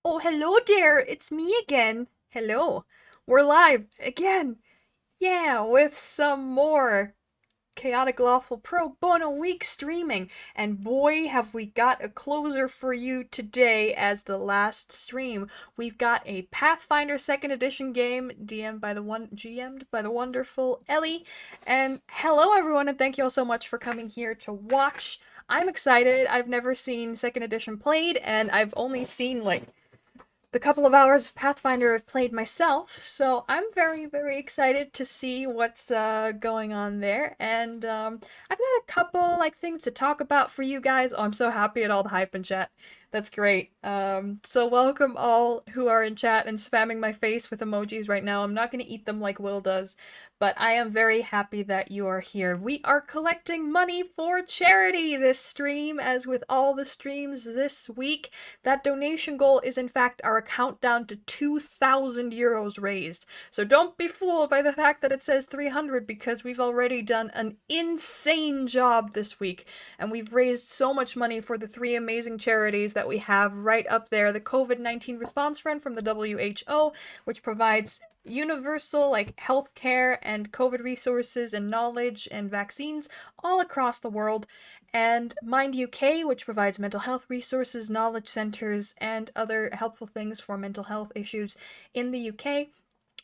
Oh, hello there, it's me again. Hello. We're live again. Yeah, with some more Chaotic Lawful Pro Bono week streaming. And boy, have we got a closer for you today as the last stream. We've got a Pathfinder 2nd edition game GM'd by the wonderful Ellie. And hello everyone, and thank you all so much for coming here to watch. I'm excited. I've never seen 2nd edition played, and I've only seen the couple of hours of Pathfinder I've played myself, so I'm very, very excited to see what's going on there. And I've got a couple things to talk about for you guys. Oh, I'm so happy at all the hype in chat. That's great. So welcome all who are in chat and spamming my face with emojis right now. I'm not going to eat them like Will does, but I am very happy that you are here. We are collecting money for charity this stream, as with all the streams this week. That donation goal is in fact our countdown to 2,000 euros raised. So don't be fooled by the fact that it says 300, because we've already done an insane job this week, and we've raised so much money for the three amazing charities that we have right up there. The COVID-19 Response Fund from the WHO, which provides universal healthcare and COVID resources and knowledge and vaccines all across the world, and Mind UK, which provides mental health resources, knowledge centers, and other helpful things for mental health issues in the UK,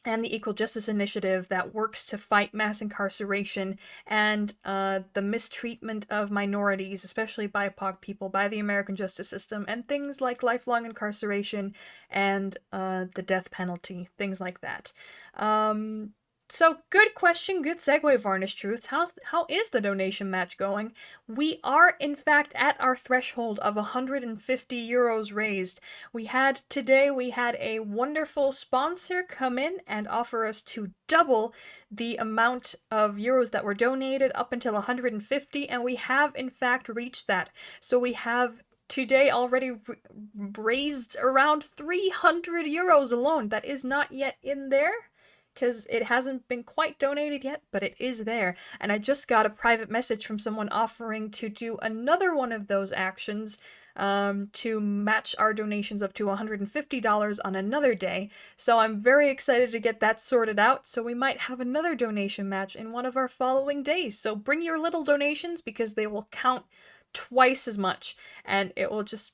and the Equal Justice Initiative that works to fight mass incarceration and the mistreatment of minorities, especially BIPOC people, by the American justice system, and things like lifelong incarceration and the death penalty, things like that. So good question, good segue, Varnish Truths. How is the donation match going? We are in fact at our threshold of 150 euros raised. We had a wonderful sponsor come in and offer us to double the amount of euros that were donated up until 150, and we have in fact reached that. So we have today already raised around 300 euros alone. That is not yet in there, because it hasn't been quite donated yet, but it is there. And I just got a private message from someone offering to do another one of those actions to match our donations up to $150 on another day. So I'm very excited to get that sorted out, so we might have another donation match in one of our following days. So bring your little donations, because they will count twice as much, and it will just,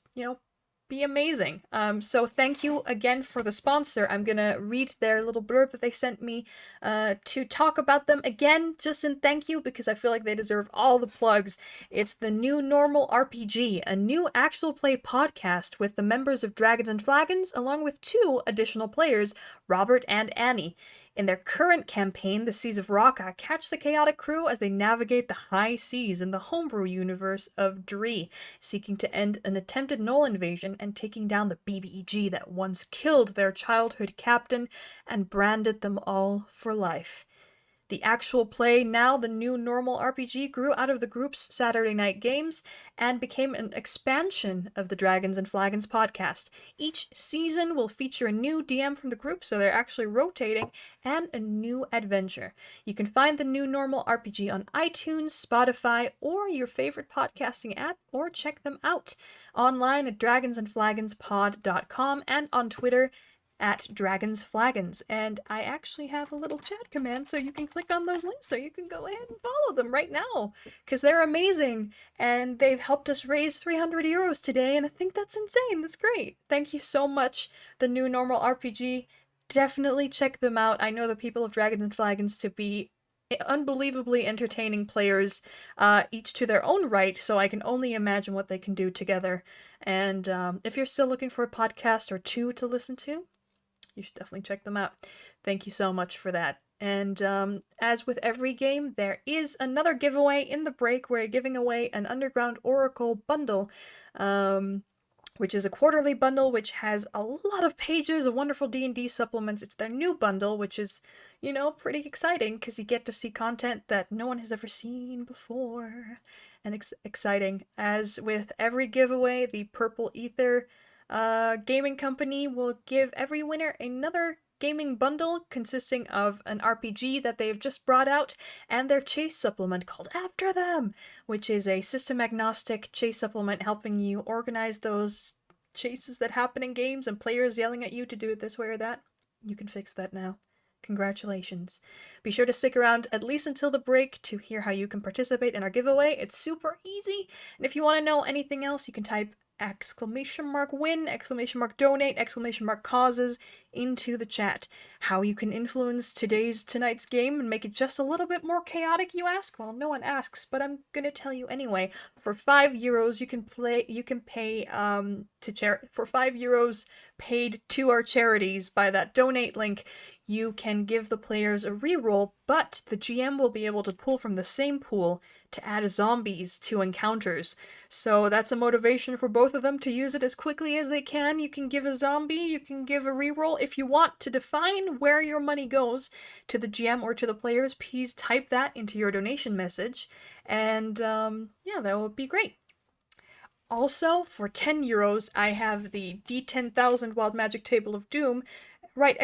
be amazing. So thank you again for the sponsor. I'm gonna read their little blurb that they sent me to talk about them again, just in thank you, because I feel like they deserve all the plugs. It's the New Normal RPG, a new actual play podcast with the members of Dragons and Flagons, along with two additional players, Robert and Annie. In their current campaign, The Seas of Raka, catch the chaotic crew as they navigate the high seas in the homebrew universe of Dree, seeking to end an attempted Null invasion and taking down the BBEG that once killed their childhood captain and branded them all for life. The actual play, now the New Normal RPG, grew out of the group's Saturday night games and became an expansion of the Dragons and Flagons podcast. Each season will feature a new DM from the group, so they're actually rotating, and a new adventure. You can find the New Normal RPG on iTunes, Spotify, or your favorite podcasting app, or check them out online at dragonsandflagonspod.com and on Twitter at Dragons Flagons. And I actually have a little chat command, so you can click on those links, so you can go ahead and follow them right now, because they're amazing, and they've helped us raise 300 euros today, and I think that's insane. That's great. Thank you so much, the New Normal RPG. Definitely check them out. I know the people of Dragons and Flagons to be unbelievably entertaining players, each to their own right, so I can only imagine what they can do together. And if you're still looking for a podcast or two to listen to, you should definitely check them out. Thank you so much for that. And as with every game, there is another giveaway in the break. We're giving away an Underground Oracle bundle, which is a quarterly bundle which has a lot of pages of wonderful D&D supplements. It's their new bundle, which is, pretty exciting, because you get to see content that no one has ever seen before. And exciting. As with every giveaway, the Purple Ether gaming company will give every winner another gaming bundle consisting of an RPG that they've just brought out and their chase supplement called After Them, which is a system agnostic chase supplement helping you organize those chases that happen in games and players yelling at you to do it this way or that, you can fix that now. Congratulations. Be sure to stick around at least until the break to hear how you can participate in our giveaway. It's super easy. And if you want to know anything else, you can type !win, !donate, !causes into the chat. How you can influence tonight's game and make it just a little bit more chaotic, you ask? Well, no one asks, but I'm gonna tell you anyway. For €5 you can pay for €5 paid to our charities by that donate link. You can give the players a reroll, but the GM will be able to pull from the same pool to add zombies to encounters. So that's a motivation for both of them to use it as quickly as they can. You can give a zombie, you can give a reroll. If you want to define where your money goes to the GM or to the players, please type that into your donation message. And yeah, that would be great. Also, for €10, I have the D10,000 Wild Magic Table of Doom. Write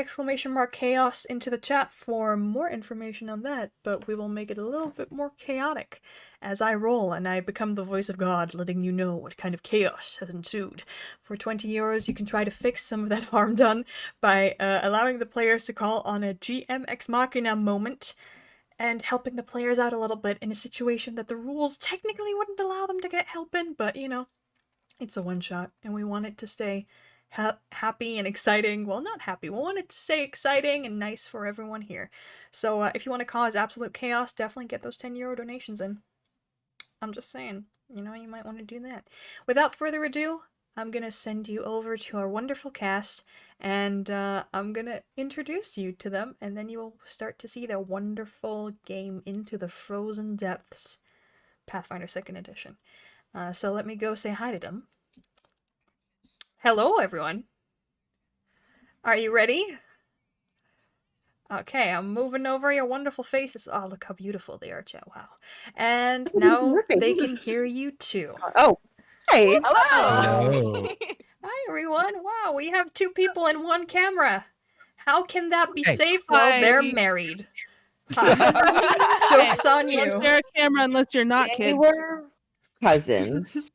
!chaos into the chat for more information on that, but we will make it a little bit more chaotic as I roll and I become the voice of God, letting you know what kind of chaos has ensued. For €20, you can try to fix some of that harm done by allowing the players to call on a GM Ex Machina moment and helping the players out a little bit in a situation that the rules technically wouldn't allow them to get help in, but you know, it's a one-shot and we want it to stay happy and exciting. Well, not happy. We want it to stay exciting and nice for everyone here. So if you want to cause absolute chaos, definitely get those €10 donations in. I'm just saying, you know, you might want to do that. Without further ado, I'm going to send you over to our wonderful cast, and I'm going to introduce you to them, and then you will start to see their wonderful game Into the Frozen Depths, Pathfinder 2nd Edition. So let me go say hi to them. Hello, everyone. Are you ready? Okay, I'm moving over your wonderful faces. Oh, look how beautiful they are, chat. Wow. And now they can hear you too. Oh, hey. Hello. Hello. Hi, everyone. Wow, we have 2 people in 1 camera. How can that be Hey. safe while they're married? Ha. Joke's on Don't you. share a camera unless you're not They kids. were cousins.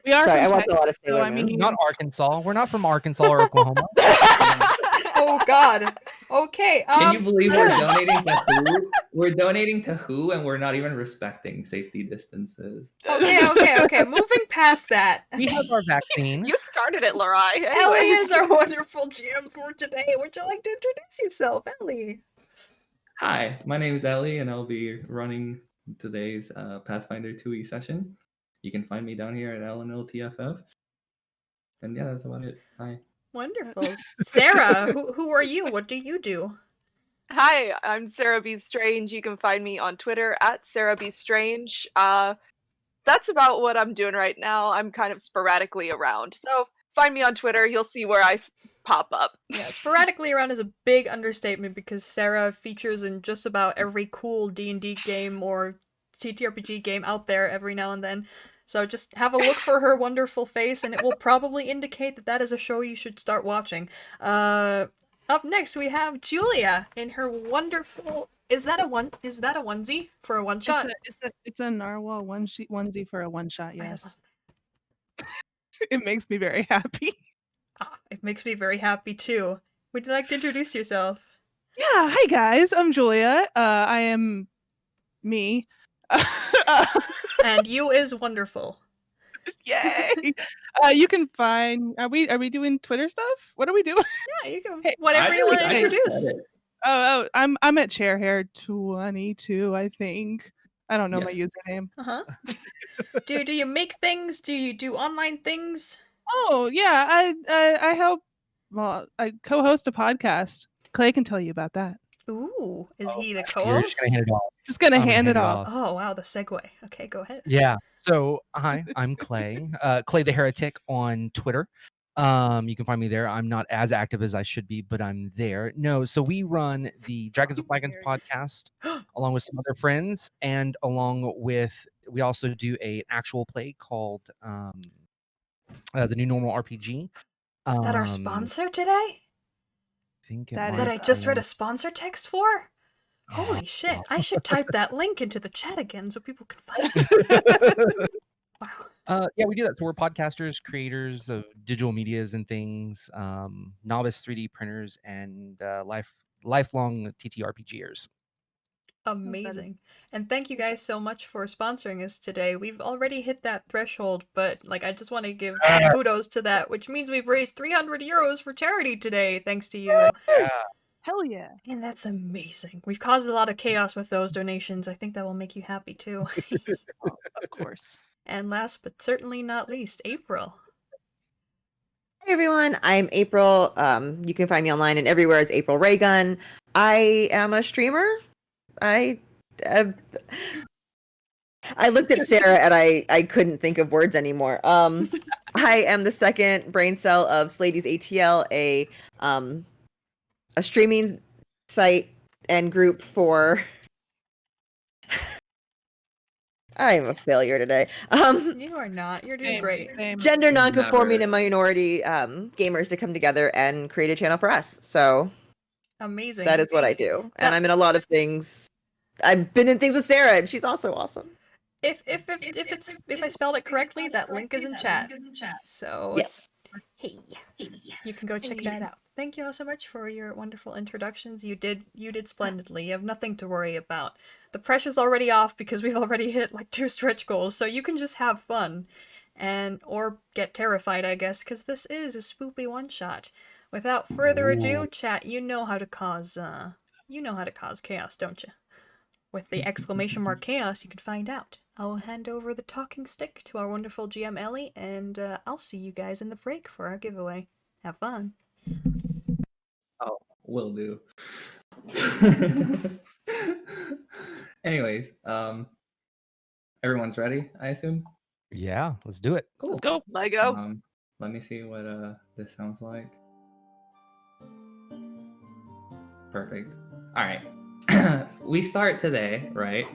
We are Sorry, I from watch a lot of Texas, Sailor so I mean, Moon. Not Arkansas. We're not from Arkansas or Oklahoma. Oh, God. Okay. Can you believe we're donating to who? We're donating to who, and we're not even respecting safety distances. Okay. Moving past that. We have our vaccine. You started it, Larai. Ellie Anyways. is our wonderful GM for today. Would you like to introduce yourself, Ellie? Hi, my name is Ellie, and I'll be running today's Pathfinder 2E session. You can find me down here at LNLTFF. And yeah, that's about it. Hi. Wonderful. Sarah, who are you? What do you do? Hi, I'm Sarah B. Strange. You can find me on Twitter at Sarah B. Strange. That's about what I'm doing right now. I'm kind of sporadically around. So find me on Twitter. You'll see where I pop up. Yeah, sporadically around is a big understatement because Sarah features in just about every cool D&D game or TTRPG game out there every now and then. So just have a look for her wonderful face, and it will probably indicate that that is a show you should start watching. Up next, we have Julia in her wonderful. Is that a onesie for a one shot? it's a narwhal onesie for a one shot. Yes, it makes me very happy. It makes me very happy too. Would you like to introduce yourself? Yeah, hi guys. I'm Julia. I am me. And you is wonderful. Yay! You can find. Are we doing Twitter stuff? What are we doing? Yeah, you can. Whatever you want to introduce. Oh, I'm at Chairhair22. I think. I don't know my username. Do you make things? Do you do online things? Oh yeah, I help. Well, I co-host a podcast. Clay can tell you about that. Ooh, is he the You're co-host? just gonna hand it off. Just gonna I'm hand it off. Oh wow, the segue. Okay, go ahead. Yeah. So hi, I'm Clay. Clay the Heretic on Twitter. You can find me there. I'm not as active as I should be, but I'm there. No, so we run the Dragons and Flagons podcast along with some other friends, and along with we also do an actual play called the New Normal RPG. Is that our sponsor today? I think it That That might I just read be. a sponsor text for? Holy shit! I should type that link into the chat again so people can find it. Wow. Yeah, we do that. So we're podcasters, creators of digital medias and things, novice 3D printers, and lifelong TTRPGers. Amazing. And thank you guys so much for sponsoring us today. We've already hit that threshold, but like I just want to give kudos to that, which means we've raised 300 euros for charity today, thanks to you. Hell yeah. And that's amazing. We've caused a lot of chaos with those donations. I think that will make you happy too. Oh, of course. And last but certainly not least, April. Hey everyone, I'm April. You can find me online and everywhere as April Raygun. I am a streamer. I looked at Sarah and I couldn't think of words anymore. I am the second brain cell of Slady's ATL, a streaming site and group for. I am a failure today. You are not. You're doing Same, great. same. Gender non-conforming Never. and minority gamers to come together and create a channel for us. So Amazing. that is what I do, That- and I'm in a lot of things. I've been in things with Sarah, and she's also awesome. If I spelled it correctly, that link is in chat. So Yes. hey, you can go check that out. Thank you all so much for your wonderful introductions. You did splendidly. You have nothing to worry about. The pressure's already off because we've already hit like 2 stretch goals, so you can just have fun and or get terrified, I guess, because this is a spoopy one shot. Without further ado, chat, you know how to cause chaos, don't you? With the exclamation mark chaos, you can find out. I'll hand over the talking stick to our wonderful GM Ellie, and I'll see you guys in the break for our giveaway. Have fun. Oh, will do. Anyways, everyone's ready, I assume. Yeah, let's do it. Cool. Let's go. Let go. Let me see what this sounds like. Perfect. All right. We start today, right,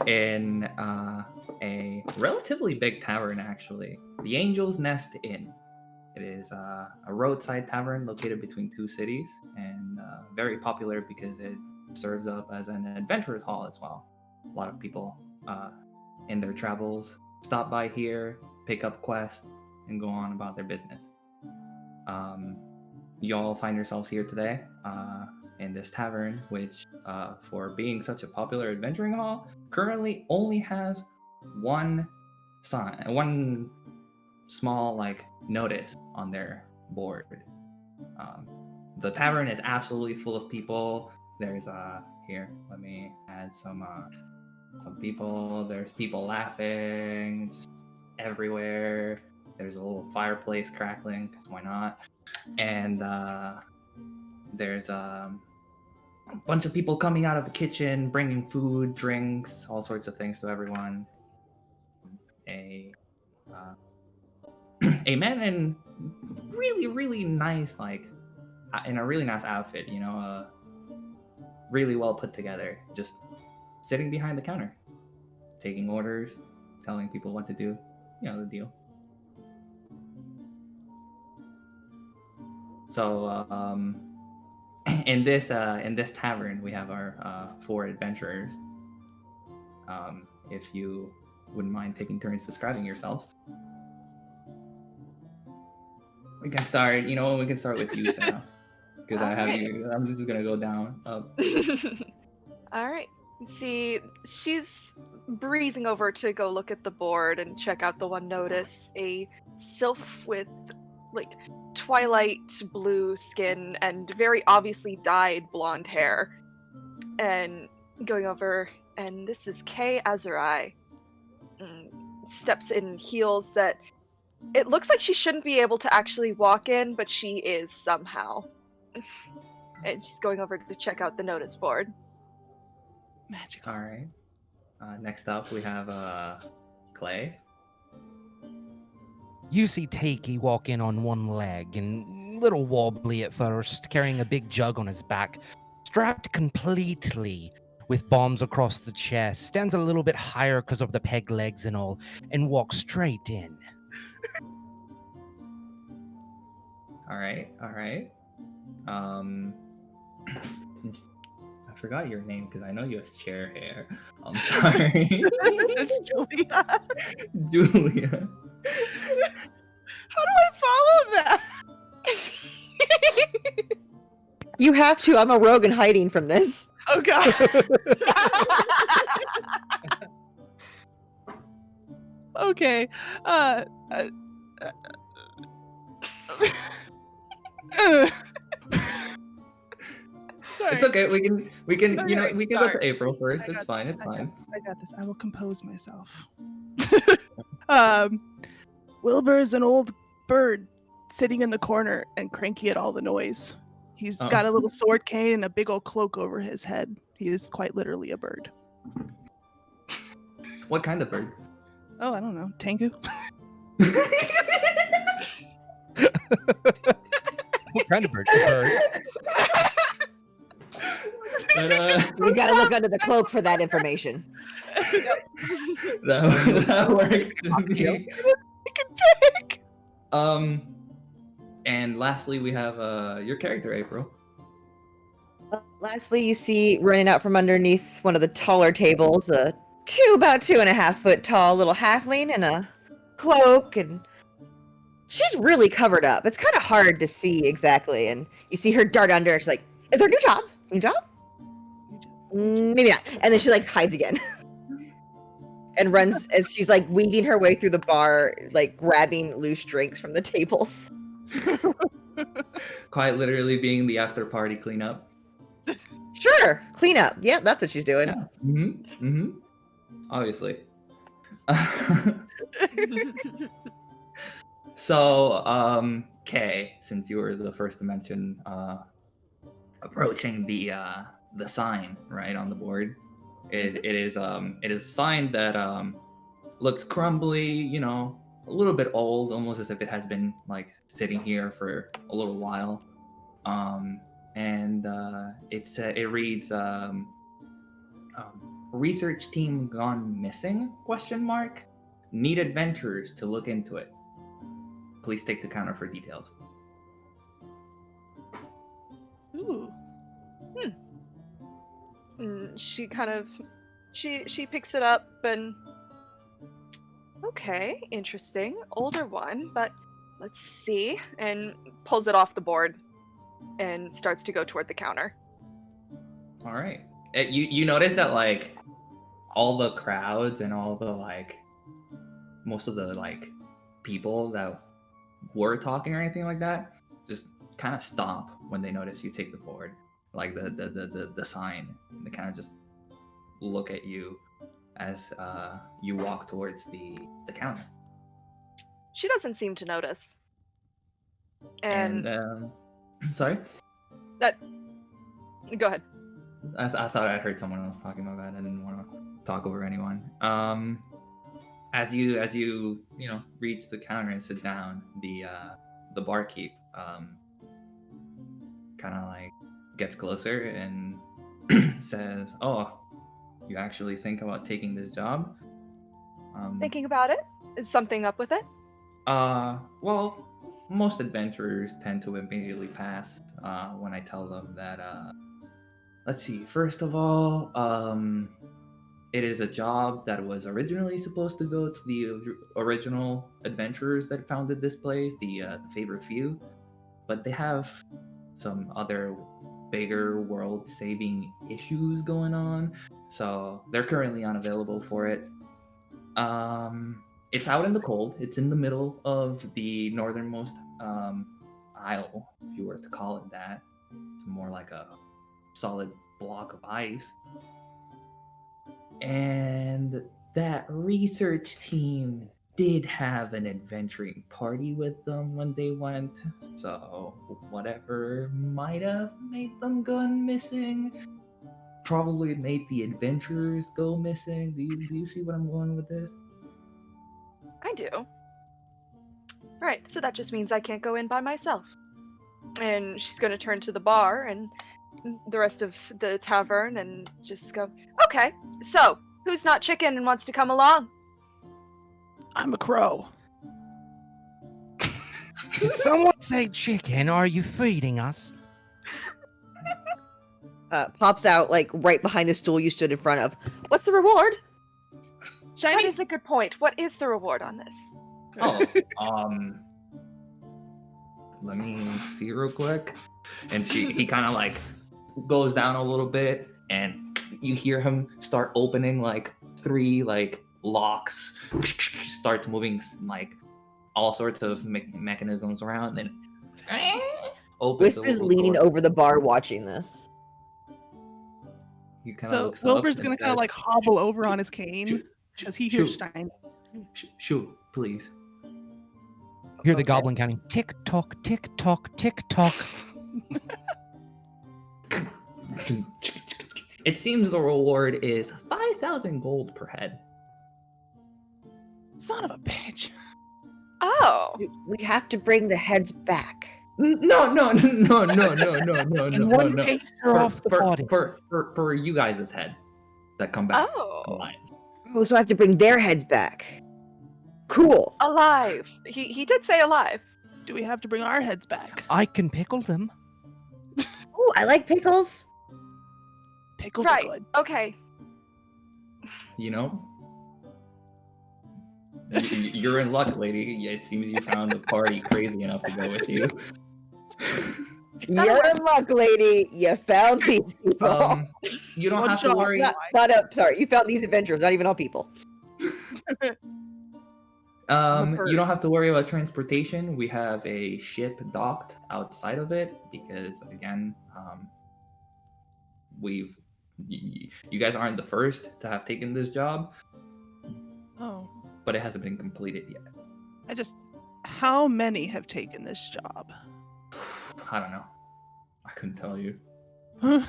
in a relatively big tavern, actually. The Angel's Nest Inn. It is a roadside tavern located between 2 cities, and very popular because it serves up as an adventurer's hall as well. A lot of people in their travels stop by here, pick up quests, and go on about their business. Y'all find yourselves here today in this tavern, which, for being such a popular adventuring hall, currently only has one sign, one small notice on their board. The tavern is absolutely full of people. There's here, let me add some people. There's people laughing just everywhere. There's a little fireplace crackling, because why not? And there's a bunch of people coming out of the kitchen, bringing food, drinks, all sorts of things to everyone. A man in really nice, in a really nice outfit, really well put together, just sitting behind the counter, taking orders, telling people what to do, the deal. So in this tavern, we have our 4 adventurers. If you wouldn't mind taking turns describing yourselves. We can start, we can start with you, Sarah. Because I have Alright. you. I'm just gonna go down. All right. See, she's breezing over to go look at the board and check out the one notice. A sylph with twilight blue skin and very obviously dyed blonde hair. And going over, and this is Kay Azurai. Steps in heels that it looks like she shouldn't be able to actually walk in, but she is somehow. And she's going over to check out the notice board. Magic. All right. Next up, we have Clay. You see Takey walk in on one leg and little wobbly at first, carrying a big jug on his back, strapped completely with bombs across the chest, stands a little bit higher because of the peg legs and all, and walks straight in. All right. I forgot your name because I know you have chair hair. I'm sorry. It's Julia. Julia. How do I follow that? You have to. I'm a rogue and hiding from this. Oh god. Okay. Sorry. It's okay. We can Alright, we can go start. to April first. I It's got fine. this, It's fine. I got this. I will compose myself. Wilbur is an old bird sitting in the corner and cranky at all the noise. He's Oh. got a little sword cane and a big old cloak over his head. He is quite literally a bird. What kind of bird? Oh, I don't know. Tengu? What kind of bird? A bird. But, You gotta look under the cloak for that information. that works. to me. I can pick! And lastly, we have your character, April. Lastly, you see running out from underneath one of the taller tables a about 2.5 foot tall little halfling in a cloak, and she's really covered up. It's kind of hard to see exactly, and you see her dart under, and she's like, "Is there a new job? New job? Maybe not." And then she like hides again. And runs as she's like weaving her way through the bar, like grabbing loose drinks from the tables. Quite literally being the after party cleanup. Sure, clean up. Yeah, that's what she's doing. Yeah. Mm-hmm. Obviously. So, Kay, since you were the first to mention approaching the sign right on the board, it is a sign that looks crumbly, you know, a little bit old, almost as if it has been like sitting here for a little while. And it reads research team gone missing ? Need adventurers to look into it. Please take the counter for details. Ooh. She kind of she picks it up and okay, interesting. Older one, but let's see. And pulls it off the board and starts to go toward the counter. All right. You notice that like all the crowds and all the like most of the like people that were talking or anything like that just kind of stop when they notice you take the board, like the sign. They kind of just look at you as you walk towards the counter. She doesn't seem to notice. And sorry, go ahead. I thought I heard someone else talking about that. I didn't want to talk over anyone. As you reach the counter and sit down, the barkeep kind of like gets closer and says, "Oh, you actually think about taking this job?" Thinking about it? Is something up with it? Well, most adventurers tend to immediately pass when I tell them that. Let's see. First of all, it is a job that was originally supposed to go to the original adventurers that founded this place, the favorite few, but they have some other bigger world-saving issues going on, so they're currently unavailable for it. It's out in the cold. It's in the middle of the northernmost isle, if you were to call it that. It's more like a solid block of ice. And that research team did have an adventuring party with them when they went, so whatever might have made them gone missing probably made the adventurers go missing. Do you see what I'm going with this? I do. Right, so that just means I can't go in by myself. And she's going to turn to the bar and the rest of the tavern and just go, okay, so who's not chicken and wants to come along? I'm a crow. Someone say chicken. Are you feeding us? Pops out like right behind the stool you stood in front of. What's the reward? That is a good point. What is the reward on this? Oh, let me see real quick. And he kind of like goes down a little bit, and you hear him start opening like 3 like locks, starts moving like all sorts of mechanisms around, and opens. Whis is leaning over the bar watching this. He kind of So looks Wilbur's up gonna and kind of says, like hobble over on his cane because he hears Shoot. Stein. Shoot, please. Hear the Okay. goblin counting tick tock, tick tock, tick tock. It seems the reward is 5,000 gold per head. Son of a bitch. Oh. We have to bring the heads back. No. In one no. case, they're off the body. For you guys' head that come back Oh. alive. Oh, so I have to bring their heads back. Cool. Alive. He did say alive. Do we have to bring our heads back? I can pickle them. Oh, I like pickles. Pickles Right. are good. Okay. You know? You're in luck, lady. It seems you found a party crazy enough to go with you. You're in luck, lady. You found these people. You don't One have to shot. worry. Sorry, you found these adventurers, not even all people. You don't have to worry about transportation. We have a ship docked outside of it because, again, you guys aren't the first to have taken this job, Oh, but it hasn't been completed yet. how many have taken this job? I don't know. I couldn't tell you. The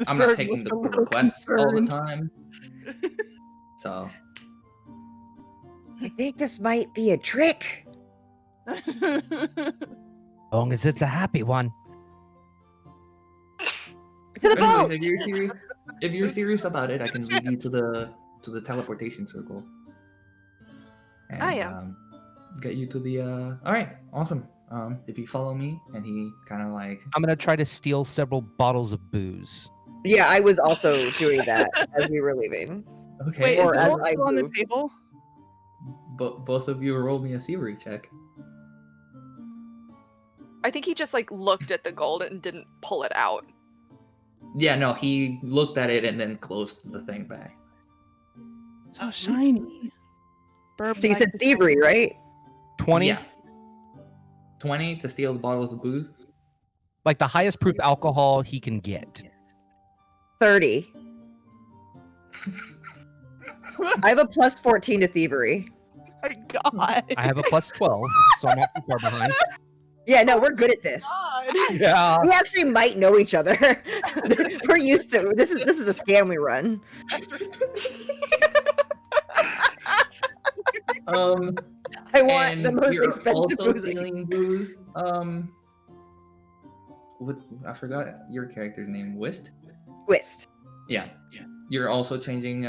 I'm not bird taking looks the a little requests all the concerned. time. So, I think this might be a trick. As long as it's a happy one. To the boat. anyways, if you're serious about it, I can lead you to the teleportation circle. And, I am. Get you to the. All right, awesome. If you follow me, and he kind of like. I'm gonna try to steal several bottles of booze. Yeah, I was also doing that as we were leaving. Okay. Wait, is Or the as gold I still on the move. table? Both of you roll me a thievery check. I think he just like looked at the gold and didn't pull it out. Yeah, no, he looked at it and then closed the thing back. So shiny. Burb So you said likes the thievery, shiny. right? 20, Yeah. 20 to steal the bottles of booze. like the highest proof alcohol he can get. 30. I have a plus 14 to thievery. My God. I have a plus 12, so I'm not too far behind. Yeah, no, we're good at this. God. Yeah. We actually might know each other. We're used to this is a scam we run. I want And the most you're expensive also booze. stealing booze. What I forgot your character's name. Whist. Twist. Yeah. You're also changing.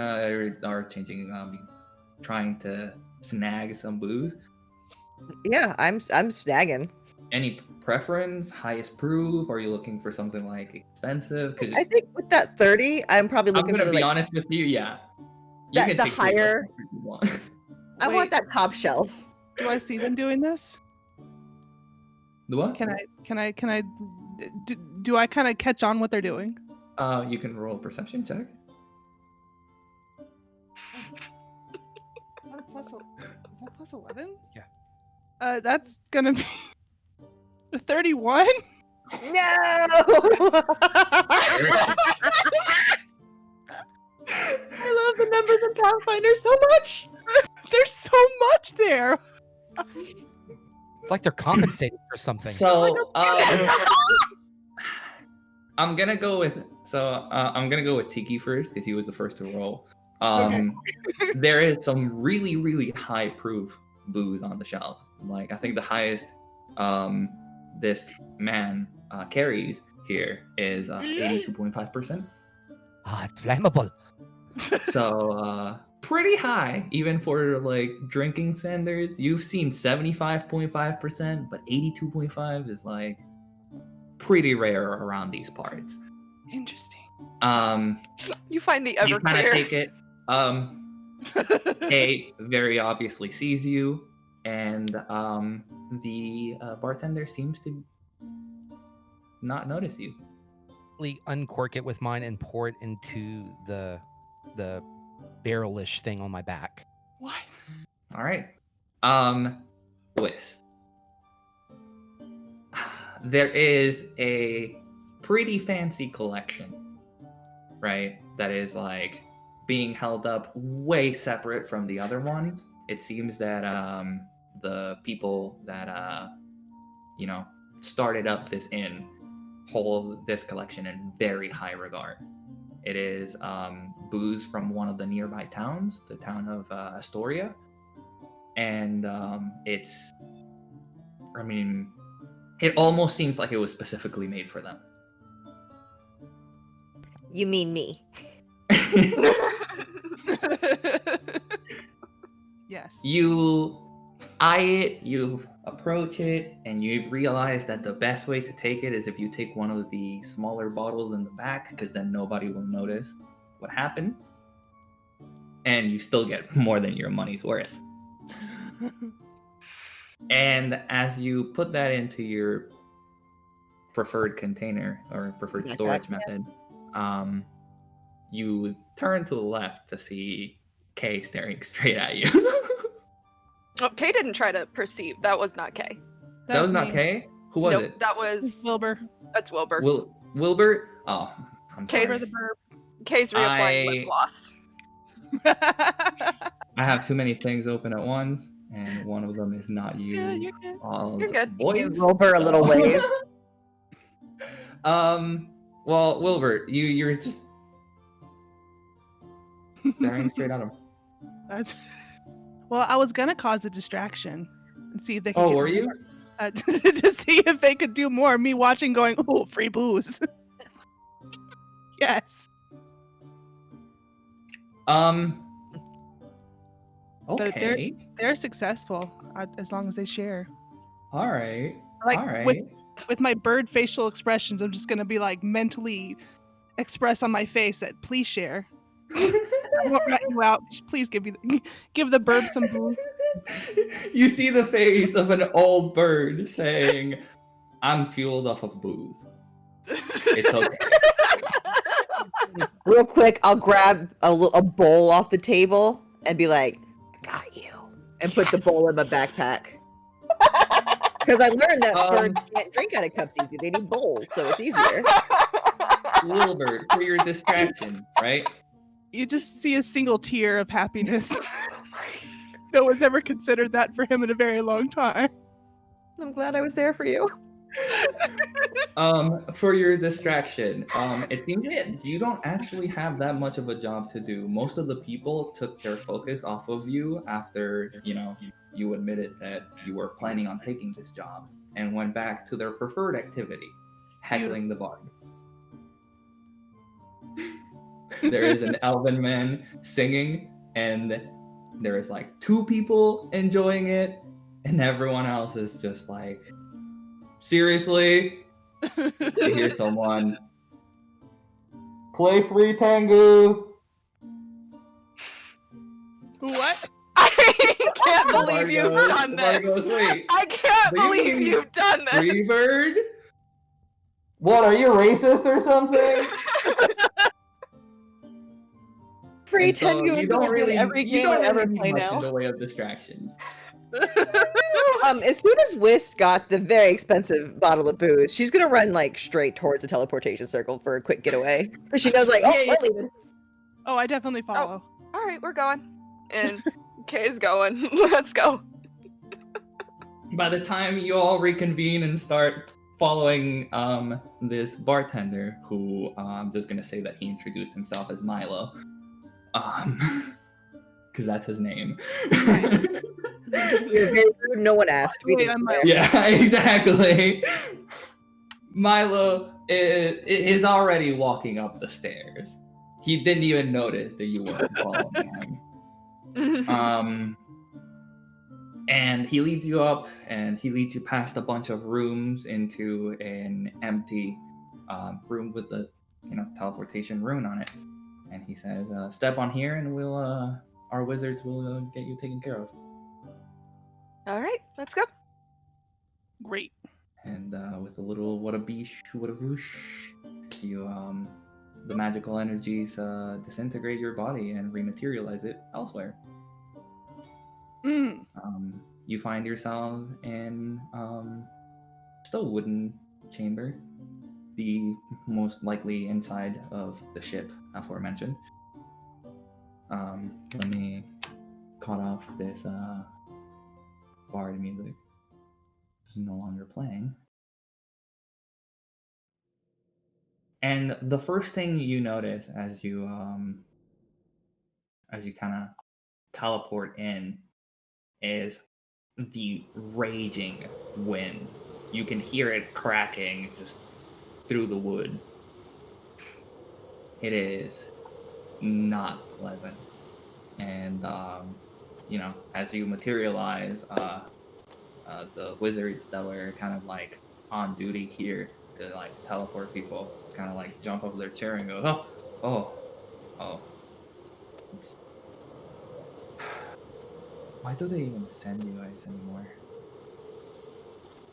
Trying to snag some booze. Yeah, I'm snagging. Any preference? Highest proof? Are you looking for something like expensive? Because I think with that 30, I'm probably I'm looking gonna for be like honest with you. Yeah. That- can the take pretty much higher- whatever you want. I want Wait. that top shelf. Do I see them doing this? The what? Can I do I kind of catch on what they're doing? You can roll a perception check. Is that plus 11? Yeah. That's gonna be 31. No. I love the numbers in Pathfinder so much. There's so much there. It's like they're compensating for something. So I'm gonna go with Tiki first because he was the first to roll. There is some really, really high proof booze on the shelves. Like I think the highest this man carries here is 82.5%. It's flammable. So pretty high even for like drinking standards. You've seen 75.5%, but 82.5 is like pretty rare around these parts. Interesting. You find the You kind of Everclear. take it. Kay very obviously sees you, and the bartender seems to not notice you. Uncork it with mine and pour it into the barrelish thing on my back. What? All right. Twist. There is a pretty fancy collection, right? That is like being held up way separate from the other ones. It seems that the people that started up this inn hold this collection in very high regard. It is booze from one of the nearby towns, the town of Astoria, and it almost seems like it was specifically made for them. You mean me? Yes. You eye it, you approach it, and you realize that the best way to take it is if you take one of the smaller bottles in the back, because then nobody will notice what happened. And you still get more than your money's worth. And as you put that into your preferred container or preferred Backpack, storage yeah. method, you turn to the left to see Kay staring straight at you. Oh, Kay didn't try to perceive. That was not Kay. That was That's not me. Kay? Who was Nope, it? that was Wilbur. that's Wilbur. Wilbur? Oh, I'm Kay's Wilbur sorry. the burp. Kay's reapplying lip I- gloss. I have too many things open at once, and one of them is not you. Yeah, you're good. All's You're good. Boys. Give Wilbur a little wave. Well, Wilbur, you're just staring straight at him. That's well, I was gonna cause a distraction and see if they could Oh, get were more, you? to see if they could do more. Me watching, going, "Oh, free booze." Yes, But Okay. they're successful as long as they share. All right. Like All right. with my bird facial expressions, I'm just gonna be like mentally express on my face that please share. I won't rat you out. Just please give the bird some booze. You see the face of an old bird saying, "I'm fueled off of booze. It's okay." Real quick, I'll grab a bowl off the table and be like, "I got you," and put the bowl in my backpack. Because I learned that birds can't drink out of cups easy; they need bowls, so it's easier. Wilbur, for your distraction, right? You just see a single tear of happiness. No one's ever considered that for him in a very long time. I'm glad I was there for you. For your distraction, it seems that you don't actually have that much of a job to do. Most of the people took their focus off of you after, you admitted that you were planning on taking this job and went back to their preferred activity, heckling the bard. There is an elven man singing, and there is like 2 people enjoying it, and everyone else is just like, seriously? You hear someone, "Play free Tengu." What? I can't The believe bard you've goes- done the bard this. goes, "Wait, I can't do you believe mean you've done this. Freebird? What, are you racist or something?" Free And so Tengu you is don't gonna be in really, every you game don't I ever really need play much in now. the way of distractions. As soon as Whist got the very expensive bottle of booze, she's gonna run like straight towards the teleportation circle for a quick getaway. She knows, like, oh, Yeah, yeah. we're leaving. Oh, I definitely follow. All right, we're going. And Kay's going. Let's go. By the time you all reconvene and start following this bartender, who I'm just gonna say that he introduced himself as Milo, because that's his name. You're very rude. No one asked. We Wait, didn't I'm care. Yeah, exactly. Milo is already walking up the stairs. He didn't even notice that you weren't following him. And he leads you up, and he leads you past a bunch of rooms into an empty room with the teleportation rune on it. And he says, "Step on here, and we'll our wizards will get you taken care of. All right, let's go. Great. And with a little what a beesh, what a whoosh, you the magical energies disintegrate your body and rematerialize it elsewhere. Mm. You find yourselves in just a wooden chamber, the most likely inside of the ship aforementioned. Let me cut off this bard music. It's no longer playing. And the first thing you notice as you kind of teleport in is the raging wind. You can hear it cracking just through the wood. It is not pleasant. And as you materialize, the wizards that were kind of like on duty here to like teleport people kind of like jump up their chair and go, oh. Why do they even send you guys anymore?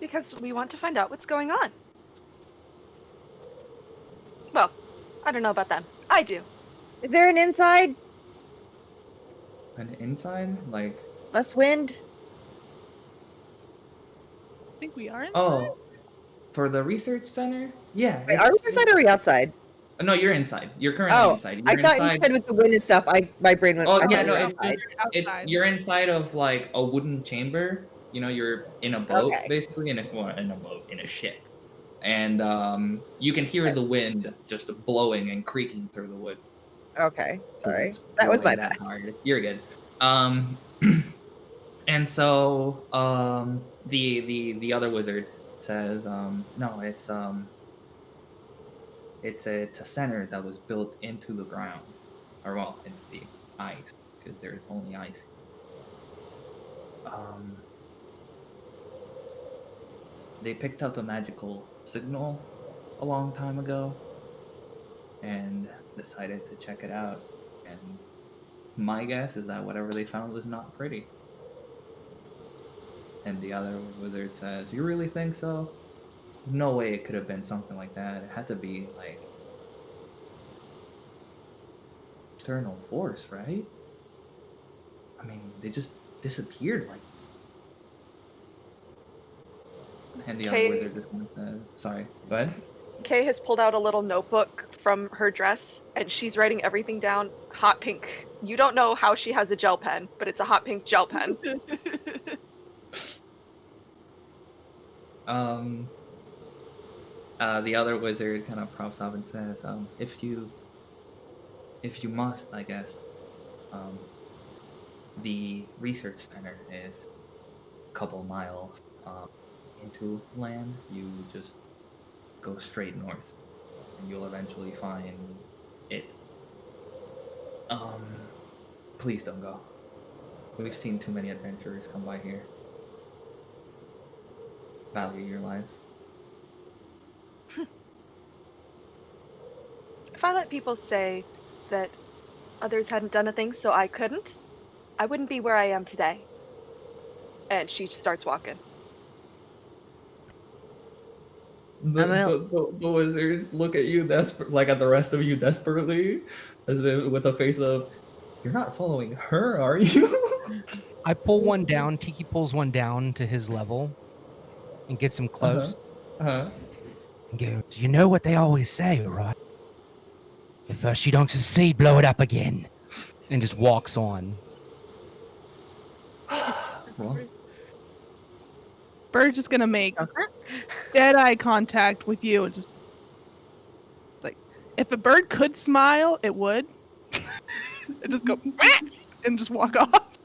Because we want to find out what's going on. Well, I don't know about them. I do. Is there an inside? An inside? Like, Less wind? I think we are inside. oh, for the research center? Yeah. Wait, are we inside or are we outside? No, you're inside. You're currently inside. You're I thought you said with the wind and stuff. My brain went. Oh I yeah, thought no, we were it's outside. you're inside of like a wooden chamber. You know, you're in a boat, Okay. basically in a ship, and you can hear the wind just blowing and creaking through the wood. Okay, sorry. It's That was blowing my that bad. hard. You're good. And so the other wizard says, no, it's a center that was built into the ground, or well, into the ice, because there's only ice. They picked up a magical signal a long time ago and decided to check it out. And my guess is that whatever they found was not pretty. And the other wizard says, "You really think so? No way it could have been something like that. It had to be like external force, right? I mean, they just disappeared like." And the other wizard just says, "Sorry, go ahead." Kay has pulled out a little notebook from her dress and she's writing everything down hot pink. You don't know how she has a gel pen, but it's a hot pink gel pen. The other wizard kind of props up and says, if you must, I guess, the research center is a couple miles into land. You just go straight north, and you'll eventually find it. Please don't go. We've seen too many adventurers come by here. Value your lives. If I let people say that others hadn't done a thing so I couldn't, I wouldn't be where I am today. And she starts walking. The wizards look at you like at the rest of you desperately, as if with a face of, "You're not following her, are you?" I pull one down. Tiki pulls one down to his level and gets him close. Uh-huh. And goes, "You know what they always say, right? If first you don't succeed, blow it up again." And just walks on. Well, Bird's just gonna make dead eye contact with you and just like, if a bird could smile, it would. And just go and just walk off.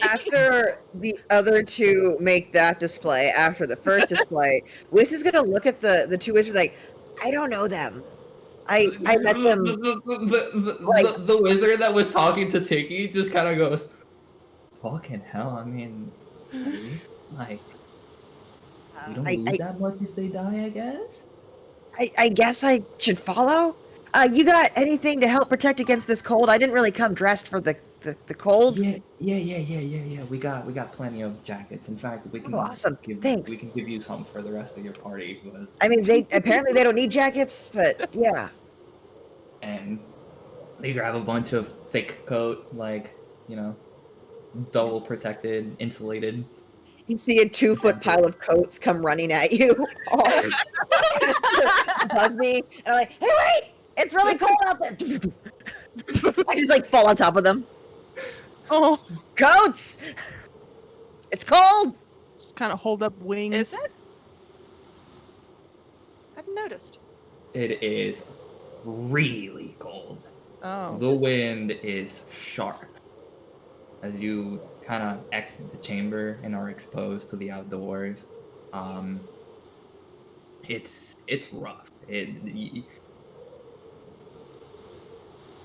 After the other two make that display, after the first display, Wiz is gonna look at the two wizards like, I don't know them. I met them. The wizard that was talking to Tiki just kind of goes, "Fucking hell! I mean, like, we don't lose that much if they die, I guess." I guess I should follow. You got anything to help protect against this cold? I didn't really come dressed for the cold. Yeah. We got plenty of jackets. In fact, we can Oh, awesome. we Thanks. can give you some for the rest of your party because I mean, they don't need jackets, but yeah. and they grab a bunch of thick coat, like, double protected, insulated. You see a 2-foot pile of coats come running at you. Hug me, and I'm like, hey, wait! It's really cold out there. I just like fall on top of them. Oh, Coats! It's cold! just kind of hold up wings. Is it? I hadn't noticed. It is really cold. Oh. The wind is sharp. As you kind of exit the chamber and are exposed to the outdoors, it's rough.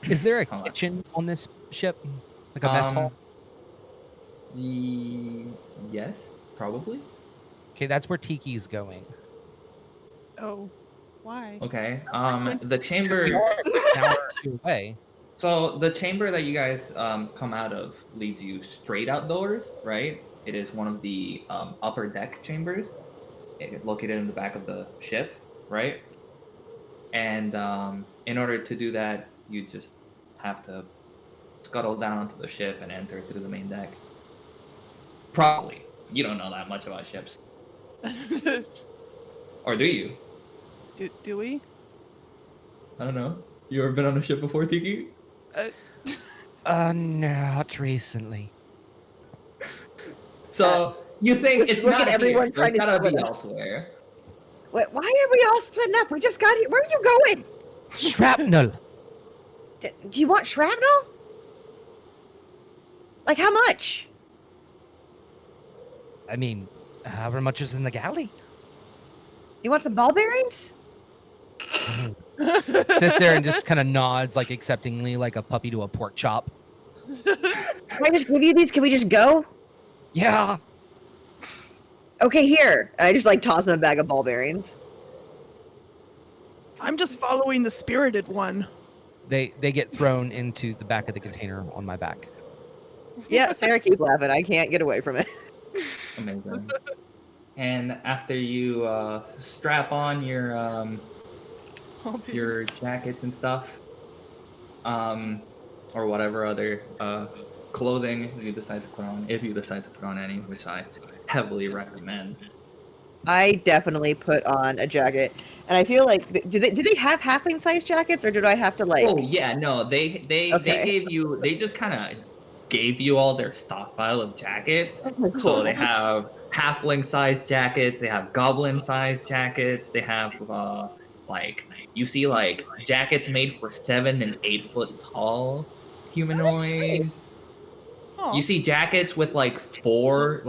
Is there a Hold on. kitchen on this ship? Like a mess hall? Yes, probably. Okay, that's where Tiki's going. Oh. Why? Okay. The chamber. An hour or two away. So the chamber that you guys come out of leads you straight outdoors, right? It is one of the upper deck chambers, located in the back of the ship, right? And in order to do that, you just have to scuttle down onto the ship and enter through the main deck. Probably. You don't know that much about ships. Or do you? Do we? I don't know. You ever been on a ship before, Tiki? Not recently. So you think it's look not at everyone here, trying it's to gotta be split up. elsewhere. Why are we all splitting up? We just got here. Where are you going? Shrapnel. Do you want shrapnel? Like how much? I mean, however much is in the galley. You want some ball bearings? Sits there and just kind of nods, like acceptingly, like a puppy to a pork chop. Can I just give you these? Can we just go? Yeah. Okay, here. I just like toss him a bag of ball bearings. I'm just following the spirited one. They get thrown into the back of the container on my back. Yeah, Sarah, keep laughing. I can't get away from it. Amazing. And after you strap on your jackets and stuff, or whatever other clothing you decide to put on, if you decide to put on any, which I heavily recommend. I definitely put on a jacket, and I feel like do they have halfling size jackets, or did I have to like? Oh yeah, no, they just kind of gave you all their stockpile of jackets. Okay, So cool. they have halfling sized jackets, they have goblin sized jackets, they have like you see like jackets made for 7 and 8 foot tall humanoids. Aw. You see jackets with like 4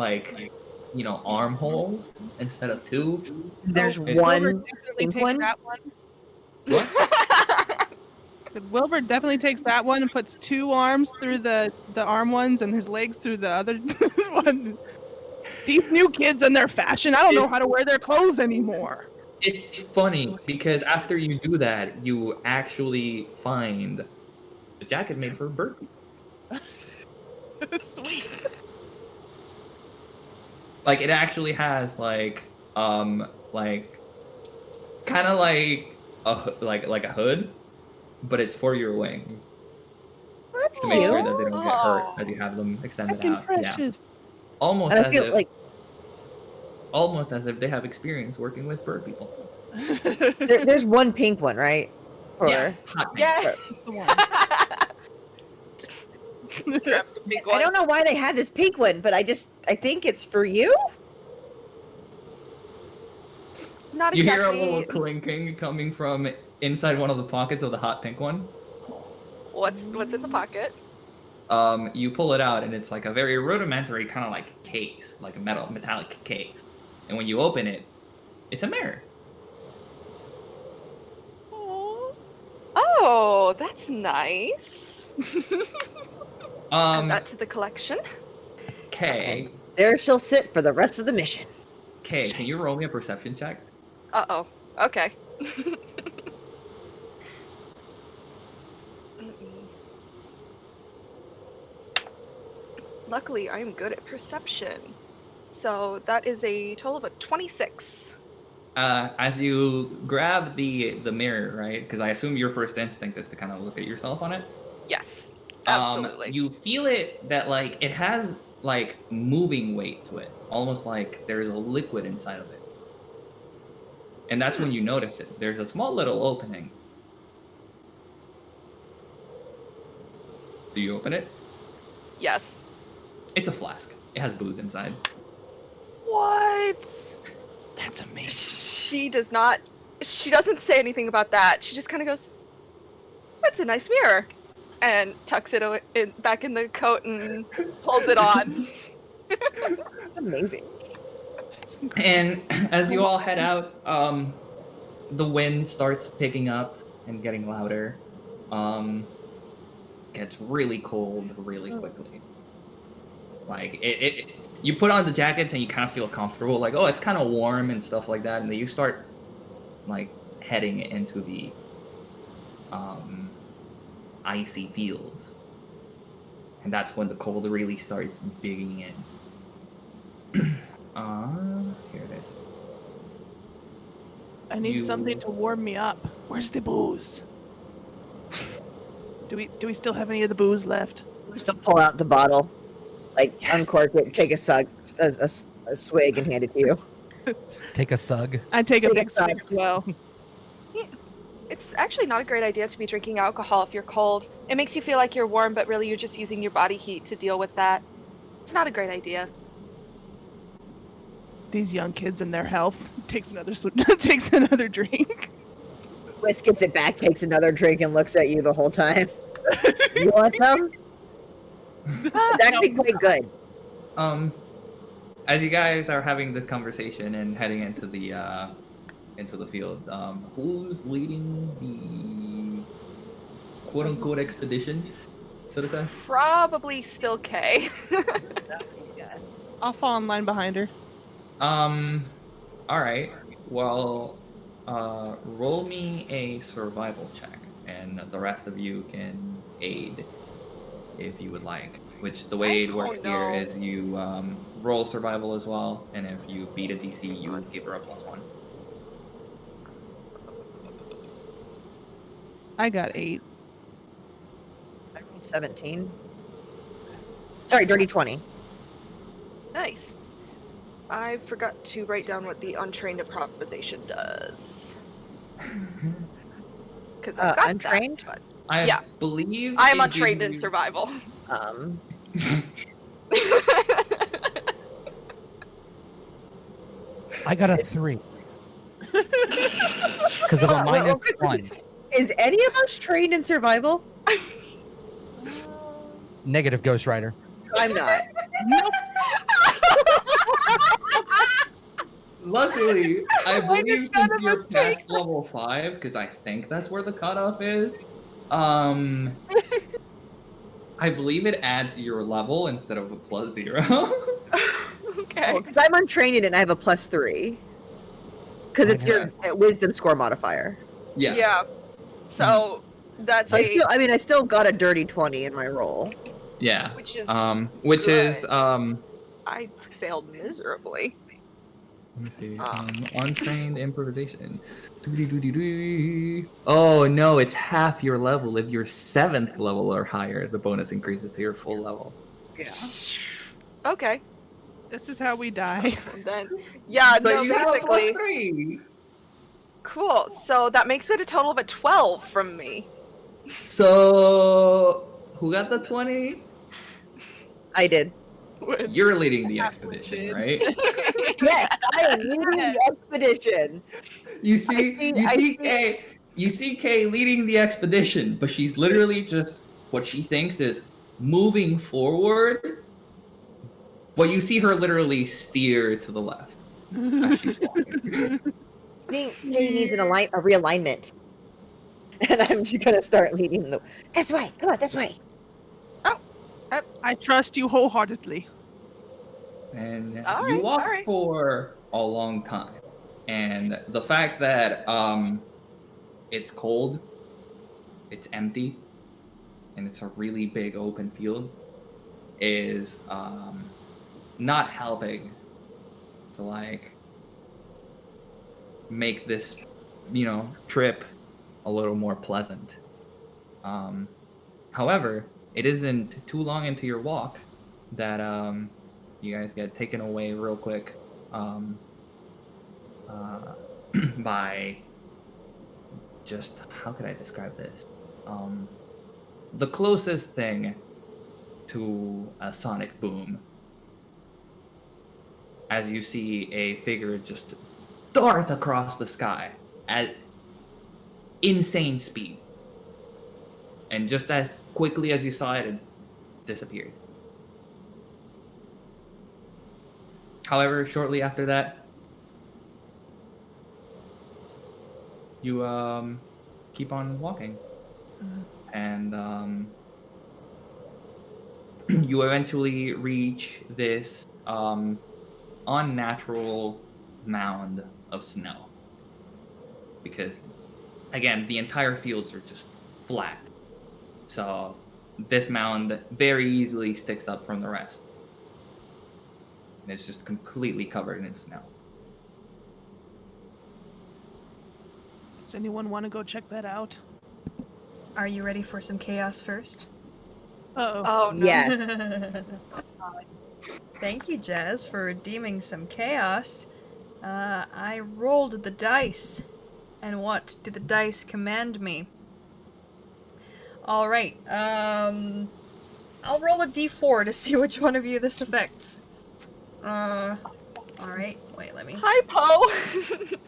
armholes instead of 2. There's Oh, one Wilbur definitely pink takes one. that one. What? So Wilbur definitely takes that one and puts 2 arms through the arm ones and his legs through the other one. These new kids and their fashion, I don't know how to wear their clothes anymore. It's funny because after you do that, you actually find a jacket made for bird people. Sweet. Like it actually has like kind of like a hood, but it's for your wings That's to make cute. sure that they don't get hurt Oh. as you have them extended Fucking out. Yeah, precious. almost And I as feel if like they have experience working with bird people. there's one pink one, right? For Yeah, hot pink. Yeah. The one. Grab the big I one. don't know why they had this pink one, but I think it's for you. Not You exactly. hear a little clinking coming from inside one of the pockets of the hot pink one. What's in the pocket? You pull it out and it's like a very rudimentary kind of like case, like a metallic case. And when you open it, it's a mirror. Oh, that's nice. Add Um, that to the collection. Kay, There she'll sit for the rest of the mission. can you roll me a perception check? Uh-oh. Okay. Luckily, I am good at perception. So that is a total of a 26. As you grab the mirror, right? Because I assume your first instinct is to kind of look at yourself on it. Yes, absolutely. You feel it that like it has like moving weight to it, almost like there's a liquid inside of it. And that's when you notice it. There's a small little opening. Do you open it? Yes. It's a flask. It has booze inside. What? That's amazing. She doesn't say anything about that. She just kind of goes, "That's a nice mirror," and tucks it back in the coat and pulls it on. That's amazing. That's incredible. And as you all head out, the wind starts picking up and getting louder. Gets really cold really quickly. Like you put on the jackets and you kind of feel comfortable, like, oh, it's kind of warm and stuff like that, and then you start like heading into the icy fields, and that's when the cold really starts digging in. Here it is. I need You- something to warm me up. Where's the booze? Do we still have any of the booze left? Still pull out the bottle, like Yes. uncork it, take a swig, and hand it to you. Take a sug. I take a Take a big swig as well. It's actually not a great idea to be drinking alcohol if you're cold. It makes you feel like you're warm, but really you're just using your body heat to deal with that. It's not a great idea. These young kids and their health. Takes another drink. Whisk gets it back, takes another drink, and looks at you the whole time. You want some? It's actually quite good. As you guys are having this conversation and heading into the field, who's leading the quote unquote expedition, so to say? Probably still Kay. I'll fall in line behind her. All right. Well, roll me a survival check, and the rest of you can aid if you would like. Which the way I aid don't works know. here is you roll survival as well, and if you beat a DC, you give her a +1. I got 8. I rolled 17. Sorry, dirty 20. Nice. I forgot to write down what the untrained improvisation does. Because I've got Untrained? that, I Yeah. believe but I am it untrained gives in you- survival. I got a 3. Because of a Well, -1. Is any of us trained in survival? Negative Ghost Rider. I'm not. Luckily, I Why did believe none since of you're us take past level 5, because I think that's where the cutoff is. I believe it adds your level instead of a +0. Okay. Because I'm untrained in it and I have a +3. Because it's your wisdom score modifier. Yeah. So that's So I still got a dirty 20 in my roll. Yeah. which is Which is good. I failed miserably. let me see. Ah. Untrained improvisation. Doo-dee-doo-dee-doo. Oh no, it's half your level. If you're 7th level or higher, the bonus increases to your full level. Yeah. Okay. This is how we die. And then yeah, So no, you have a basically. +3. Cool. So that makes it a total of a 12 from me. So who got the 20? I did. You're leading the expedition, right? Yes, I am leading the expedition. You see Kay leading the expedition, but she's literally just what she thinks is moving forward. But you see her literally steer to the left as she's walking. He needs a realignment. And I'm just gonna start leading this way. Come on, this way. I trust you wholeheartedly. And All you right, walk all right. for a long time. And the fact that it's cold, it's empty, and it's a really big open field, is not helping to like make this, trip a little more pleasant. However, it isn't too long into your walk that you guys get taken away real quick by just, how could I describe this? The closest thing to a sonic boom, as you see a figure just dart across the sky at insane speed. And just as quickly as you saw it, it disappeared. However, shortly after that, you keep on walking. And you eventually reach this unnatural mound of snow. Because, again, the entire fields are just flat. So this mound very easily sticks up from the rest. And it's just completely covered in snow. Does anyone want to go check that out? Are you ready for some chaos first? Uh-oh. Oh no. Yes. Thank you, Jazz, for redeeming some chaos. I rolled the dice. And what did the dice command me? Alright, I'll roll a d4 to see which one of you this affects. Alright, wait, let me... Hi, Poe.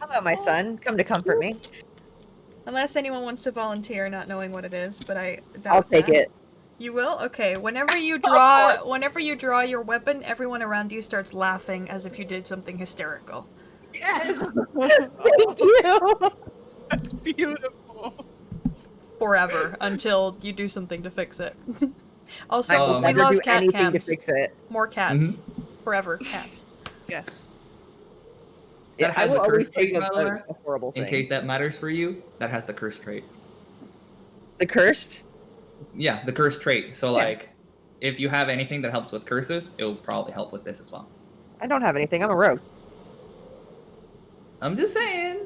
Hello, my son. Come to comfort me. Unless anyone wants to volunteer, not knowing what it is, but I doubt I'll take that. it. You will? Okay, whenever you course. draw your weapon, everyone around you starts laughing as if you did something hysterical. Yes. Thank you. That's beautiful. Forever, until you do something to fix it. I Also, will we never love do cat anything to cams. fix it. More cats. Forever, cats. Yes. Yeah, That I has will the always curse take trait, by the way. a horrible In thing. case that matters for you, that has the curse trait. The cursed? Yeah, the curse trait. So, Yeah. like, if you have anything that helps with curses, it'll probably help with this as well. I don't have anything. I'm a rogue. I'm just saying.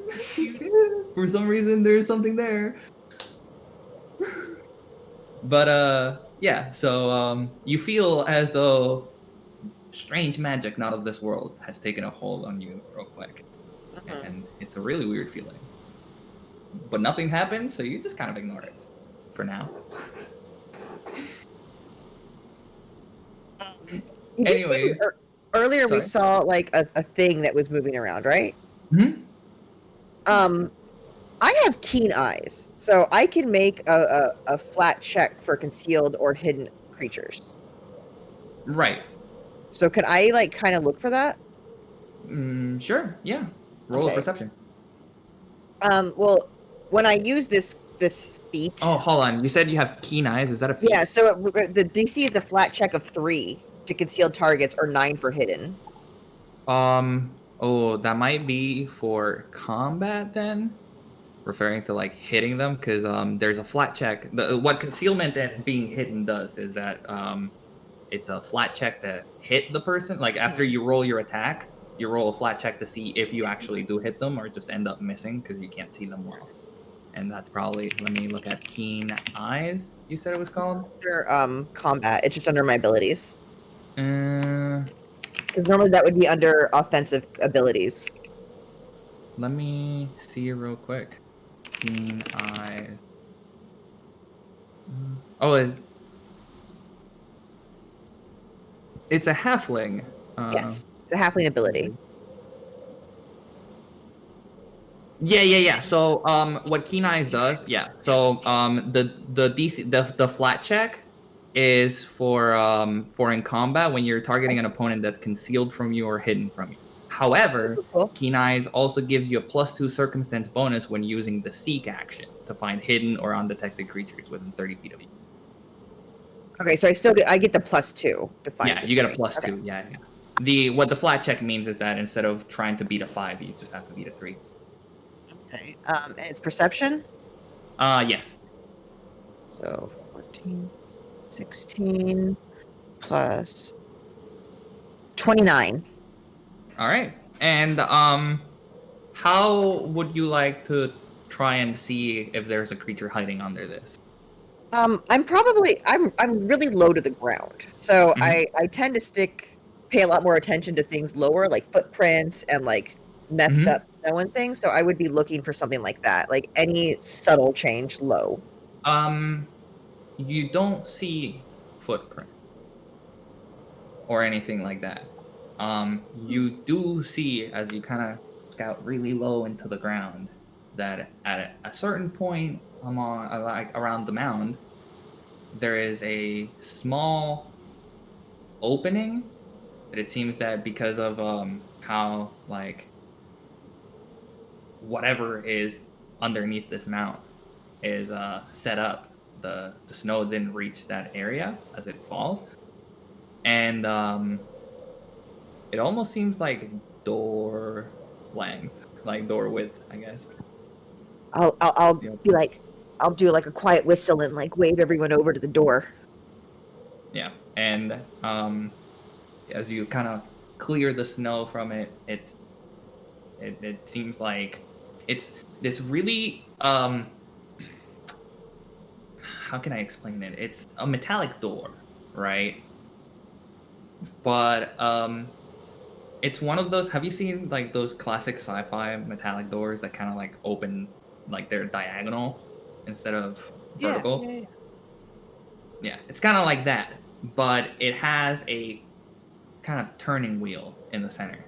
For some reason, there's something there. But, yeah, so, you feel as though strange magic not of this world has taken a hold on you real quick. And it's a really weird feeling. But nothing happens, so you just kind of ignore it for now. You did say Anyways. earlier we Sorry. saw like a thing that was moving around, right? Mhm. I have keen eyes, so I can make a flat check for concealed or hidden creatures. Right. So could I like kind of look for that? Sure, yeah. Roll a Okay. perception. Well, when I use this feat. Oh, hold on. You said you have keen eyes. Is that a feat? Yeah, so the DC is a flat check of 3 to concealed targets or 9 for hidden. Oh, that might be for combat then, referring to like hitting them, because there's a flat check. What concealment and being hidden does is that it's a flat check to hit the person. Like after you roll your attack, you roll a flat check to see if you actually do hit them or just end up missing because you can't see them well. And that's probably, let me look at keen eyes. You said it was called? Under combat, it's just under my abilities. Let Because normally that would be under offensive abilities. me see real quick. Keen eyes. Oh, it's a halfling. Yes, it's a halfling ability. Yeah. So, what Keen Eyes does, yeah. So, the DC, the flat check is for in combat when you're targeting an opponent that's concealed from you or hidden from you. However, Cool. Keen Eyes also gives you a +2 circumstance bonus when using the Seek action to find hidden or undetected creatures within 30 feet of you. Okay, so I get the +2 to find. Yeah, this you get a thing. +2. Okay. Yeah. What the flat check means is that instead of trying to beat a 5, you just have to beat a 3. Okay. And it's perception. Yes. So 14, 16. plus 29. All right. And how would you like to try and see if there's a creature hiding under this? I'm really low to the ground, so Mhm. I tend to pay a lot more attention to things lower, like footprints and like messed Mhm. up snow and things. So I would be looking for something like that, like any subtle change low. You don't see footprint or anything like that. You do see as you kind of scout really low into the ground that at a certain point like around the mound, there is a small opening that it seems that because of how like whatever is underneath this mount is set up, the snow didn't reach that area as it falls, and it almost seems like door length, like door width, I guess. I'll Yep. be like, I'll do like a quiet whistle and like wave everyone over to the door. Yeah, and as you kind of clear the snow from it, it seems like it's this really how can I explain it? It's a metallic door, right? But it's one of those. Have you seen like those classic sci-fi metallic doors that kind of like open like they're diagonal instead of Yeah, vertical? yeah, yeah. Yeah, it's kind of like that, but it has a kind of turning wheel in the center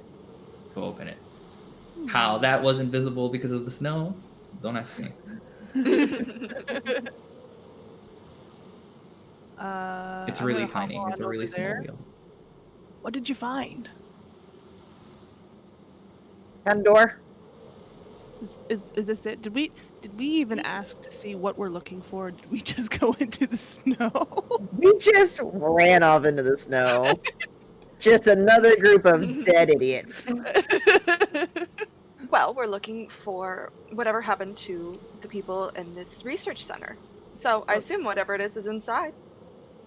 to open it. How that wasn't visible because of the snow? Don't ask me. It's I'm really gonna hop tiny. It's on a really over small there. wheel. What did you find? Gun door. Is this it? Did we even ask to see what we're looking for? Or did we just go into the snow? We just ran off into the snow. Just another group of dead idiots. Well, we're looking for whatever happened to the people in this research center. So I assume whatever it is inside.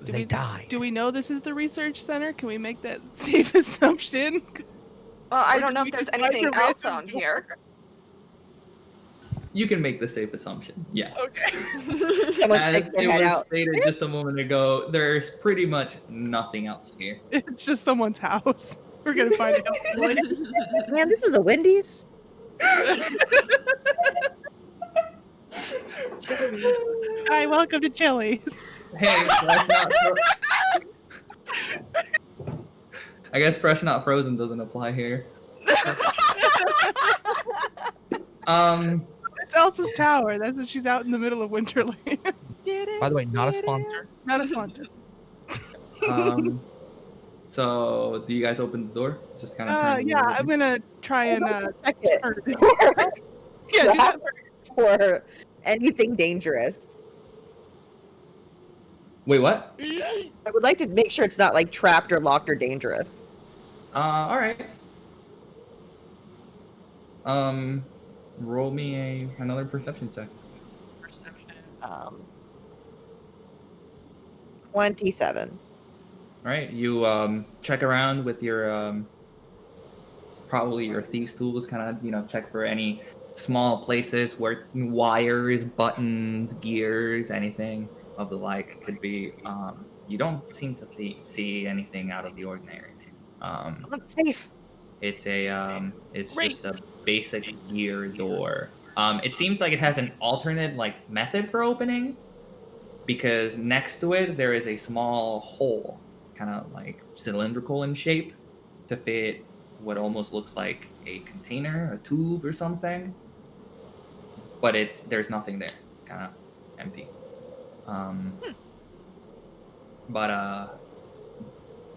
They died. Do we know this is the research center? Can we make that safe assumption? Well, I Or don't did know we if there's just find anything a else random on door? here. You can make the safe assumption. Yes. Okay. Someone As sticks their it head was out. stated just a moment ago, there's pretty much nothing else here. It's just someone's house. We're gonna find it hopefully. Man, this is a Wendy's. Hi, welcome to Chili's. Hey, fresh not I guess fresh not frozen doesn't apply here. It's Elsa's tower. That's when she's out in the middle of Winterland. By the way, not a sponsor. Not a sponsor. So do you guys open the door? Just kind of turn. Yeah, I'm gonna try and Check it. turn. Or Yeah, do that first. or anything dangerous. Wait, what? I would like to make sure it's not like trapped or locked or dangerous. All right. Roll me another perception check. Perception. 27. All right, you check around with your probably your thieves tools, kind of check for any small places where wires, buttons, gears, anything of the like could be. You don't seem to see anything out of the ordinary. It's safe. It's it's Great. just a basic gear door. It seems like it has an alternate like method for opening, because next to it there is a small hole, kind of like cylindrical in shape, to fit what almost looks like a container, a tube, or something. But there's nothing there, kind of empty. But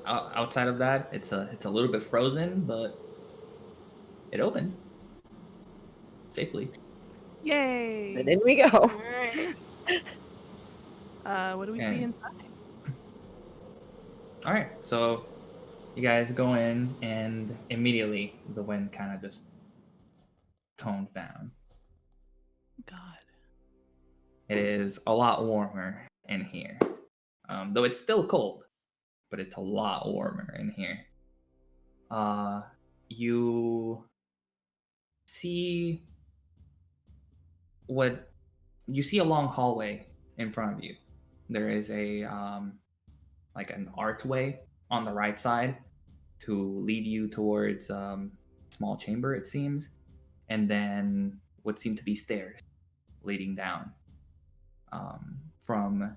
outside of that, it's a little bit frozen, but it opened safely. Yay! And in we go. Alright. What do we see And- inside? All right, so you guys go in, and immediately the wind kind of just tones down. God. It is a lot warmer in here, though it's still cold. but it's a lot warmer in here. You see a long hallway in front of you. There is a like an archway on the right side to lead you towards small chamber, it seems, and then what seem to be stairs leading down. From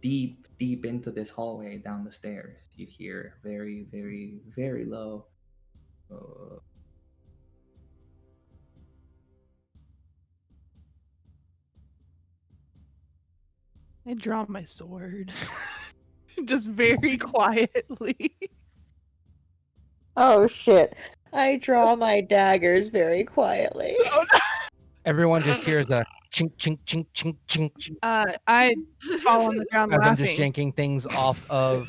deep into this hallway down the stairs, you hear very, very, very low. I draw my sword. Just very quietly. Oh shit. I draw my daggers very quietly. Everyone just hears a chink, chink, chink, chink, chink, chink I fall on the ground as I'm laughing. just yanking things off of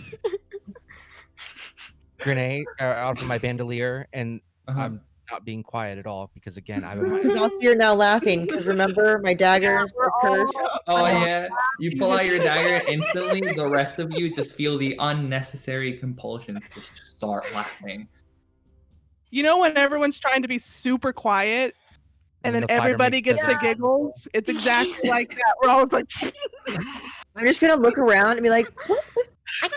grenade out of my bandolier, and I'm not being quiet at all because again, I'm Because also you're now laughing because remember my daggers are cursed. Oh yeah, you pull out your dagger and instantly the rest of you just feel the unnecessary compulsion to just start laughing. You know when everyone's trying to be super quiet and then the fighter everybody makes gets the this- giggles? It's exactly like that. We're all like, I'm just gonna look around and be like, what? I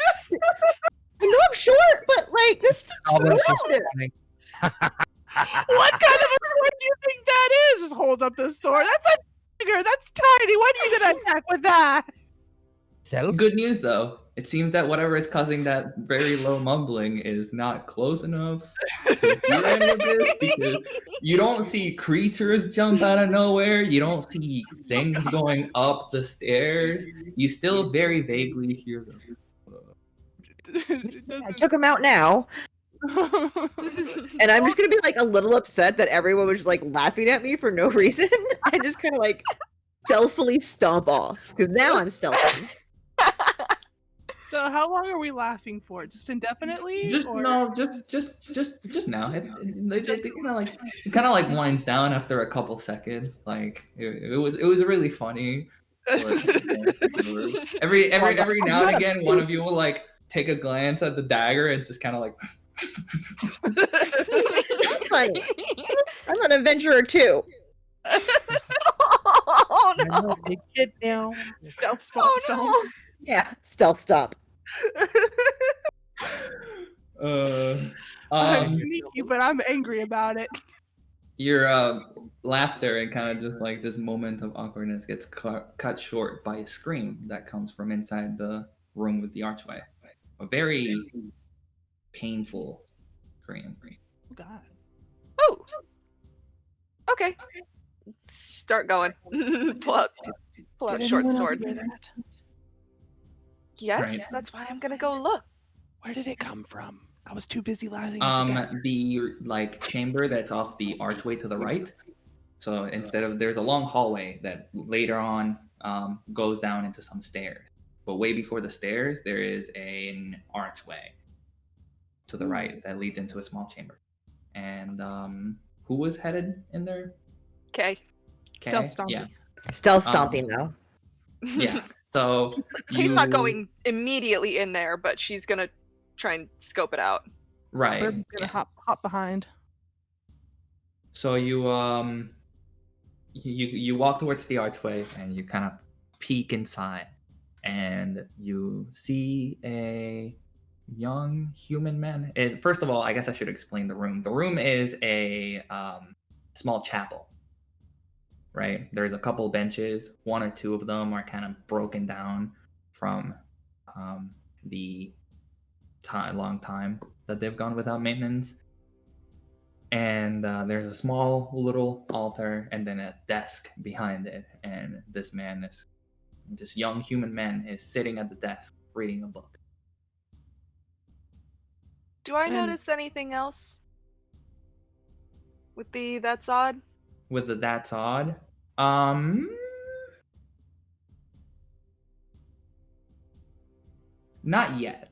know I'm short, but like this is Goblins just weird. running. what kind of a sword do you think that is? Just hold up the sword. That's a dagger. That's tiny. What are you gonna attack with that? Self? Good news though, it seems that whatever is causing that very low mumbling is not close enough to hear any of this, because you don't see creatures jump out of nowhere, you don't see things going up the stairs, you still very vaguely hear them. I took him out now, and I'm just gonna be like a little upset that everyone was just like laughing at me for no reason. I just kind of like stealthily stomp off because now I'm stealthing. So how long are we laughing for? Just indefinitely? Just or... no, just now. It kind of like winds down after a couple seconds. Like it was really funny. But, every now and again, one of you will like take a glance at the dagger and just kind of like. That's funny. I'm an adventurer too. Oh no! I'm a big kid now. Stealth spot. Oh Yeah, stealth stop. I'm sneaky, but I'm angry about it. Your laughter and kind of just like this moment of awkwardness gets cut short by a scream that comes from inside the room with the archway. A very painful scream. Oh, God. Oh. Okay. Start going. pull out Did short anyone else sword. hear that? Yes, Right. that's why I'm gonna go look. Where did it come from? I was too busy laughing at the guy. The like chamber that's off the archway to the right. So instead of there's a long hallway that later on goes down into some stairs. But way before the stairs, there is an archway to the right that leads into a small chamber. And who was headed in there? Okay. Stealth stomping. Yeah. Stealth stomping though. Yeah. So He's not going immediately in there, but she's gonna try and scope it out. right. Bird's gonna hop behind. So you walk towards the archway and you kind of peek inside, and you see a young human man. And first of all, I guess I should explain the room. The room is a small chapel. Right? There's a couple benches. One or two of them are kind of broken down from the long time that they've gone without maintenance. And there's a small little altar and then a desk behind it. And this young human man is sitting at the desk reading a book. Do I And- notice anything else? With the that's odd? With the that's odd. Not yet.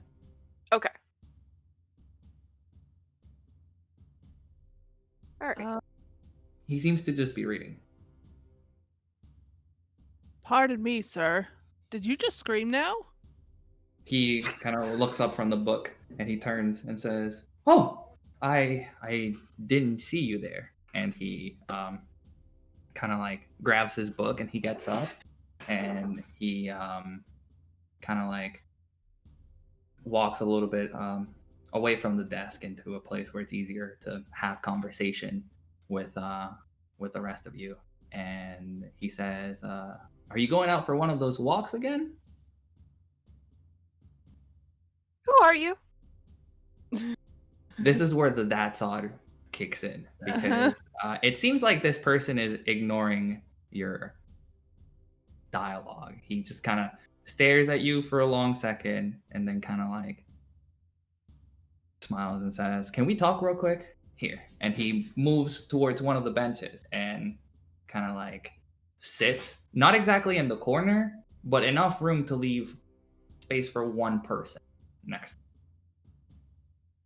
Okay. Alright. He seems to just be reading. Pardon me, sir. Did you just scream now? He kind of looks up from the book and he turns and says, "Oh, I didn't see you there." And he kind of like grabs his book and he gets up and he kind of like walks a little bit away from the desk into a place where it's easier to have conversation with the rest of you. And he says, "Are you going out for one of those walks again?" Who are you? This is where the that's odd kicks in because it seems like this person is ignoring your dialogue. He just kind of stares at you for a long second and then kind of like smiles and says, "Can we talk real quick?" Here. And he moves towards one of the benches and kind of like sits, not exactly in the corner, but enough room to leave space for one person next.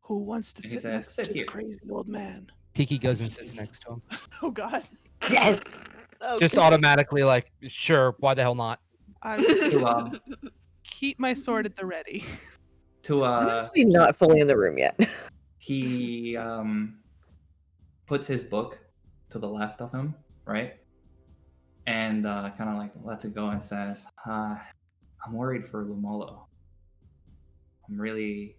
Who wants to And he sit says, next "Sit to the here." crazy old man? Tiki goes and sits next to him. Oh God. Yes. Just Okay. automatically, like, sure, why the hell not? I will To um keep my sword at the ready. to I'm actually not fully in the room yet. he puts his book to the left of him, right? And kind of like lets it go and says, "I'm worried for Lumolo. I'm really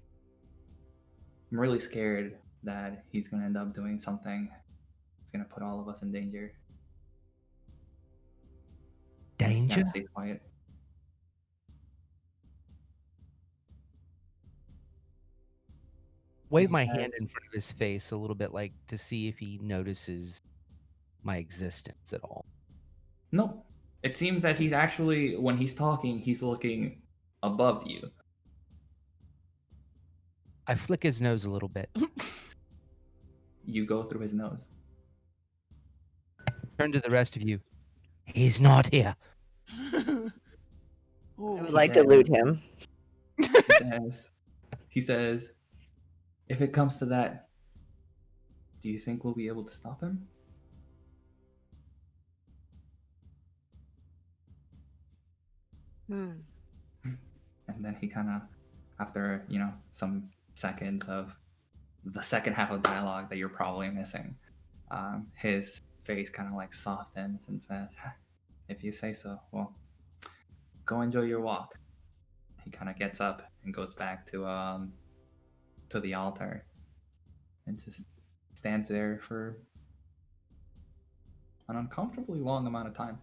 scared that he's gonna end up doing something that's gonna put all of us in danger." Danger? Gotta stay quiet. Wave He my says- hand in front of his face a little bit, like to see if he notices my existence at all. No. It seems that he's actually, when he's talking, he's looking above you. I flick his nose a little bit. You go through his nose. Turn to the rest of you. He's not here. I would Ooh. like to loot him. He says, "If it comes to that, do you think we'll be able to stop him?" Hmm. And then he kind of, after some seconds of the second half of dialogue that you're probably missing, his face kind of like softens and says, "If you say so, well, go enjoy your walk." He kind of gets up and goes back to the altar and just stands there for an uncomfortably long amount of time.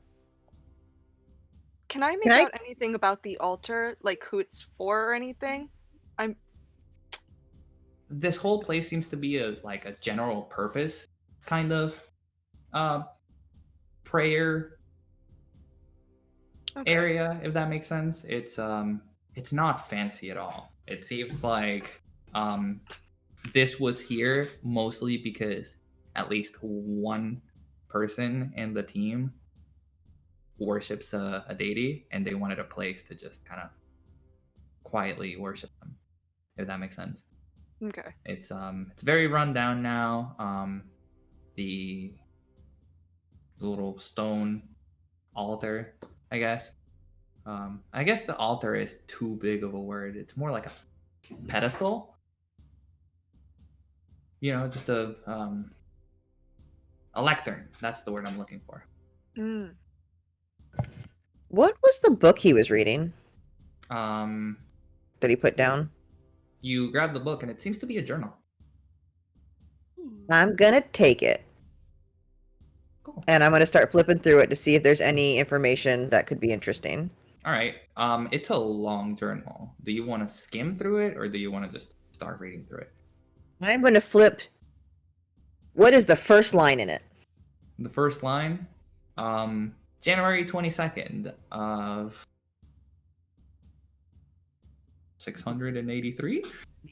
Can I make Can I- out anything about the altar, like who it's for or anything? This whole place seems to be a general purpose kind of uh, prayer Okay. area, if that makes sense. It's not fancy at all. It seems like this was here mostly because at least one person in the team worships a deity and they wanted a place to just kind of quietly worship them, if that makes sense. Okay. It's very run down now. The little stone altar, I guess. I guess the altar is too big of a word. It's more like a pedestal. Just a lectern. That's the word I'm looking for. Mm. What was the book he was reading Um, that he put down? you grab the book and it seems to be a journal. I'm gonna take it. Cool. And I'm gonna start flipping through it to see if there's any information that could be interesting. All right. It's a long journal. Do you want to skim through it or do you want to just start reading through it? I'm gonna flip. What is the first line in it? The first line, January 22nd of 683.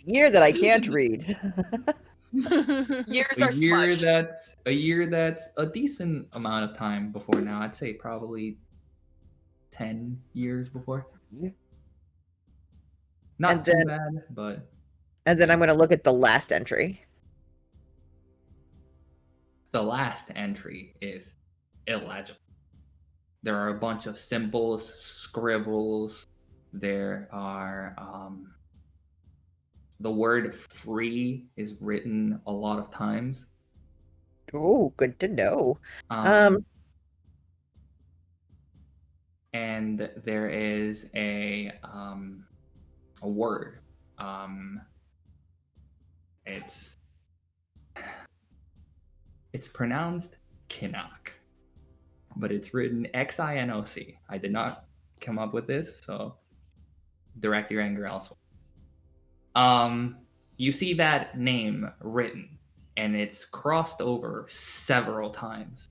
Year that I can't read. Years are smudged. A year that's a decent amount of time before now. I'd say probably 10 years before. Not And too then- bad, but And then I'm gonna look at the last entry. the last entry is illegible. There are a bunch of symbols, scribbles, there are the word free is written a lot of times. Oh, good to know. And there is a word. It's pronounced Kinnock, but it's written Xinoc. I did not come up with this, so direct your anger elsewhere. You see that name written, and it's crossed over several times.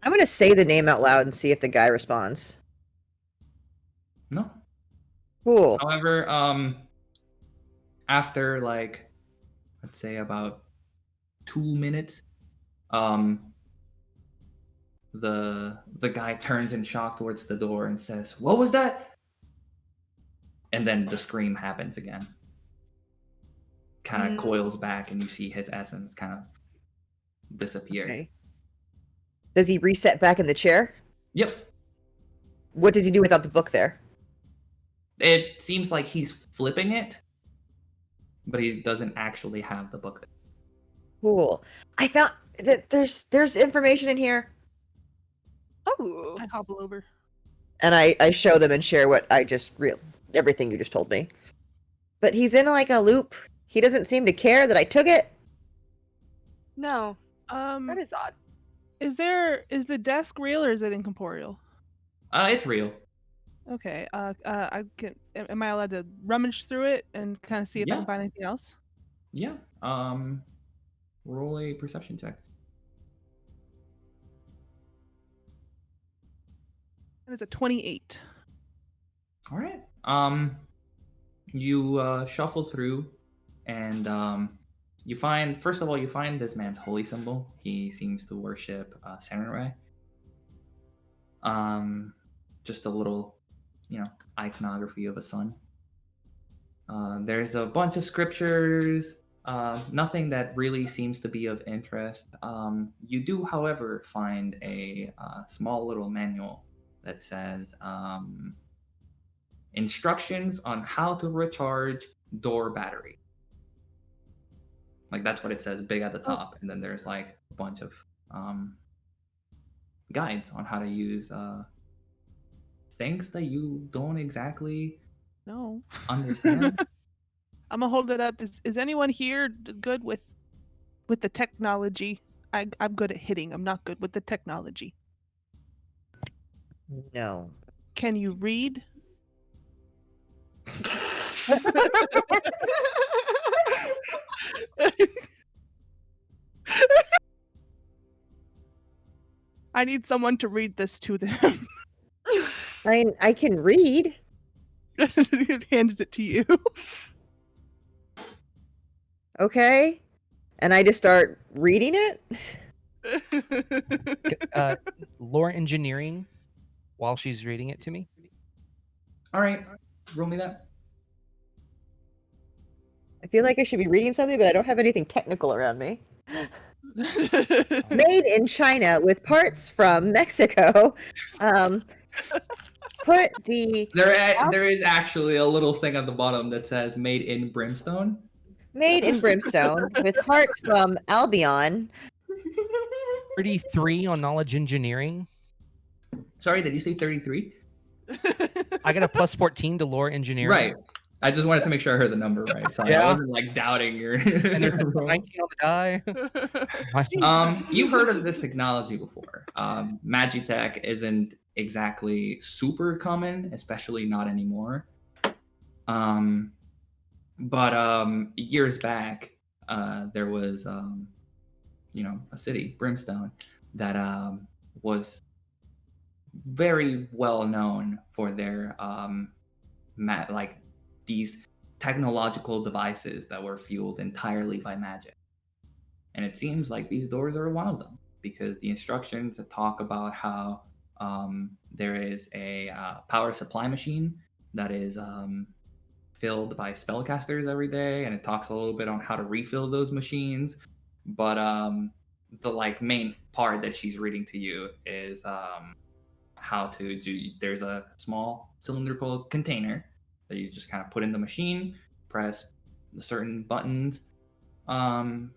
I'm gonna say the name out loud and see if the guy responds. No. Cool. However, after like, let's say about 2 minutes, the guy turns in shock towards the door and says, "What was that?" And then the scream happens again. Kind of coils back, and you see his essence kind of disappear. Okay. Does he reset back in the chair? Yep. What does he do without the book there? It seems like he's flipping it, but he doesn't actually have the book there. Cool. I found that there's information in here. Oh. I hobble over. And I show them and share what I just everything you just told me. But he's in like a loop. He doesn't seem to care that I took it. No, that is odd. Is the desk real or is it incorporeal? It's real. Okay. Am I allowed to rummage through it and kind of see if I Yeah. can find anything else? Yeah. Roll a perception check. And it's a 28. All right. You shuffle through, and you find, first of all, you find this man's holy symbol. He seems to worship samurai. Just a little, iconography of a sun. There's a bunch of scriptures. Nothing that really seems to be of interest. You do, however, find a small little manual that says instructions on how to recharge door battery. Like, that's what it says big at the top. And then there's like a bunch of guides on how to use things that you don't exactly understand. I'm gonna hold it up. Is anyone here good with the technology? I'm good at hitting. I'm not good with the technology. No. Can you read? I need someone to read this to them. I can read. It hands it to you. Okay. And I just start reading it. Lore engineering while she's reading it to me. All right, roll me that. I feel like I should be reading something, but I don't have anything technical around me. Made in China with parts from Mexico. Put the There is actually a little thing at the bottom that says "Made in Brimstone." made in Brimstone with parts from Albion. 33 on knowledge engineering. Sorry, did you say 33? I got a plus 14 to lore engineering. Right. I just wanted to make sure I heard the number right. Sorry, I wasn't like doubting your. And there's 19 on the die. You've heard of this technology before. Magitech isn't exactly super common, especially not anymore. But years back, there was a city, Brimstone, that was very well known for their these technological devices that were fueled entirely by magic. And it seems like these doors are one of them, because the instructions talk about how there is a power supply machine that is filled by spellcasters every day, and it talks a little bit on how to refill those machines. But the main part that she's reading to you is how to do. There's a small cylindrical container that you just kind of put in the machine, press the certain buttons, and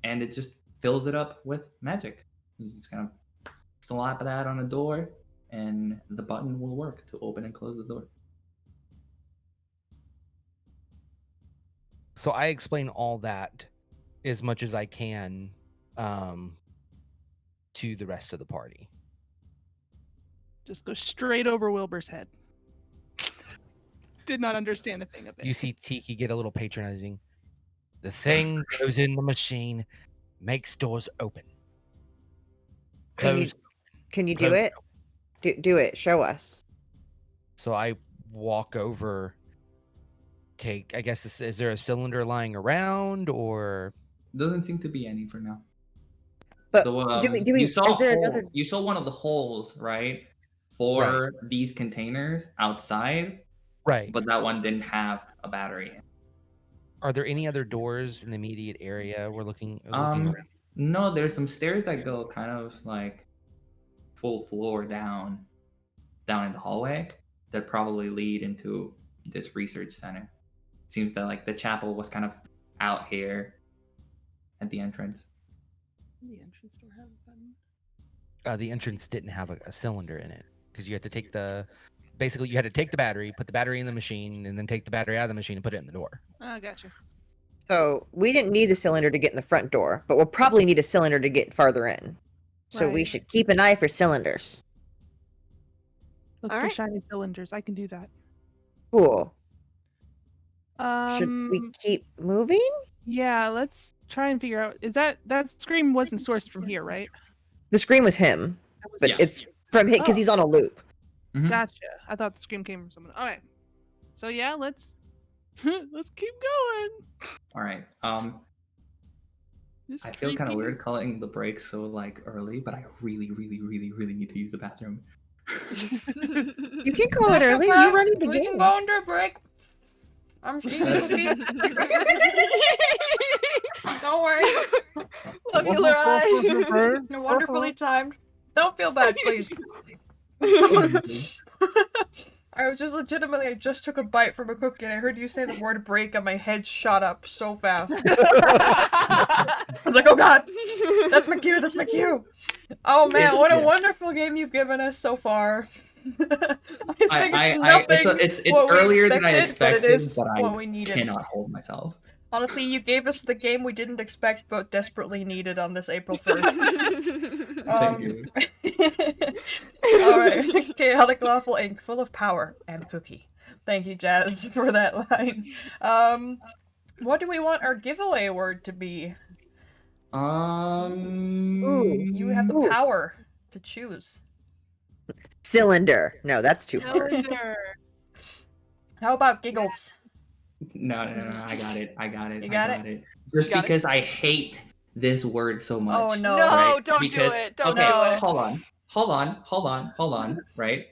it just fills it up with magic. You just kind of slap that on a door, and the button will work to open and close the door. So I explain all that as much as I can to the rest of the party. Just go straight over Wilbur's head. Did not understand a thing of it. You see Tiki get a little patronizing. The thing goes in the machine, makes doors open. Close. Can you do Close. it? Do it. Show us. So I walk over, I guess, is there a cylinder lying around, or? Doesn't seem to be any for now. But So, do we, you saw is there another? you saw one of the holes, right, for these containers outside, Right. but that one didn't have a battery. Are there any other doors in the immediate area we're looking around? No, there's some stairs that go kind of like full floor down in the hallway that probably lead into this research center. Seems that like the chapel was kind of out here at the entrance. The entrance door have a button. The entrance didn't have a cylinder in it because you had to take basically you had to take the battery, put the battery in the machine, and then take the battery out of the machine and put it in the door. Oh, gotcha. So we didn't need the cylinder to get in the front door, but we'll probably need a cylinder to get farther in. So we Right. should keep an eye for cylinders. Look All for right. shiny cylinders. I can do that. Cool. Should we keep moving? Yeah, let's try and figure out. Is that scream wasn't sourced from here, right? The scream was him, That was but Yeah. it's from him because Oh. he's on a loop. Mhm. Gotcha. I thought the scream came from someone. All right. So yeah, let's let's keep going. All right. This I feel kind of creepy- weird calling the break so like early, but I really need to use the bathroom. You can call it early. You're running the We game. can go into a break. I'm easy cookie. Don't worry. Love you, Leroy. You're wonderfully timed. Don't feel bad, please. I was just legitimately, I just took a bite from a cookie and I heard you say the word break and my head shot up so fast. I was like, oh god, that's my cue, that's my cue. Oh man, what a wonderful game you've given us so far. I think it's nothing it's what we earlier than I expected, expected, but it is but I what we needed. cannot hold myself. Honestly, you gave us the game we didn't expect but desperately needed on this April 1st. Thank you. Alright, Chaotic Lawful Inc. Full of power and cookie. Thank you, Jazz, for that line. What do we want our giveaway word to be? You have the power to choose. Cylinder. No, that's too hard. Cylinder. How about giggles? No, I got it. You got it. Just Got it? because I hate this word so much. Oh no. No, right? don't Because- do it. Don't okay, do it. hold on, right?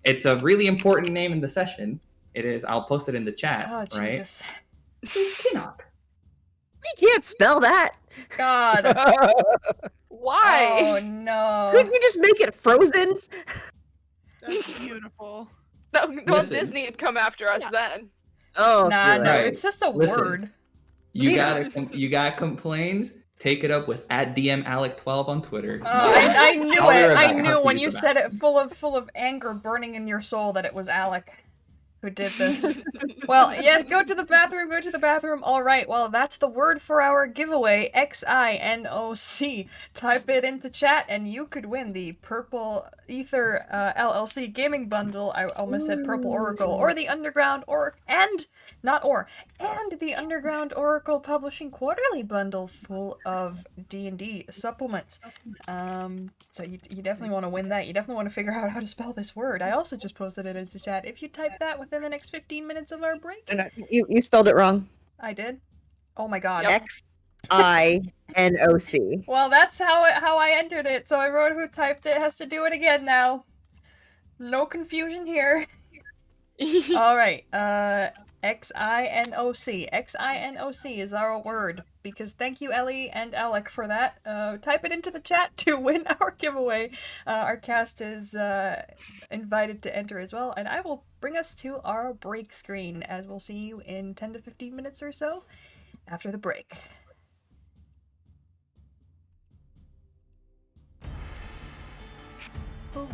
It's a really important name in the session. It is. I'll post it in the chat, Oh, right? Jesus. Kinnock. You can't spell that. God. Why? Oh no. Couldn't you just make it frozen? That's beautiful. Well, Listen. Disney had come after us then. Oh, Nah, good. no, Right. it's just a Listen. word. You got complaints? Take it up with @DMAlec12 on Twitter. I knew I'll be it. right I back. knew I'll when use you the said it full of anger burning in your soul that it was Alec who did this. Well, yeah, go to the bathroom. All right, well, that's the word for our giveaway, XINOC. Type it into chat and you could win the Purple Ether LLC gaming bundle. I almost said Purple Oracle, or the Underground, and the Underground Oracle Publishing Quarterly bundle full of D&D supplements. So you definitely want to win that. You definitely want to figure out how to spell this word. I also just posted it into chat. If you type that within the next 15 minutes of our break. No, you spelled it wrong. I did? Oh my god. Yep. XINOC. Well, that's how I entered it, so everyone who typed it has to do it again now. No confusion here. Alright, XINOC. XINOC is our word. because thank you, Ellie and Alec, for that. Type it into the chat to win our giveaway. Our cast is invited to enter as well, and I will bring us to our break screen, as we'll see you in 10 to 15 minutes or so after the break. Boom.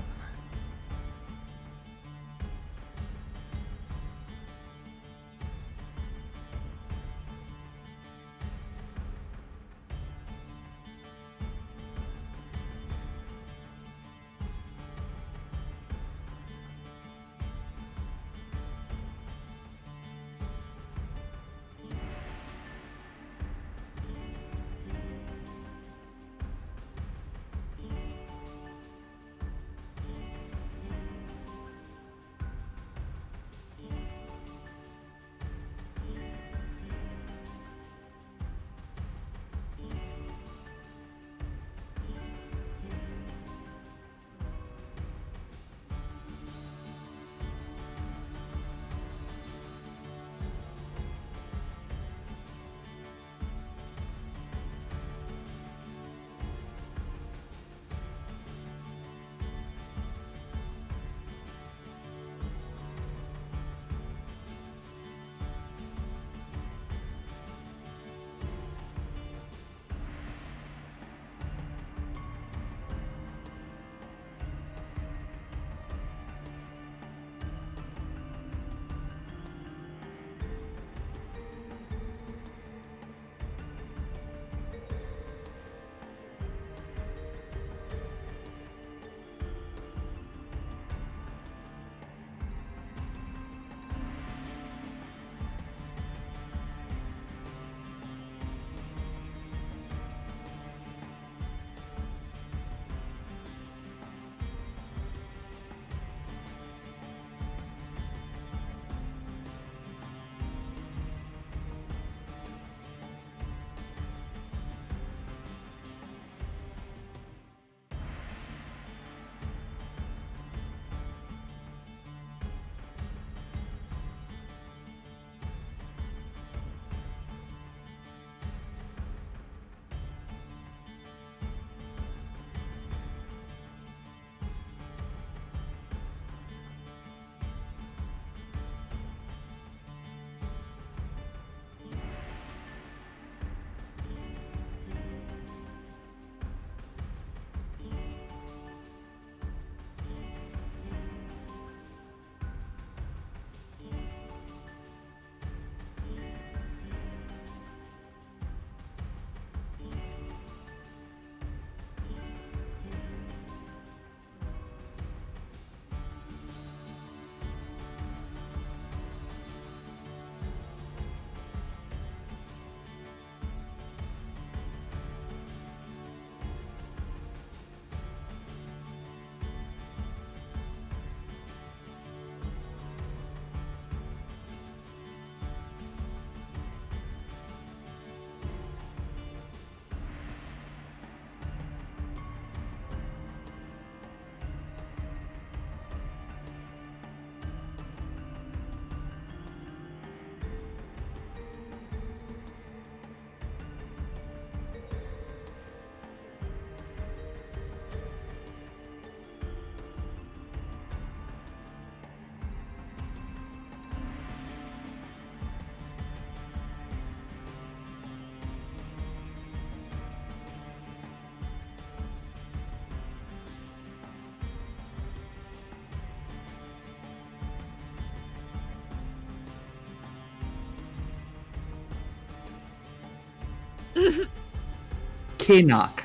Kinnock.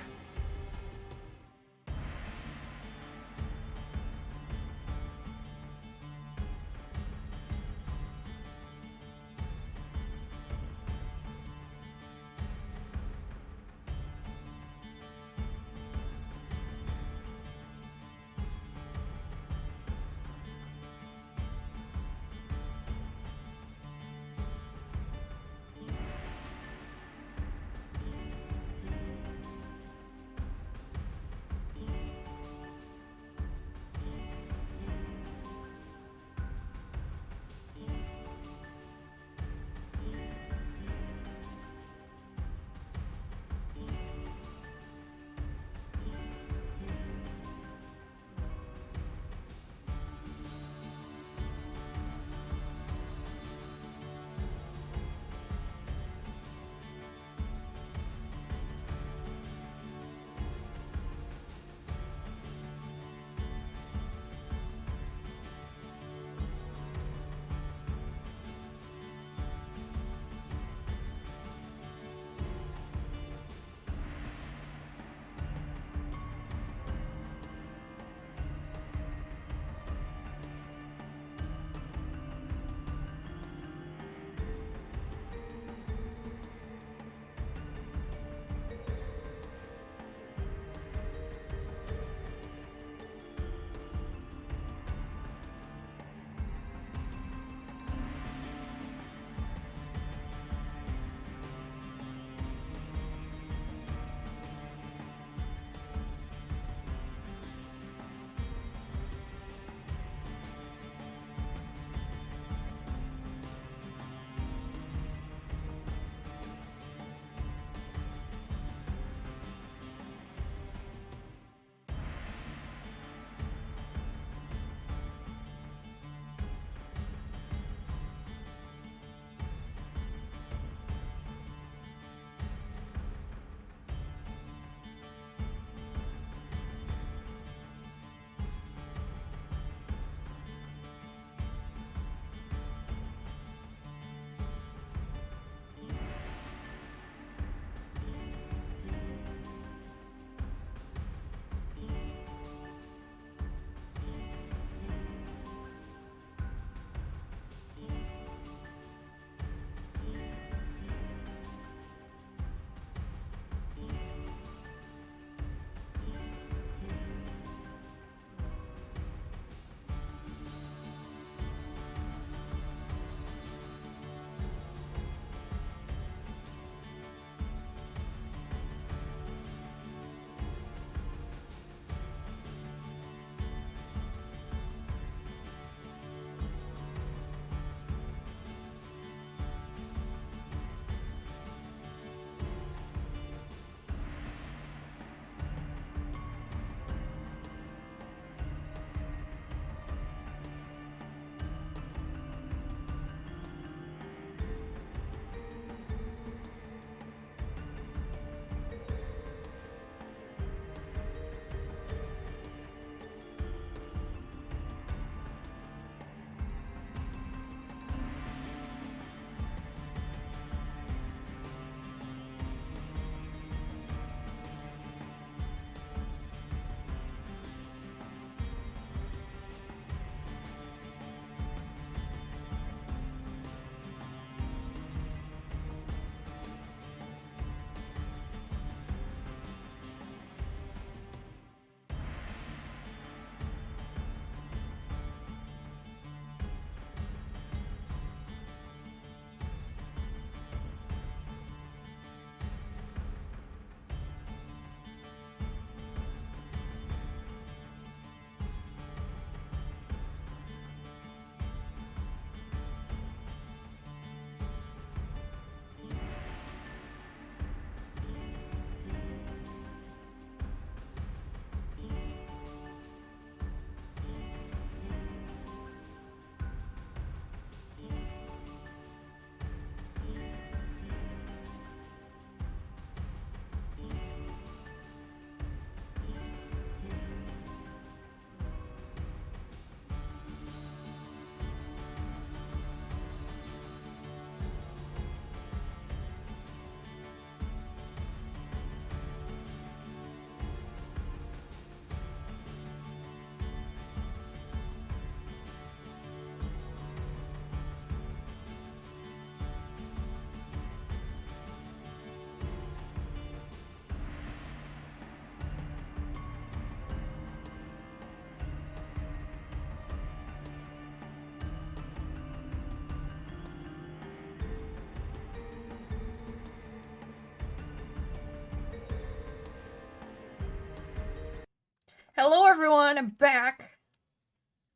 Hello, everyone. I'm back.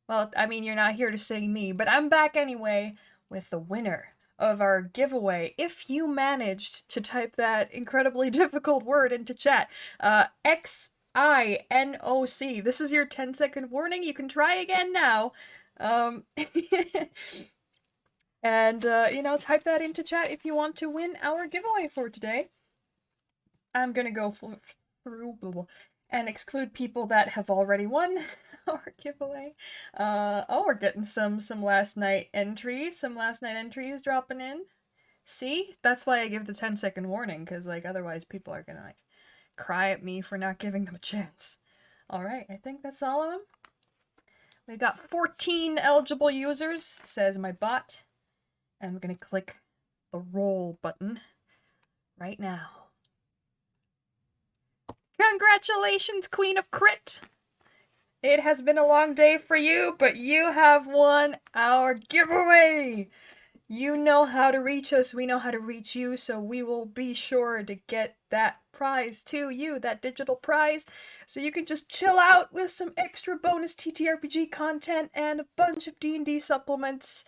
Well, I mean, you're not here to see me, but I'm back anyway with the winner of our giveaway. If you managed to type that incredibly difficult word into chat, XINOC. This is your 10-second warning. You can try again now. And, type that into chat if you want to win our giveaway for today. I'm gonna go through and exclude people that have already won our giveaway. We're getting some last night entries. Some last night entries dropping in. See? That's why I give the 10-second warning, because, otherwise people are gonna, cry at me for not giving them a chance. Alright, I think that's all of them. We got 14 eligible users, says my bot. And we're gonna click the roll button right now. Congratulations, Queen of Crit! It has been a long day for you, but you have won our giveaway! You know how to reach us, we know how to reach you, so we will be sure to get that prize to you, that digital prize, so you can just chill out with some extra bonus TTRPG content and a bunch of D&D supplements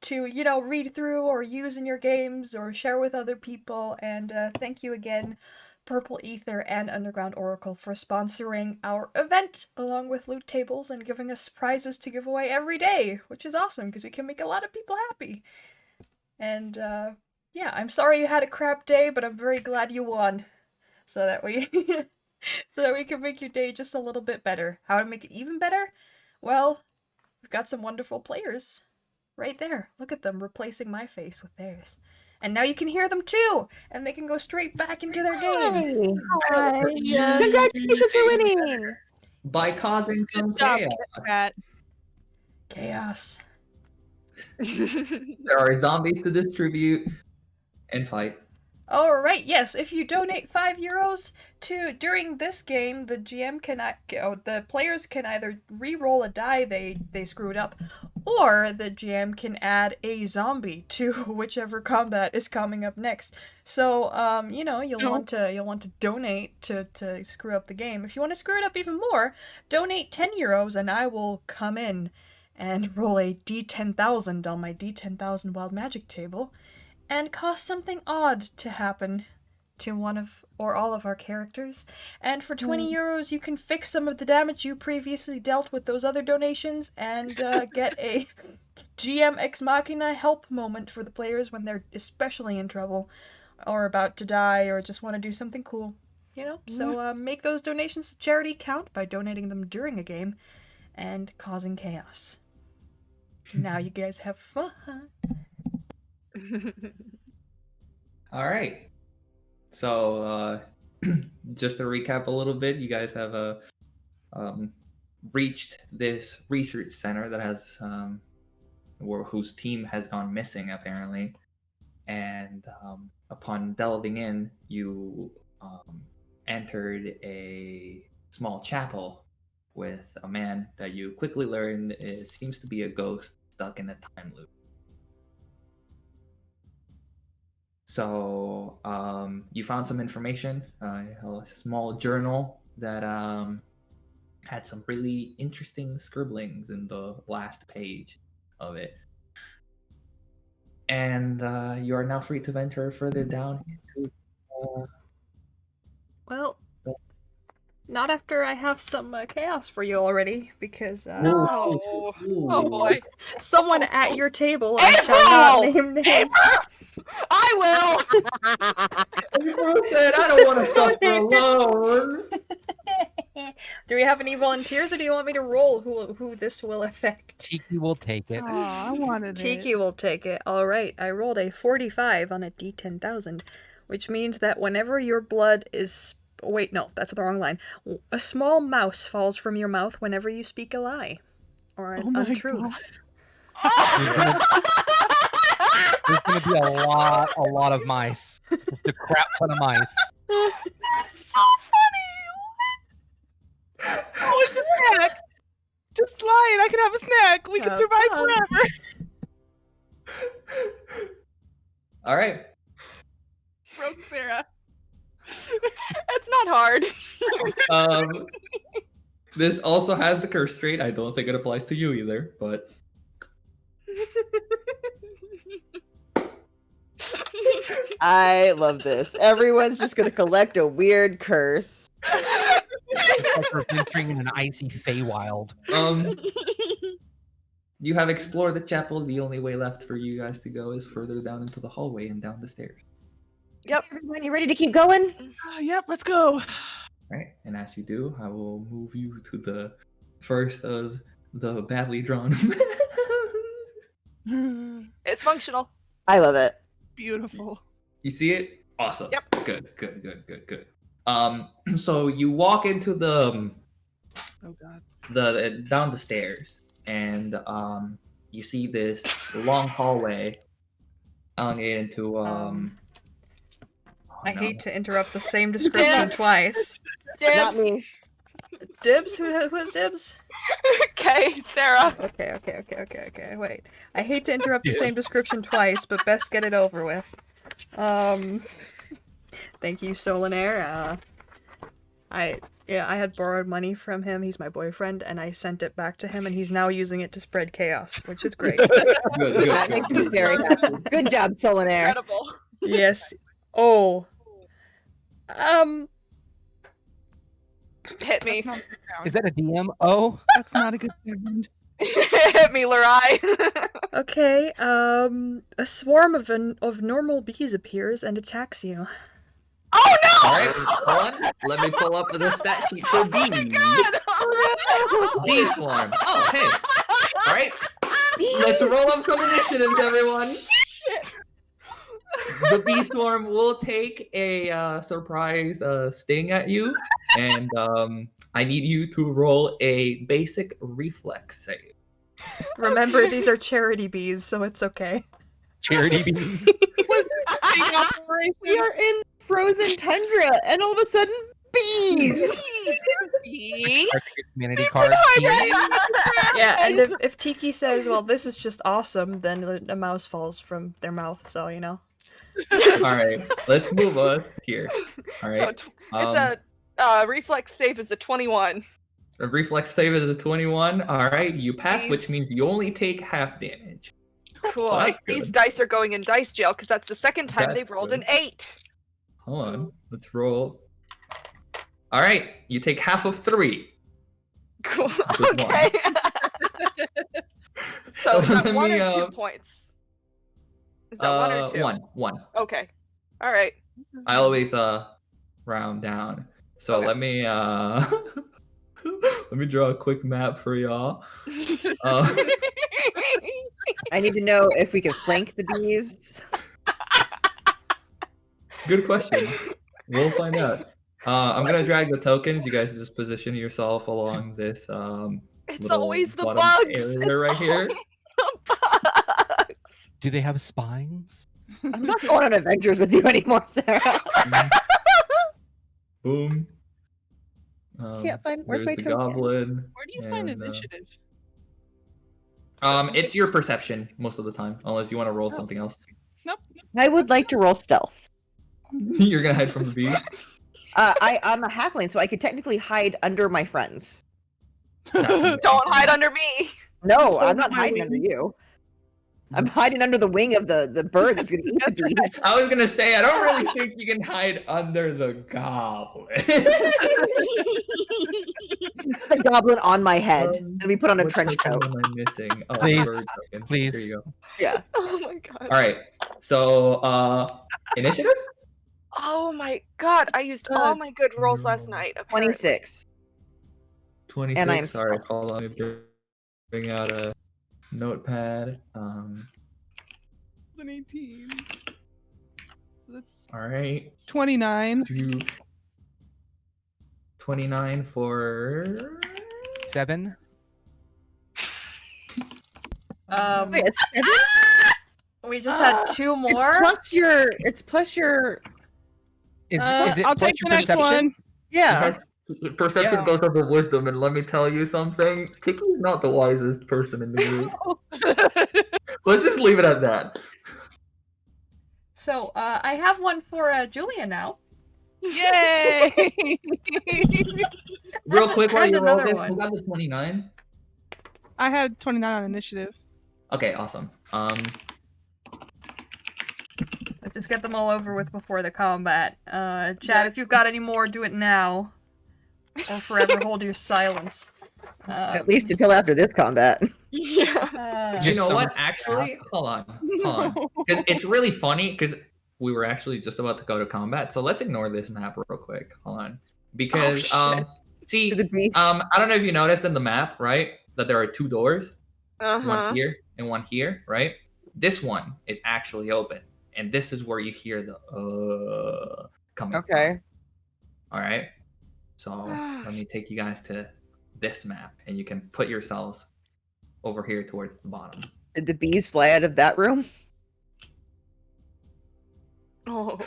to, read through or use in your games or share with other people. And thank you again, Purple Ether and Underground Oracle, for sponsoring our event along with loot tables and giving us prizes to give away every day, which is awesome because we can make a lot of people happy. And yeah, I'm sorry you had a crap day, but I'm very glad you won, so that we can make your day just a little bit better. How to make it even better? Well, we've got some wonderful players right there. Look at them replacing my face with theirs. And now you can hear them too! And they can go straight back into their game! Congratulations for winning! By causing some Good job, chaos. Cat. Chaos. There are zombies to distribute and fight. Alright, yes, if you donate €5 during this game, the GM the players can either re-roll a die they screwed up, or the GM can add a zombie to whichever combat is coming up next. So, you'll want to donate to screw up the game. If you want to screw it up even more, donate €10 and I will come in and roll a D10,000 on my D10,000 Wild Magic table and cause something odd to happen to one of or all of our characters. And for €20, you can fix some of the damage you previously dealt with those other donations and get a GM Ex Machina help moment for the players when they're especially in trouble or about to die or just want to do something cool. So make those donations to charity count by donating them during a game and causing chaos. Now you guys have fun. All right. So, just to recap a little bit, you guys have reached this research center that has, whose team has gone missing apparently, and upon delving in, you entered a small chapel with a man that you quickly learned seems to be a ghost stuck in a time loop. So you found some information, a small journal that had some really interesting scribblings in the last page of it. And you are now free to venture further down into... Well, not after I have some chaos for you already, because Oh boy. someone at your table, I shall not name names. I will! April said, I don't want to suffer alone. Do we have any volunteers, or do you want me to roll who this will affect? Tiki will take it. Aw, I wanted Tiki it. will take it. All right, I rolled a 45 on a D10,000, which means that whenever your blood is... Wait, no, that's the wrong line. A small mouse falls from your mouth whenever you speak a lie. Or an untruth. There's gonna be a lot of mice. The crap ton of mice. That's so funny! Oh, it's a snack! Just lying, I can have a snack. We can survive forever. All right. Rogue Sarah. It's not hard. This also has the curse trait. I don't think it applies to you either, but I love this. Everyone's just gonna collect a weird curse. It's like we're venturing in an icy Feywild. You have explored the chapel. The only way left for you guys to go is further down into the hallway and down the stairs. Yep. Everyone, you ready to keep going? Yep, let's go. Right, and as you do, I will move you to the first of the badly drawn. It's functional. I love it. Beautiful. You see it? Awesome. Yep. Good. So you walk into Oh god. the down the stairs, and you see this long hallway into I hate to interrupt the same description twice. Not Dibs. me. Dibs? Who has dibs? Okay, Sarah. Okay. Wait. I hate to interrupt the same description twice, but best get it over with. Thank you, Solinaire. I had borrowed money from him. He's my boyfriend, and I sent it back to him, and he's now using it to spread chaos, which is great. That makes me very happy. Good job, Solinaire. Incredible. Yes. Oh. Hit me. That's not a good sound. Is that a DM? Oh, That's not a good sound. Hit me, Larai. Okay. A swarm of normal bees appears and attacks you. Oh no! All right, hold on. Let me pull up the stat sheet for bees. Bee swarm. Oh, hey. All right. Let's roll up some initiatives, everyone. The bee swarm will take a surprise sting at you, and I need you to roll a basic reflex save. Remember, these are charity bees, so it's okay. charity bees. We are in frozen tundra, and all of a sudden, bees! Bees? Community card. Yeah, and if Tiki says, well, this is just awesome, then a mouse falls from their mouth, so, you know. All right, let's move on here. All right. So it's a reflex save is a 21. A reflex save is a 21. All right, you pass, which Jeez. means you only take half damage. Cool. So that's These good. dice are going in dice jail because that's the second time That's they've rolled good. an 8. Hold on, let's roll. All right, you take half of 3. Cool. Good one. Okay. So is that Let 1 me, or 2 points? Is that 1 or 2? One. Okay. All right. I always round down. So Okay. let me let me draw a quick map for y'all. I need to know if we can flank the bees. Good question. We'll find out. I'm gonna drag the tokens. You guys just position yourself along this It's little always the bottom bugs. area It's right here. always the bugs. Do they have spines? I'm not going on adventures with you anymore, Sarah. Boom. Can't find. Where's There's my the token? goblin. Where do you find And, initiative? It's your perception most of the time, unless you want to roll something else. Nope. I would like to roll stealth. You're gonna hide from the bee. I'm a halfling, so I could technically hide under my friends. Don't hide under me. No, Just I'm hold not my hiding wing. under you. I'm hiding under the wing of the bird that's gonna eat the bees. I was gonna say I don't really think you can hide under the goblin. The goblin on my head, and we put on a What trench token coat. am I missing? Oh, Please. bird token. Please. Here you go. Yeah. Oh my god. All right. So initiative. Oh my god. I used all my good rolls last night. Apparently. 26. 26. And I'm Sorry, stealth. hold on. Let me bring out a notepad. An 18. So that's All right. 29. 29 for 7. Wait, it's 7? We just had 2 more. It's plus your Is it I'll plus take your the next perception? one. yeah. perception Yeah. goes up with wisdom, and let me tell you something. Tiki's not the wisest person in the group. Let's just leave it at that. So, I have one for Julia now. Yay! Real quick while And you roll another this, one. who got the 29? I had 29 on initiative. Okay, awesome. Let's just get them all over with before the combat. Chad, Yeah. if you've got any more, do it now. Or forever hold your silence. At least until after this combat. Yeah. You know Just what? some Actually, hold on. Because it's really funny because we were actually just about to go to combat. So let's ignore this map real quick. Hold on. Because shit. see, To the beast. I don't know if you noticed in the map, right? That there are 2 doors. One Uh-huh. here and one here, right? This one is actually open. And this is where you hear the coming Okay. from. Alright. So let me take you guys to this map and you can put yourselves over here towards the bottom. Did the bees fly out of that room? Oh.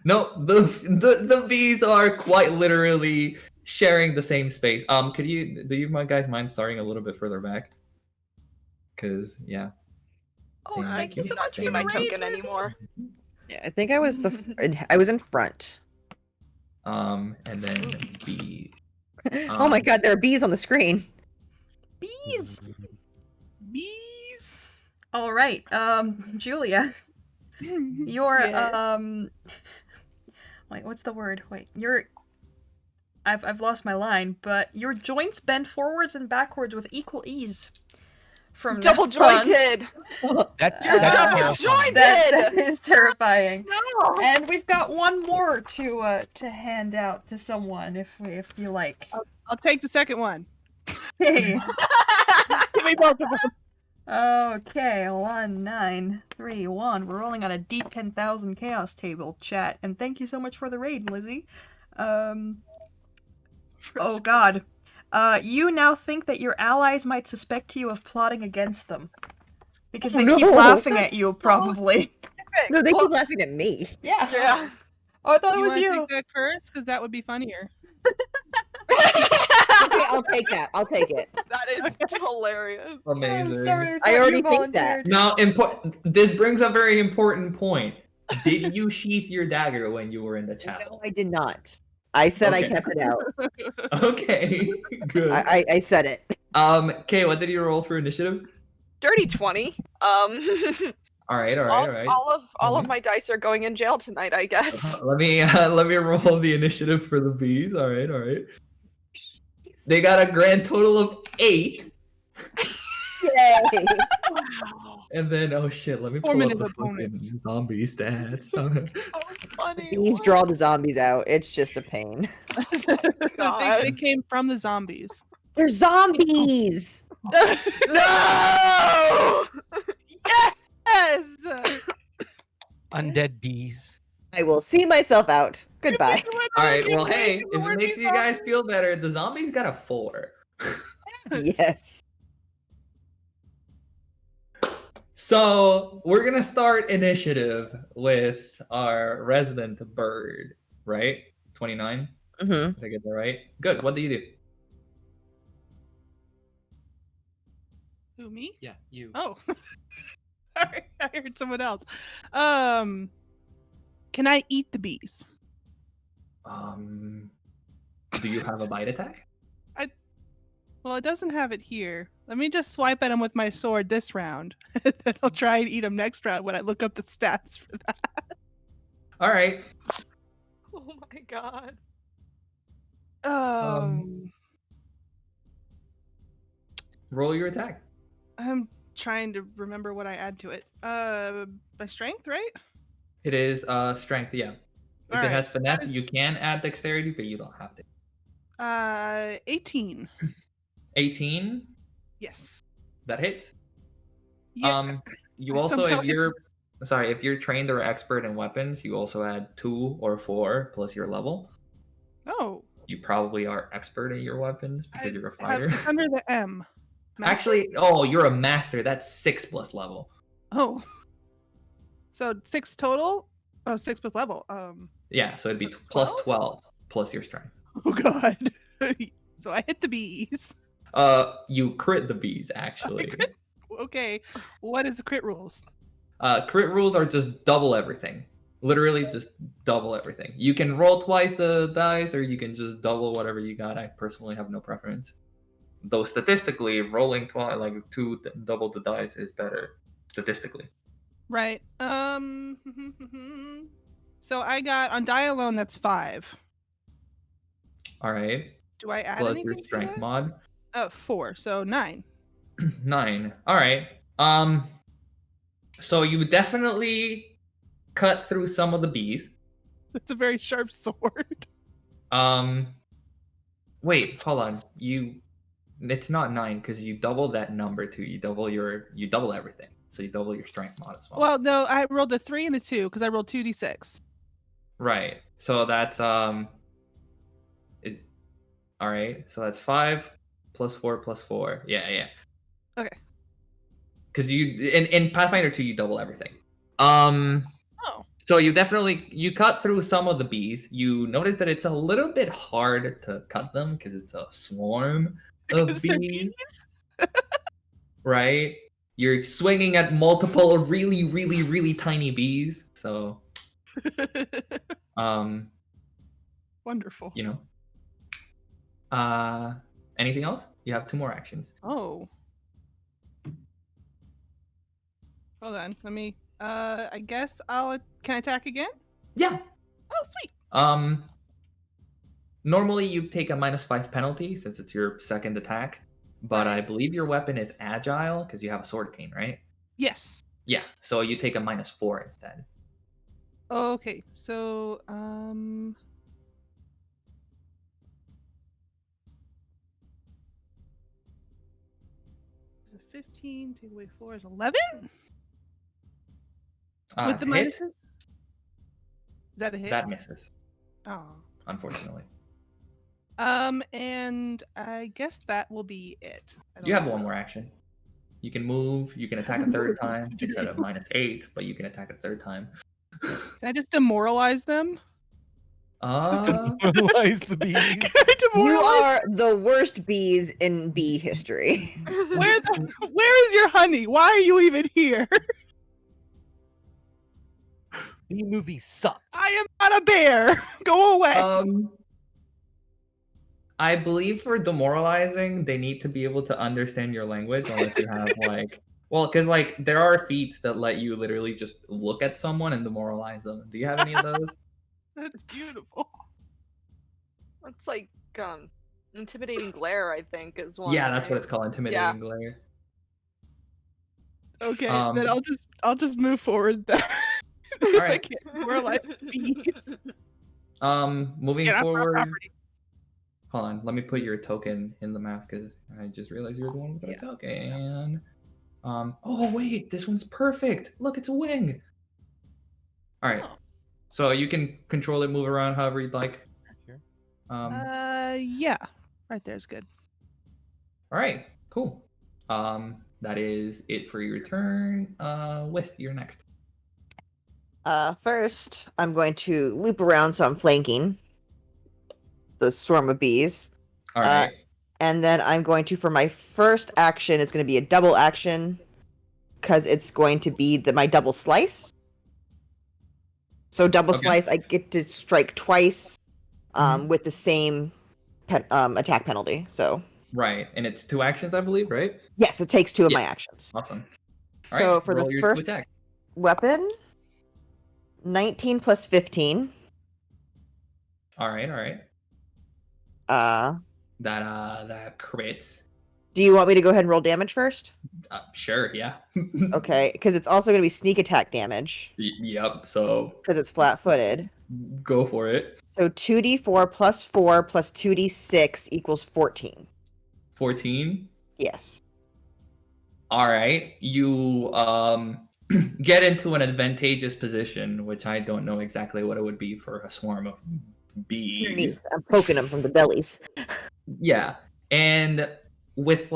No, the bees are quite literally sharing the same space. Do you guys mind starting a little bit further back? Cause yeah. Oh, Thank thank you so Do not much see for my the raid, token Lizzie. anymore. Yeah, I think I was I was in front. And then B. Oh my god, there are bees on the screen. Bees! Bees. All right, Julia, your Yeah. wait, what's the word? Wait, I've lost my line, but your joints bend forwards and backwards with equal ease. From now Double on. jointed. That, You're that's double terrifying. jointed! That is terrifying. No. And we've got one more to hand out to someone if you like. I'll take the second one. Hey. Give me both of them. Okay, 1931. We're rolling on a deep 10,000 chaos table, chat, and thank you so much for the raid, Lizzie. Oh god. You now think that your allies might suspect you of plotting against them. Because they keep No, laughing at that's you, so probably. No, they Well, keep laughing at me. Yeah. Yeah. Oh, I thought it You was want to you. take that curse? Because that would be funnier. Okay, I'll take that. I'll take it. That is hilarious. Amazing. I'm sorry, I thought already you think that. volunteered. Now, this brings a very important point. Did you sheath your dagger when you were in the No, chapel? I did not. I said I Okay. kept it out. Okay, good. I said it. Kay, what did you roll for initiative? Dirty 20. All right. All of my dice are going in jail tonight, I guess. Let me roll the initiative for the bees. All right. They got a grand total of 8. Yay! And then oh shit, let me pull up Formidable the fucking opponents. zombie stats. So funny. Bees draw the zombies out. It's just a pain. God. They came from the zombies. They're zombies! No! Yes! Undead bees. I will see myself out. Goodbye. All right. Well, hey, if it makes you guys feel better, the zombies got a 4. Yes. So we're gonna start initiative with our resident bird, right? 29. Mm-hmm. Did I get that right? Good. What do you do? Who, me? Yeah, you. Oh. Sorry, I heard someone else. Can I eat the bees? Do you have a bite attack? Well, it doesn't have it here. Let me just swipe at them with my sword this round. Then I'll try and eat them next round when I look up the stats for that. All right. Oh my god. Roll your attack. I'm trying to remember what I add to it. My strength, right? It is strength, yeah. If All it right. has finesse, you can add dexterity, but you don't have to. 18. 18, Yes. that hits. Yeah. You I also, somehow if you're trained or expert in weapons, you also add 2 or 4 plus your level. Oh. You probably are expert in your weapons because you're a fighter. It's under the M. Master? Actually, you're a master. That's 6 plus level. Oh. So 6 total? Oh, 6 plus level. Yeah, so it'd be So plus 12? 12 plus your strength. Oh god. So I hit the bees. You crit the bees actually. Okay. What is the crit rules? Crit rules are just double everything. Literally just double everything. You can roll twice the dice, or you can just double whatever you got. I personally have no preference. Though statistically, rolling twice, like double the dice, is better statistically. Right. So I got on die alone. That's 5. All right. Do I add Plus your anything to strength that? mod. Oh, 4. So 9. 9. All right. So you would definitely cut through some of the bees. That's a very sharp sword. Wait, hold on. It's not 9 because you double that number too. You double everything. So you double your strength mod as well. Well, no, I rolled a 3 and a 2 because I rolled 2d6. Right. So that's is all right. So that's 5 plus 4 plus 4. Yeah. Okay. Because you in Pathfinder 2 you double everything. Oh. So you cut through some of the bees. You notice that it's a little bit hard to cut them because it's a swarm of Because they're bees. Right? You're swinging at multiple really, really, really tiny bees. So, Wonderful. you know. Anything else? You have 2 more actions. Oh. Hold on. Let me. I guess can I attack again? Yeah. Oh, sweet. Normally you take a -5 penalty since it's your second attack, but I Right. believe your weapon is agile because you have a sword cane, right? Yes. Yeah. So you take a -4 instead. Okay. So is it 15? Take away 4 is 11. With the Hit, minuses. Is that a hit? that misses, Oh. unfortunately. And I guess that will be it. You have 1 more action. You can move. You can attack a third time instead of -8, but you can attack a third time. Can I just demoralize them? Demoralize the bees. Can I You demoralize? are the worst bees in bee history. Where is your honey? Why are you even here? The movie sucked. I am not a bear. Go away. I believe for demoralizing, they need to be able to understand your language, unless you have because there are feats that let you literally just look at someone and demoralize them. Do you have any of those? That's beautiful. That's like intimidating glare, I think, is one. Yeah, that's what right? it's called, intimidating glare. Okay, Um, then I'll just move forward then. If I Alright. can't demoralize the bees. Moving Get off our forward. property. Hold on, let me put your token in the map because I just realized you're the one with the token. Oh wait, this one's perfect. Look, it's a wing. All right, so you can control it, move around however you'd like. Yeah, right there's good. All right, cool. That is it for your turn. West, you're next. First, I'm going to loop around so I'm flanking the swarm of bees. All right. And then I'm going to, for my first action, it's going to be a double action because it's going to be my double slice. So double slice, I get to strike twice with the same attack penalty. So right, and it's 2 actions, I believe, right? Yes, it takes 2 of my actions. Awesome. So for the first weapon, 19 plus 15. All right. That crits. Do you want me to go ahead and roll damage first? Sure, yeah. Okay, because it's also going to be sneak attack damage. Yep, so... Because it's flat-footed. Go for it. So 2d4 plus 4 plus 2d6 equals 14. 14? Yes. All right. You get into an advantageous position, which I don't know exactly what it would be for a swarm of bees. I'm poking them from the bellies. Yeah. And with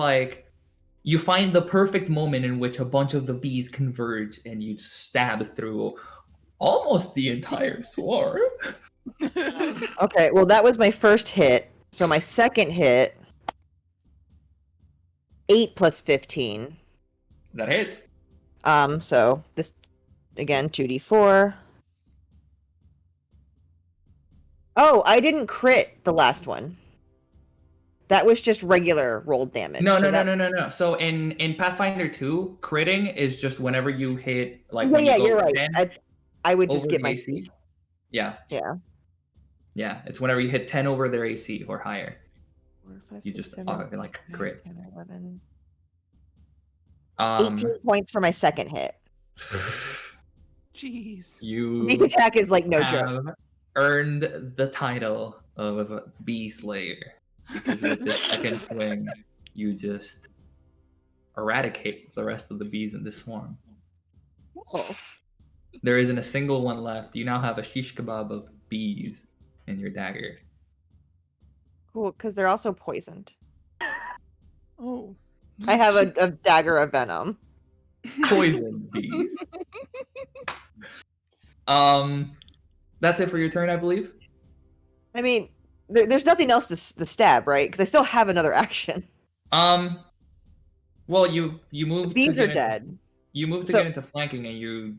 you find the perfect moment in which a bunch of the bees converge and you stab through almost the entire swarm. Okay, well, that was my first hit. So my second hit, 8 plus 15. That hits. So this, again, 2d4 Oh, I didn't crit the last one. That was just regular rolled damage. No, so no, that... no, no, no, no. So in Pathfinder 2, critting is just whenever you hit like Yeah, when you yeah, go you're right. 10 I would just over get the my AC. speed. Yeah. Yeah. Yeah, it's whenever you hit 10 over their AC or higher. 4, 5, You 6, just 7, 8, like 9, crit. 10, 11. Um 18 points for my second hit. Jeez. The you attack is like no joke. have earned the title of Bee Slayer because with this second swing, you just eradicate the rest of the bees in this swarm. Oh. There isn't a single one left. You now have a shish kebab of bees in your dagger. Cool, because they're also poisoned. Oh. I have a dagger of venom. Poison bees. That's it for your turn, I believe. I mean, there's nothing else to stab, right? Because I still have another action. Well, you moved. Bees to are get dead. You moved to So- get into flanking, and you.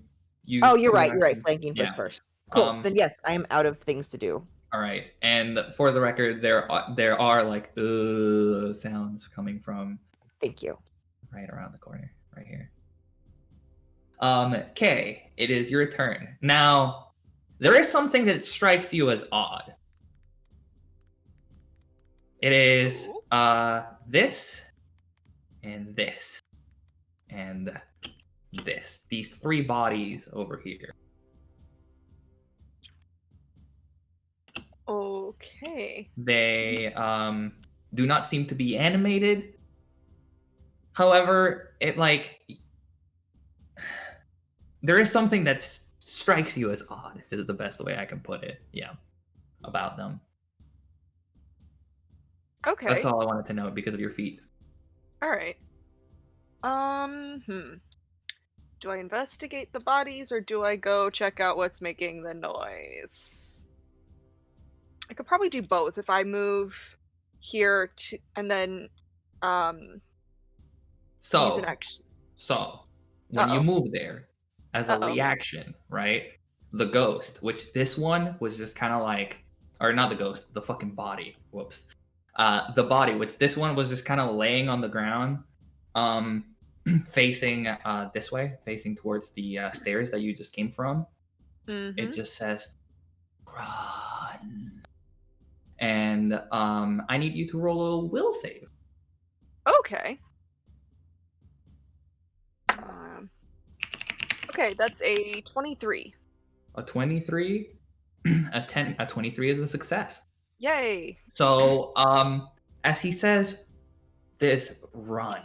Oh, you're right. actions. You're right. Flanking Yeah. first. Cool. Um, Then yes, I am out of things to do. All right, and for the record, there are like sounds coming from Thank you. right around the corner, right here. Kay, it is your turn now. There is something that strikes you as odd. It is this and this and this. These three bodies over here. Okay. They do not seem to be animated. However, it like there is something that strikes you as odd. Is the best way I can put it. Yeah, about them. Okay. That's all I wanted to know because of your feet. All right. Do I investigate the bodies or do I go check out what's making the noise? I could probably do both if I move here to and then use So, an action. when you Uh-oh. move there, as a Uh-oh. reaction, right? The ghost, which this one was just kind of like, or not the ghost, the fucking body. Whoops. The body, which this one was just kind of laying on the ground, facing this way, facing towards the stairs that you just came from. It just says, "Run." And I need you to roll a will save. Okay. Okay, that's a 23. A 23, a 10, a 23 is a success. Yay! So, as he says, this run,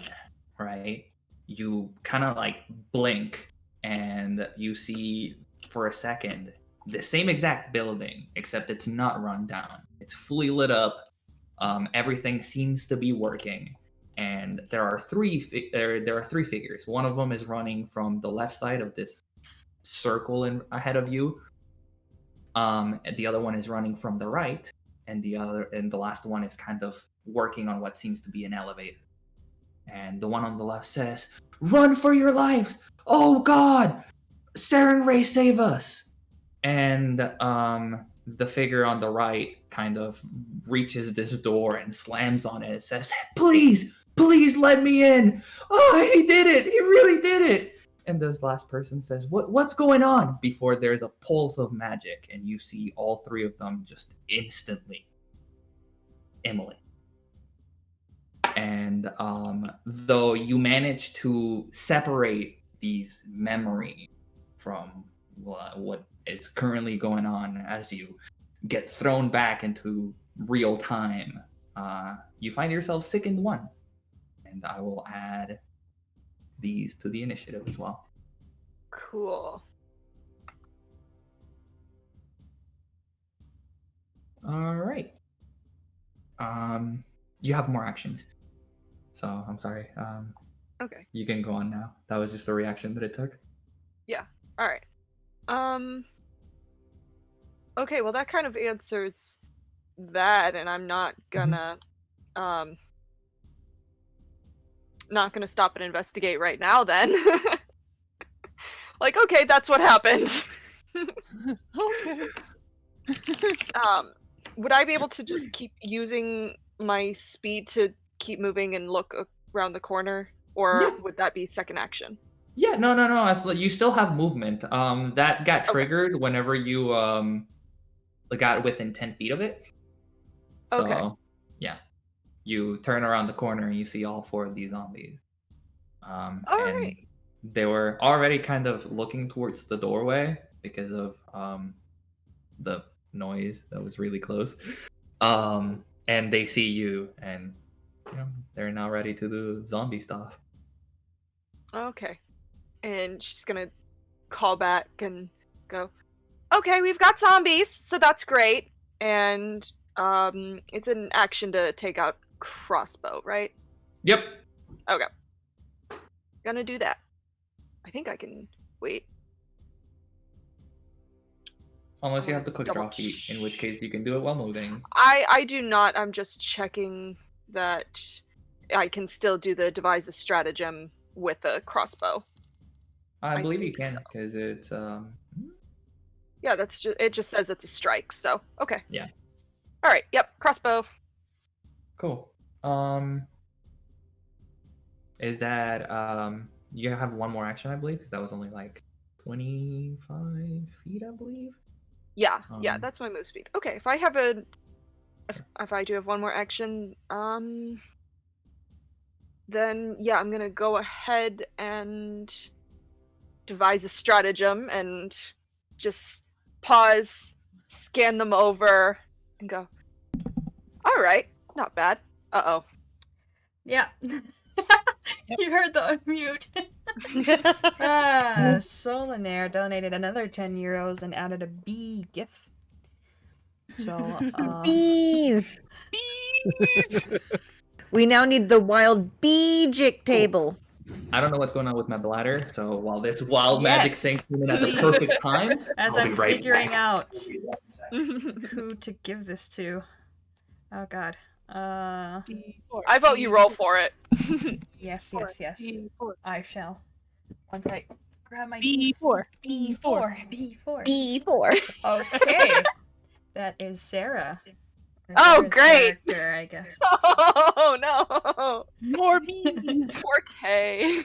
right? You kind of like blink and you see for a second the same exact building, except it's not run down. It's fully lit up. Everything seems to be working, and there are three figures. One of them is running from the left side of this circle ahead of you. And the other one is running from the right, and the last one is kind of working on what seems to be an elevator. And the one on the left says, "Run for your lives! Oh God! Saren Ray, save us!" And the figure on the right kind of reaches this door and slams on it. It says, "Please, please let me in! Oh, he did it! He really did it!" And this last person says, "What's going on?" Before there's a pulse of magic, and you see all three of them just instantly immolate. And though you manage to separate these memories from what is currently going on as you get thrown back into real time, you find yourself sickened one. And I will add these to the initiative as well. Cool. All right. You have more actions. So I'm sorry. Okay. You can go on now. That was just the reaction that it took. All right. Okay, well that kind of answers that, and I'm not gonna stop and investigate right now then. Like, okay, that's what happened. Okay. Would I be able to just keep using my speed to keep moving and look around the corner, or Yeah. would that be second action? Yeah, no. You still have movement. That got triggered whenever you got within 10 feet of it. So, Okay. yeah, you turn around the corner and you see all 4 of these zombies. All And right. they were already kind of looking towards the doorway because of the noise that was really close. And they see you, and they're now ready to do zombie stuff. Okay. And she's gonna call back and go, okay, we've got zombies, so that's great. And it's an action to take out crossbow, right? Yep. Okay. Gonna do that. I think I can wait. Unless I'm you gonna have the quick double draw feat, in which case you can do it while moving. I do not. I'm just checking that I can still do the devise a stratagem with a crossbow. I I believe you think can so. because it's Yeah, that's just it. Just says it's a strike. So okay. Yeah. All right. Yep. Crossbow. cool. Is that you have one more action, I believe, because that was only like 25 feet, I believe. Yeah. Yeah. Um, That's my move speed. Okay. If I have if I do have one more action, then yeah, I'm gonna go ahead and devise a stratagem and just pause, scan them over, and go, all right, not bad. Uh-oh. Yeah. You heard the unmute. Solinaire donated another 10 euros and added a bee gif. So, Bees! Bees! We now need the wild bee-jick table. I don't know what's going on with my bladder, so while this wild magic Yes, thing came in at the please. perfect time, as I'll I'm be right figuring back. out who to give this to. Oh god. I vote you roll for it. Yes. B4. I shall. Once I grab my B4. B4. B4. Okay. That is Sarah. Or Oh, Sarah's great. character, I guess. Oh no. More bees. Poor Kay.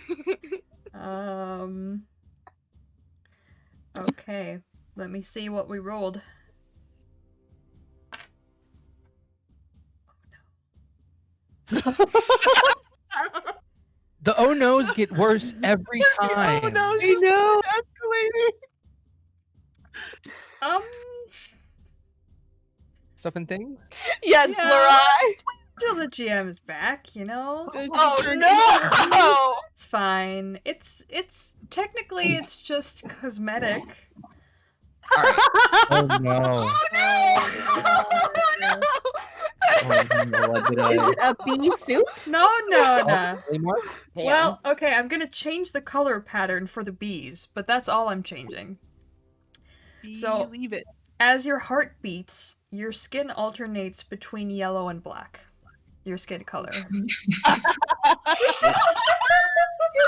Okay. Let me see what we rolled. The oh no's get worse every time. Oh no, I she's know. escalating. Stuff and things. Yes, Yeah. Larai. Till the GM's back, you know? Oh no. It's fine. It's technically it's just cosmetic. All right. Oh no. Oh no. What did Is I? it a bee suit? No. Anymore? Well, okay, I'm gonna change the color pattern for the bees, but that's all I'm changing. So- Leave it. As your heart beats, your skin alternates between yellow and black. Your skin color. It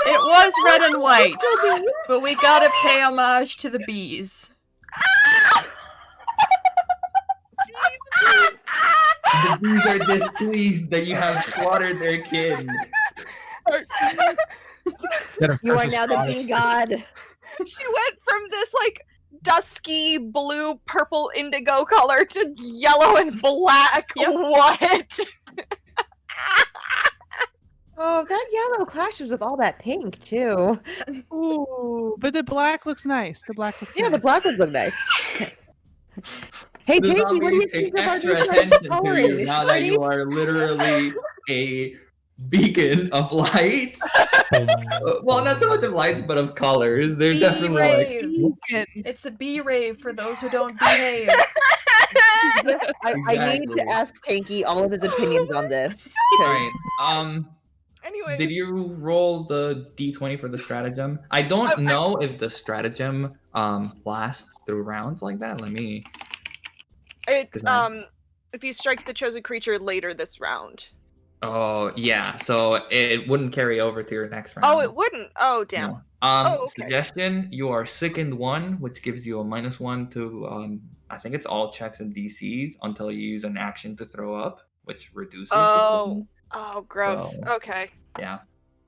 was red and white, but we gotta pay homage to the bees. The bees are displeased that you have slaughtered their kin. You are now the bee god. She went from this like dusky blue purple indigo color to yellow and black. Yep. What? Oh, that yellow clashes with all that pink, too. Ooh, but the black looks nice. The black looks Yeah, nice. the black would look nice. Hey, The Tanky, what do you zombies take think about extra these attention to coloring? you now that you are literally a beacon of light. Well, not so much of lights, but of colors. They're Bee definitely like. rave. It's a bee rave for those who don't behave. I need Exactly. to ask Tanky all of his opinions on this. 'cause- Alright. Anyways. Did you roll the d20 for the stratagem? I don't know if the stratagem lasts through rounds like that. Let me. It 'Cause I- if you strike the chosen creature later this round. Oh yeah, so it wouldn't carry over to your next round. Oh, it wouldn't. Oh, damn. No. Oh, okay. Suggestion: you are sickened 1, which gives you a -1 to I think it's all checks and DCs until you use an action to throw up, which reduces. Oh, gross. So- Okay. Yeah.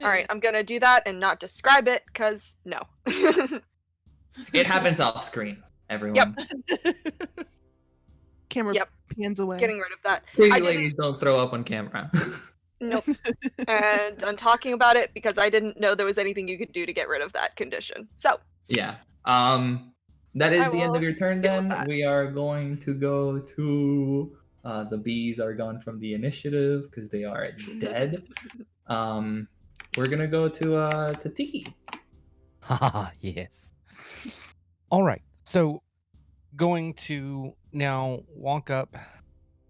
All right, I'm gonna do that and not describe it, cause no. It happens off screen, everyone. Camera Yep. pans away. Getting rid of that. Pretty I didn't- ladies don't throw up on camera. Nope. And I'm talking about it because I didn't know there was anything you could do to get rid of that condition. So Yeah. That is I the end will of your turn deal with then. that. We are going to go to the bees are gone from the initiative because they are dead. We're gonna go to Tiki. Haha, yes. All right. So going to now walk up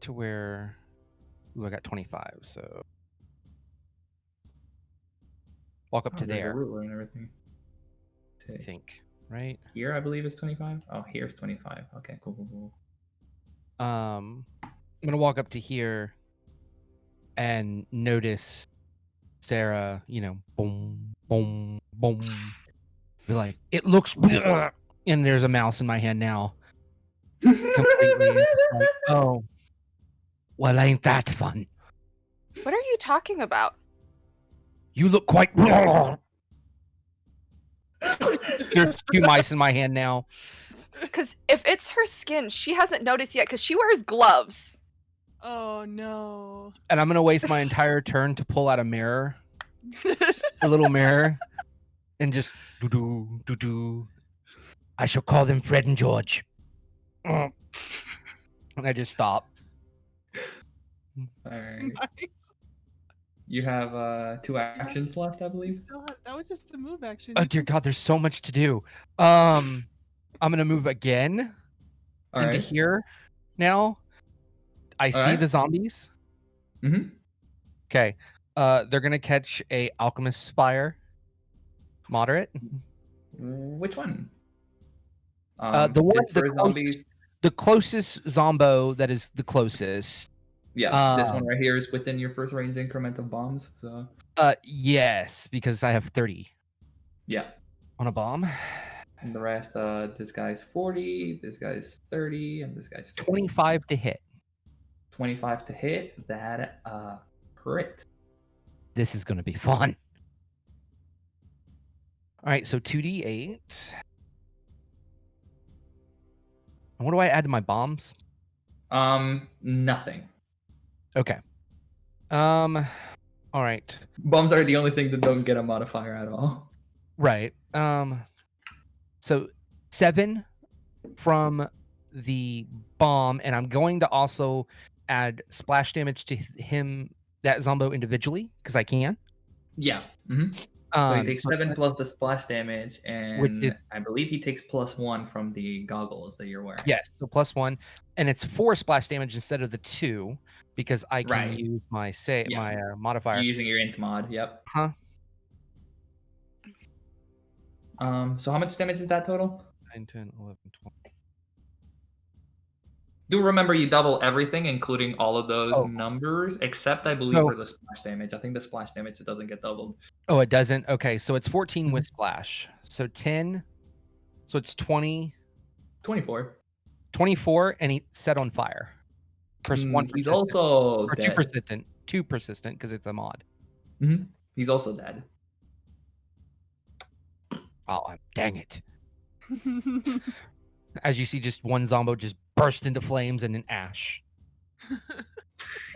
to where I got 25. So walk up to There's a there, ruler and everything. I think, right? Here, I believe is 25. Oh, here's 25. Okay, cool. I'm gonna walk up to here and notice Sarah, boom, boom, boom. Be like, it looks and there's a mouse in my hand now. Completely like, oh. Well, ain't that fun? What are you talking about? You look quite There's 2 mice in my hand now. Because if it's her skin, she hasn't noticed yet because she wears gloves. Oh no. And I'm gonna waste my entire turn to pull out a mirror. A little mirror. And just do. I shall call them Fred and George. And I just stop. All right. You have 2 actions left, I believe. That was just a move action. Oh dear God, there's so much to do. I'm gonna move again All into right. here now. I see right. the zombies. Mm-hmm. Okay. They're gonna catch a alchemist fire. Moderate. Which one? The one this for zombies. the closest zombo that is the closest. Yeah, this one right here is within your first range increment of bombs. So Yes, because I have 30 yeah, on a bomb. and the rest, this guy's 40, this guy's 30, and this guy's 50. 25 to hit. 25 to hit. That crit. This is gonna be fun. All right, so 2d8. And what do I add to my bombs? Nothing. Okay. All right. Bombs are the only thing that don't get a modifier at all. Right. So 7 from the bomb, and I'm going to also add splash damage to him, that zombo individually, because I can. Yeah. Mm-hmm. So he takes 7 plus the splash damage, and I believe he takes +1 from the goggles that you're wearing. Yes, so +1, and it's 4 splash damage instead of the 2 because I can use my my modifier. You're using your int mod. Yep. Huh? So how much damage is that total? 9, 10, 11, 12. Do remember you double everything, including all of those numbers, except I believe for the splash damage. I think the splash damage it doesn't get doubled. Oh, it doesn't? Okay, so it's 14 with splash. So 10. So it's 20. 24. 24, and he set on fire. One He's persistent. also or dead. 2 persistent. 2 persistent because it's a mod. Mm-hmm. He's also dead. Oh, dang it. As you see, just one zombo just burst into flames and an ash.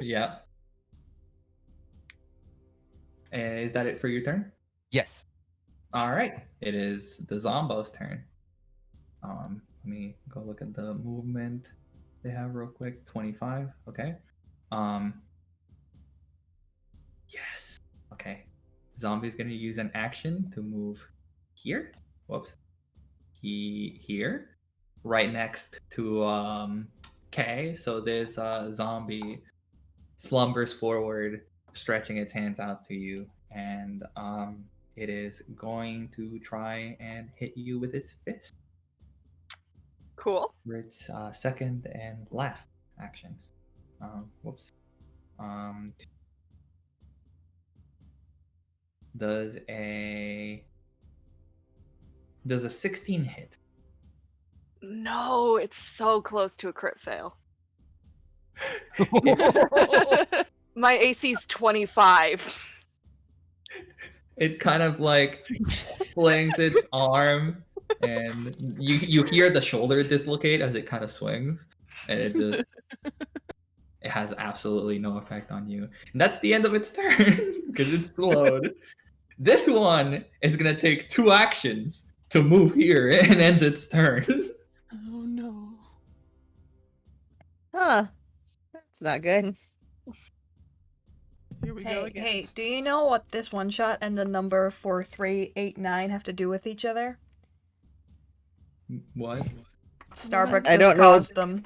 Yeah. Is that it for your turn? Yes. All right. It is the zombo's turn. Let me go look at the movement they have real quick. 25. Okay. Yes. Okay. Zombie's gonna use an action to move here. Whoops. Here. Right next to K. So this zombie slumbers forward, stretching its hands out to you, and it is going to try and hit you with its fist. Cool. For its second and last action. Whoops. Does a 16 hit? No, it's so close to a crit fail. My AC's 25. It kind of like flings its arm, and you hear the shoulder dislocate as it kind of swings, and it has absolutely no effect on you. And that's the end of its turn because it's slowed. This one is gonna take 2 actions to move here and end its turn. Oh no. Huh. That's not good. Here we go Hey, again. hey, do you know what this one shot and the number 4389 have to do with each other? What? Starbuck I just don't know. caused them.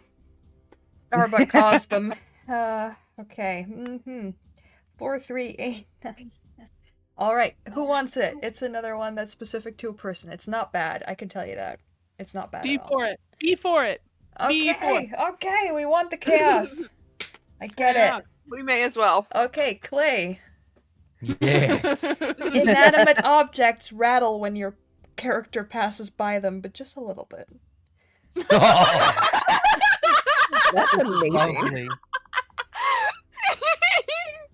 Starbuck caused them. Okay. 4389. Alright, who wants it? It's another one that's specific to a person. It's not bad, I can tell you that. It's not bad D at all. for it. B for it. Okay, okay, we want the chaos. I get it. We may as well. Okay, Clay. Yes. Inanimate objects rattle when your character passes by them, but just a little bit. Oh, That's amazing. lovely.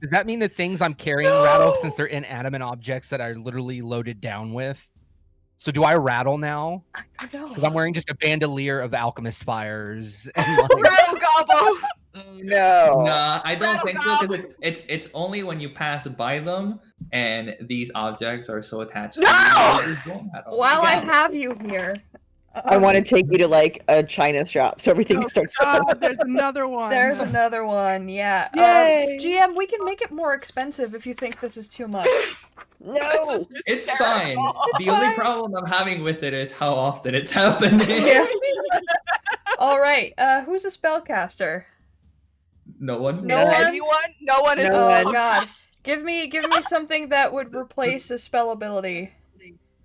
Does that mean the things I'm carrying rattle since they're inanimate objects that are literally loaded down with? So do I rattle now? I know. Because I'm wearing just a bandolier of alchemist fires. And like, Rattle Gobbo! Oh, no. Nah, I don't Rattle think so because it's only when you pass by them and these objects are so attached. To No! you, that you don't rattle. While I Yeah. have you here, I want to take you to like a China shop so everything Oh, starts. God, there's another one. there's another one. Yeah. Yay! GM, we can make it more expensive if you think this is too much. No. It's terrible. fine. It's The only fine. problem I'm having with it is how often it's happening. Yeah. All right. Who's a spellcaster? No one. No one? Anyone? No one is No a one. Oh spellcaster. God. Give me something that would replace a spell ability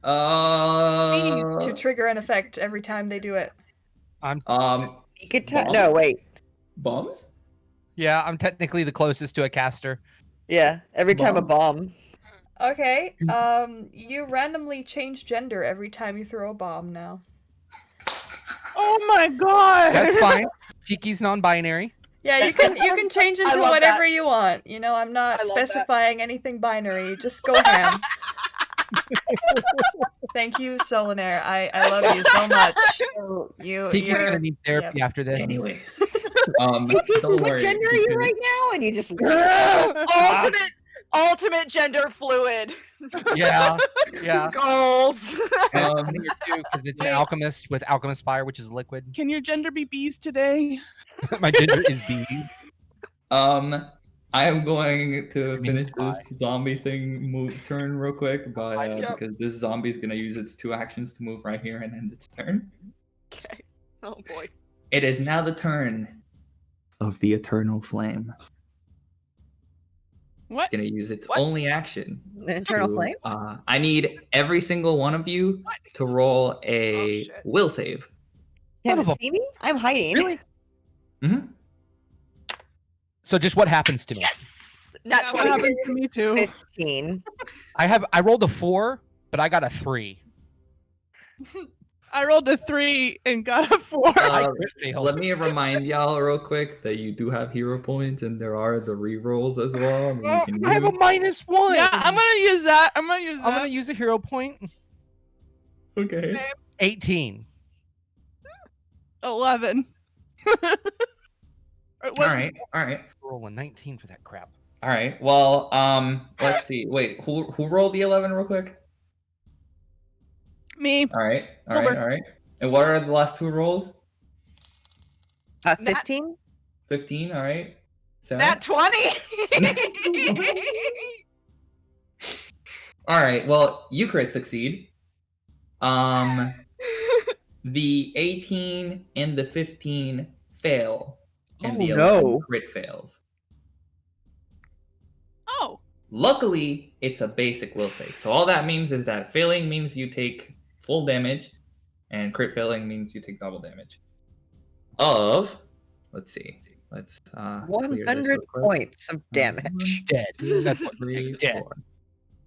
to trigger an effect every time they do it. You could no, wait. Bombs? yeah, I'm technically the closest to a caster. Yeah, every time a bomb. Okay. You randomly change gender every time you throw a bomb now. Oh my God. That's fine. Tiki's non-binary. Yeah, you can change I into love whatever that. you want. You know, I'm not I love specifying anything binary. Just go ham. Thank you, Solinaire. I love you so much. Tiki's You're You're gonna need therapy after this. Anyways. Hey, Tiki, don't what worry. gender are you right now? And you just. Ultimate gender fluid. Yeah, yeah. Goals. Um, Here too, because it's an alchemist with alchemist fire, which is liquid. Can your gender be bees today? My gender is B. I am going to mean, finish this zombie thing turn real quick, but Yep. because this zombie is gonna use its 2 actions to move right here and end its turn. Okay. Oh boy. It is now the turn of the Eternal Flame. What? It's gonna use its What? only action. The internal to, flame? I need every single one of you to roll a shit. will save. Can't Son of it see me? I'm hiding. Really? Mm-hmm. So just what happens to me? Yes. Not That 20. happens to me too. 15. I rolled a 4, but I got a 3. I rolled a 3 and got a 4. I crit failed. Let me remind y'all real quick that you do have hero points and there are the rerolls as well. That you can I have a use. -1. Yeah, I'm gonna use that. I'm gonna use a hero point. Okay. 18. 11. All right. Roll a 19 for that crap. All right. Well, let's see. Wait, who rolled the 11 real quick? Me. All right. Wilbur. And what are the last 2 rolls? 15? 15. All right. Sarah? Nat 20. All right. Well, you crit succeed. The 18 and the 15 fail, and the 11 crit fails. Oh. Luckily, it's a basic will save. So all that means is that failing means you take full damage, and crit failing means you take double damage. Let's see. Let's clear this 100 real quick. points of damage. Dead. That's what you 3, take. Dead.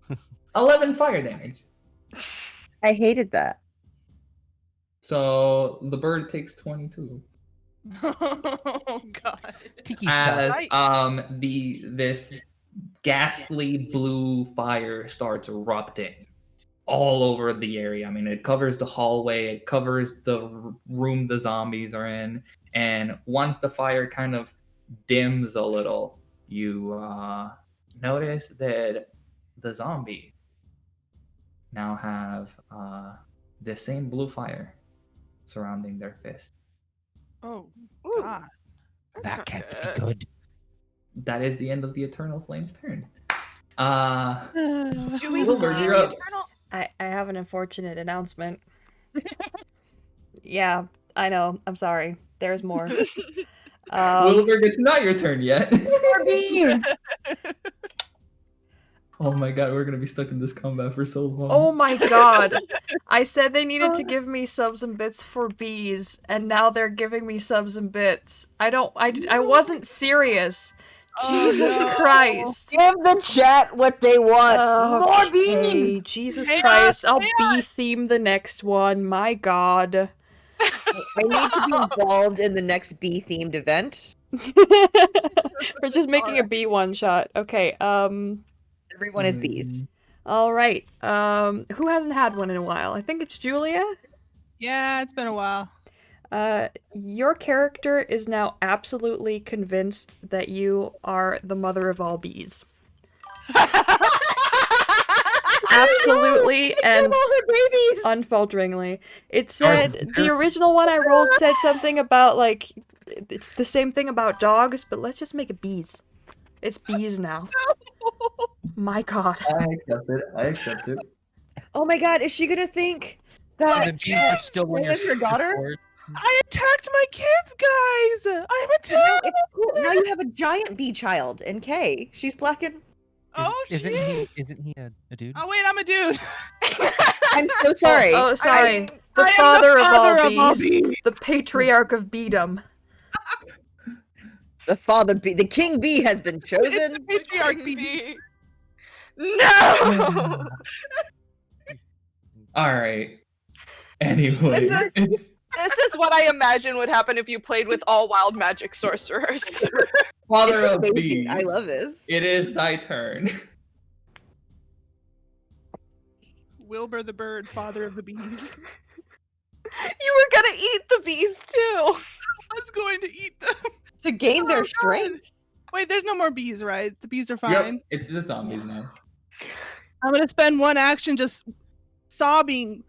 4. 11 fire damage. I hated that. So the bird takes 22. Oh god. Tiki stuff. As this ghastly blue fire starts erupting all over the area. I mean, it covers the hallway, it covers the room the zombies are in, and once the fire kind of dims a little, you notice that the zombie now have the same blue fire surrounding their fist. Oh Ooh, god. that's That not can't good. be good. That is the end of the Eternal Flame's turn. Do we Wilbur, see you're the up. eternal? I have an unfortunate announcement. Yeah, I know. I'm sorry. There's more. Wilbur, it's not your turn yet. More bees! Oh my god, we're gonna be stuck in this combat for so long. Oh my god. I said they needed to give me subs and bits for bees, and now they're giving me subs and bits. I wasn't serious. Jesus no. Christ. Give the chat what they want. More Okay, bees! Jesus Chaos, Christ. I'll chaos. bee theme the next one. My god. I need to be involved in the next bee-themed event. We're just making a bee one shot. Okay, Everyone is bees. all right. Who hasn't had one in a while? I think it's Julia. Yeah, it's been a while. Your character is now absolutely convinced that you are the mother of all bees. Absolutely and all her babies! unfalteringly. It said the original one I rolled said something about like it's the same thing about dogs, but let's just make it bees. It's bees now. My god. I accept it. I accept it. Oh my god, is she gonna think that And the bees are still on your is her daughter? sword. I attacked my kids, guys! I'm a No, terrible. it's cool. Now you have a giant bee child in Kay. She's blacking. Oh Isn't shit! isn't he a dude? Oh wait, I'm a dude. I'm so sorry. Oh, sorry. mean, the I am father, father of all bees. bees. The patriarch of beedom. The father bee, the king bee has been chosen. Patriarch King bee. bee. No. All right. Anyway, This is what I imagine would happen if you played with all wild magic sorcerers. Father It's of amazing. bees, I love this. it is thy turn. Wilbur the bird, father of the bees. You were gonna eat the bees too. I was going to eat them. To gain Oh, their God. strength. Wait, there's no more bees, right? The bees are Yep, fine. it's just zombies now. I'm gonna spend one action just sobbing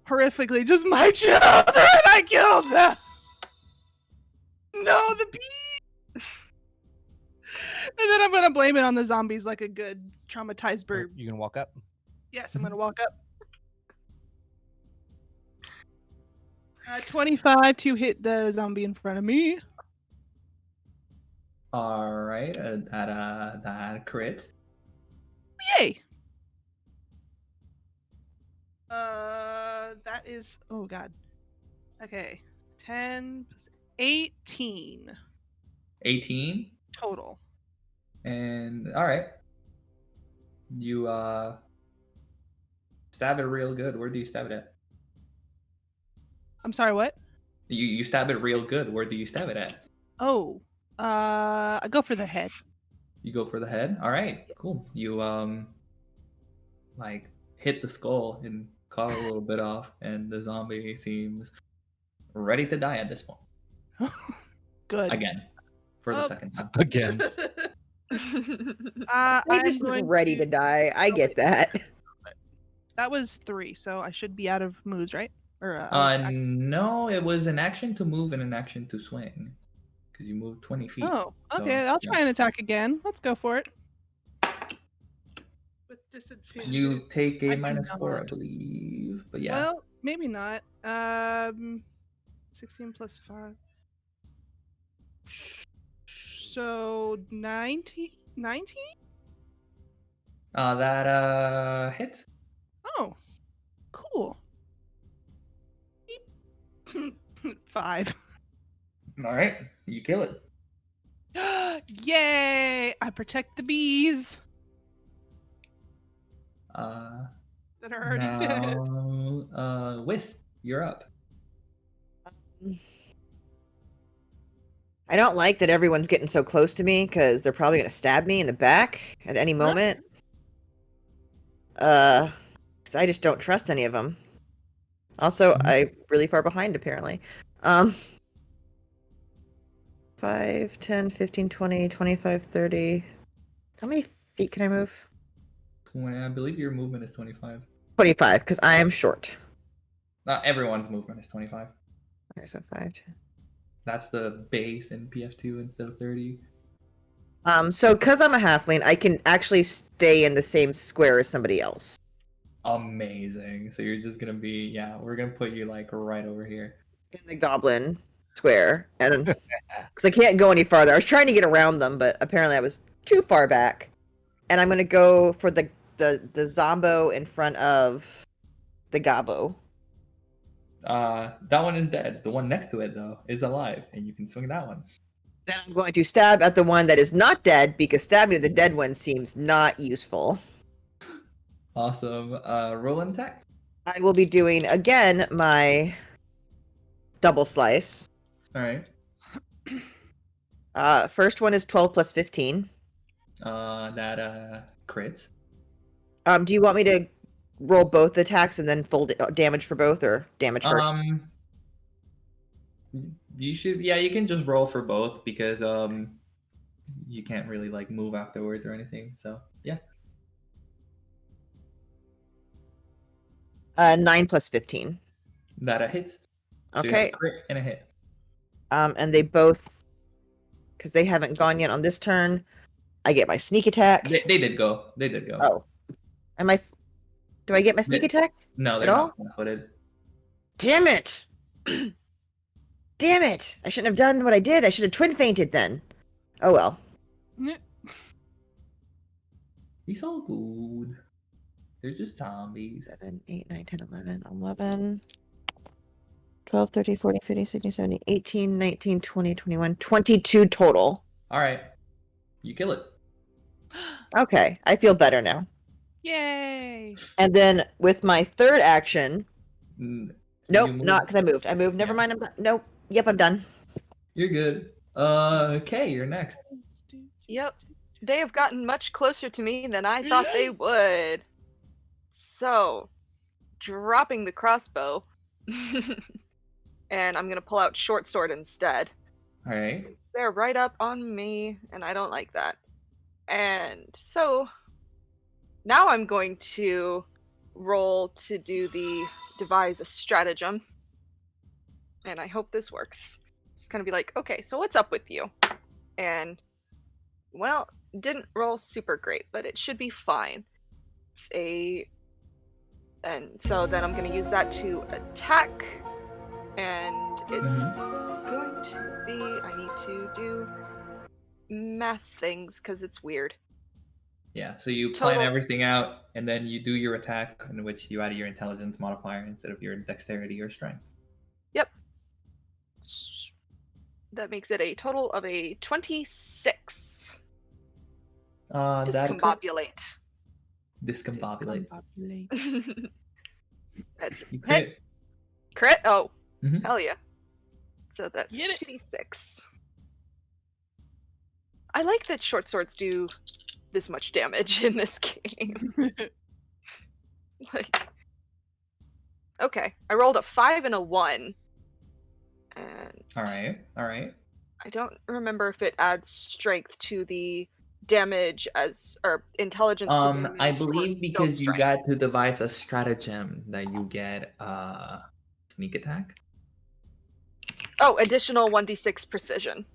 horrifically. Just my children, I killed them. No, the bees. And then I'm gonna blame it on the zombies like a good traumatized bird. You gonna walk up? Yes, I'm gonna walk up. 25 to hit the zombie in front of me. All right, that crit. Yay! That is, oh god. Okay, 10 plus 18 18, total. and all right. You stab it real good. Where do you stab it at? I'm sorry, what? You stab it real good. Where do you stab it at? Oh, I go for the head. You go for the head. All right, cool. You like hit the skull and cut a little bit off, and the zombie seems ready to die at this point. Good. Again, for the Oh. second time. Again. They I'm just look going ready to die. I get that. That was 3, so I should be out of moves, right? Or No, it was an action to move and an action to swing, because you moved 20 feet. oh, so, okay. I'll yeah. try and attack again. Let's go for it. With disadvantage. You take I a do -4, I not. believe. But yeah. Well, maybe not. 16 plus 5. So 19? That hits. Oh, cool. 5. All right, you kill it. Yay! I protect the bees Uh, that are already dead. now, Whist, you're up. I don't like that everyone's getting so close to me because they're probably gonna stab me in the back at any moment. 'Cause I just don't trust any of them. Also, I'm really far behind apparently. 5, 10, 15, 20, 25, 30. How many feet can I move? I believe your movement is 25. 25, because I am short. Not everyone's movement is 25. Okay, so 5, 10. That's the base in PF2 instead of 30. So because I'm a halfling, I can actually stay in the same square as somebody else. Amazing. So you're just gonna be, yeah, we're gonna put you like right over here. In the goblin square. And because I can't go any farther. I was trying to get around them, but apparently I was too far back. And I'm gonna go for the zombo in front of the gobbo. That one is dead. The one next to it though is alive, and you can swing that one. Then I'm going to stab at the one that is not dead, because stabbing at the dead one seems not useful. Awesome. Roll an attack. I will be doing, again, my double slice. Alright. First one is 12 plus 15. That crits. Do you want me to roll both attacks and then full damage for both, or damage first? You should, yeah, you can just roll for both because you can't really like move afterwards or anything. So yeah. 9 plus 15. That hits. So you have Okay. a crit and a hit. And they both, because they haven't gone yet on this turn, I get my sneak attack. They did go. They did go. Oh. Do I get my sneak attack? No, they're At all? not flat-footed. Damn it! Damn it! I shouldn't have done what I did. I should have twin fainted then. Oh well. He's all good. They're just zombies. 7, 8, 9, 10, 11, 11, 12, 13, 14, 15, 16, 17, 18, 19, 20, 21, 22 total. Alright. You kill it. Okay, I feel better now. Yay! And then with my third action, Mm, nope, you move? not because I moved. I moved. Never Yeah. mind. I'm done. Nope. Yep, I'm done. You're good. Okay, you're next. Yep. They have gotten much closer to me than I thought they would. So, dropping the crossbow. And I'm gonna pull out short sword instead. Alright. They're right up on me, and I don't like that. And so, now I'm going to roll to do the devise a stratagem. And I hope this works. Just kind of be like, okay, so what's up with you? And, well, didn't roll super great, but it should be fine. And so then I'm going to use that to attack. And it's going to be, I need to do math things because it's weird. Yeah, so you plan Total- everything out, and then you do your attack, in which you add your intelligence modifier instead of your dexterity or strength. Yep. That makes it a total of a 26. Discombobulate. Discombobulate. That's You hit. crit. Crit? Oh, Mhm. hell yeah. So that's Get it. 2d6. I like that short swords do this much damage in this game. Like, okay, I rolled a 5 and a 1. And Alright. I don't remember if it adds strength to the damage or intelligence to damage. I or believe still because you strength. got to devise a stratagem that you get sneak attack. Oh, additional 1d6 precision.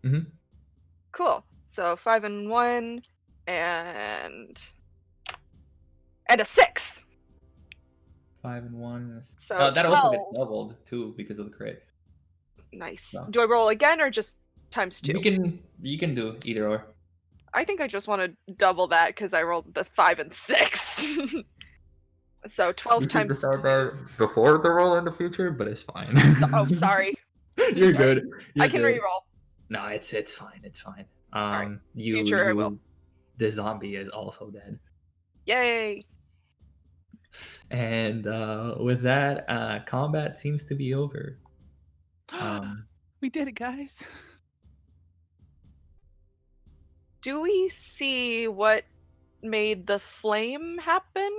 Mhm. Cool. So 5 and 1 and a 6. 5 and 1. So that also gets 12. doubled too because of the crit. Nice. So. Do I roll again or just times 2? You can do either or. I think I just want to double that because I rolled the 5 and 6. So 12 times 2. Before the roll in the future, but it's fine. Oh, sorry. You're good. I can reroll. No, it's fine. It's fine. Alright. Future I will. The zombie is also dead. Yay! And with that, combat seems to be over. We did it, guys. Do we see what made the flame happen?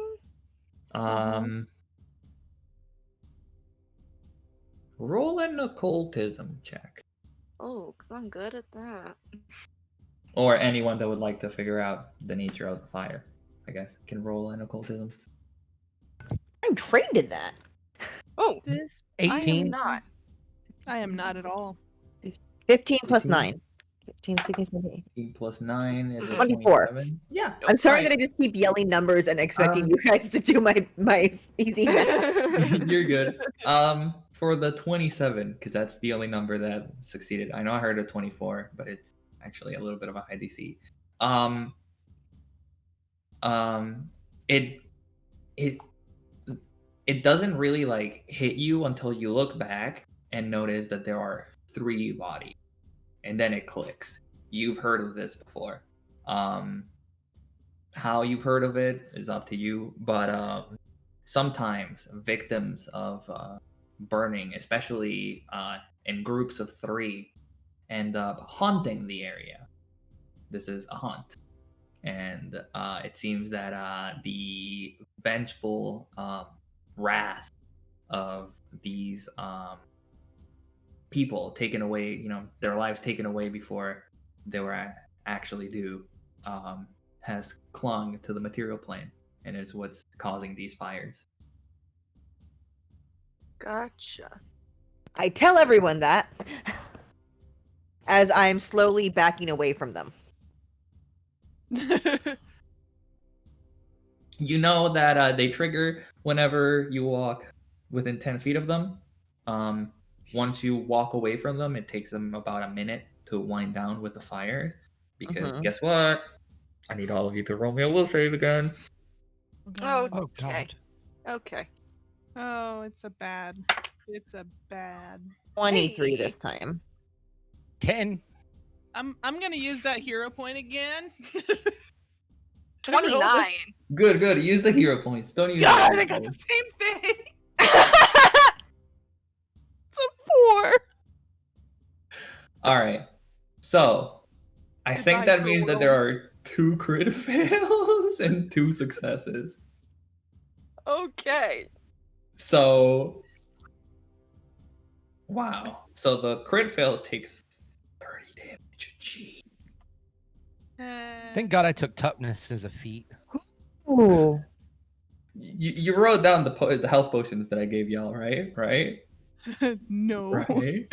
Roll an occultism check. Oh, because I'm good at that. Or anyone that would like to figure out the nature of the fire, I guess, can roll an occultism. I'm trained in that. Oh, This I am 18. not. I am not at all. 15 plus 15? 9. 15, 16, 17. 18 plus 9 is a 24. 27. Yeah. I'm sorry Right. that I just keep yelling numbers and expecting you guys to do my easy math. You're good. For the 27, because that's the only number that succeeded. I know I heard a 24, but it's actually a little bit of a high DC. It it doesn't really like hit you until you look back and notice that there are 3 bodies, and then it clicks. You've heard of this before. How you've heard of it is up to you, but sometimes victims of burning, especially in groups of 3, end up haunting the area. This is a haunt. And it seems that the vengeful wrath of these people taken away, their lives taken away before they were actually due, has clung to the material plane and is what's causing these fires. Gotcha. I tell everyone that as I'm slowly backing away from them. You know that they trigger whenever you walk within 10 feet of them. Once you walk away from them, it takes them about a minute to wind down with the fires. Because guess what? I need all of you to roll me a will save again. Oh, Oh okay. God. Okay. Oh, it's a bad. 23 Hey. this time. 10. I'm gonna use that hero point again. 29. Good. Use the hero points. Don't use God, the I got the points. same thing. It's a 4. All right. So I Goodbye, think that cruel means that world. there are 2 crit fails and 2 successes. Okay. So, wow. So the crit fails take 30 damage. Gee. Thank God I took toughness as a feat. Ooh. You wrote down the health potions that I gave y'all, right? Right? No. Right?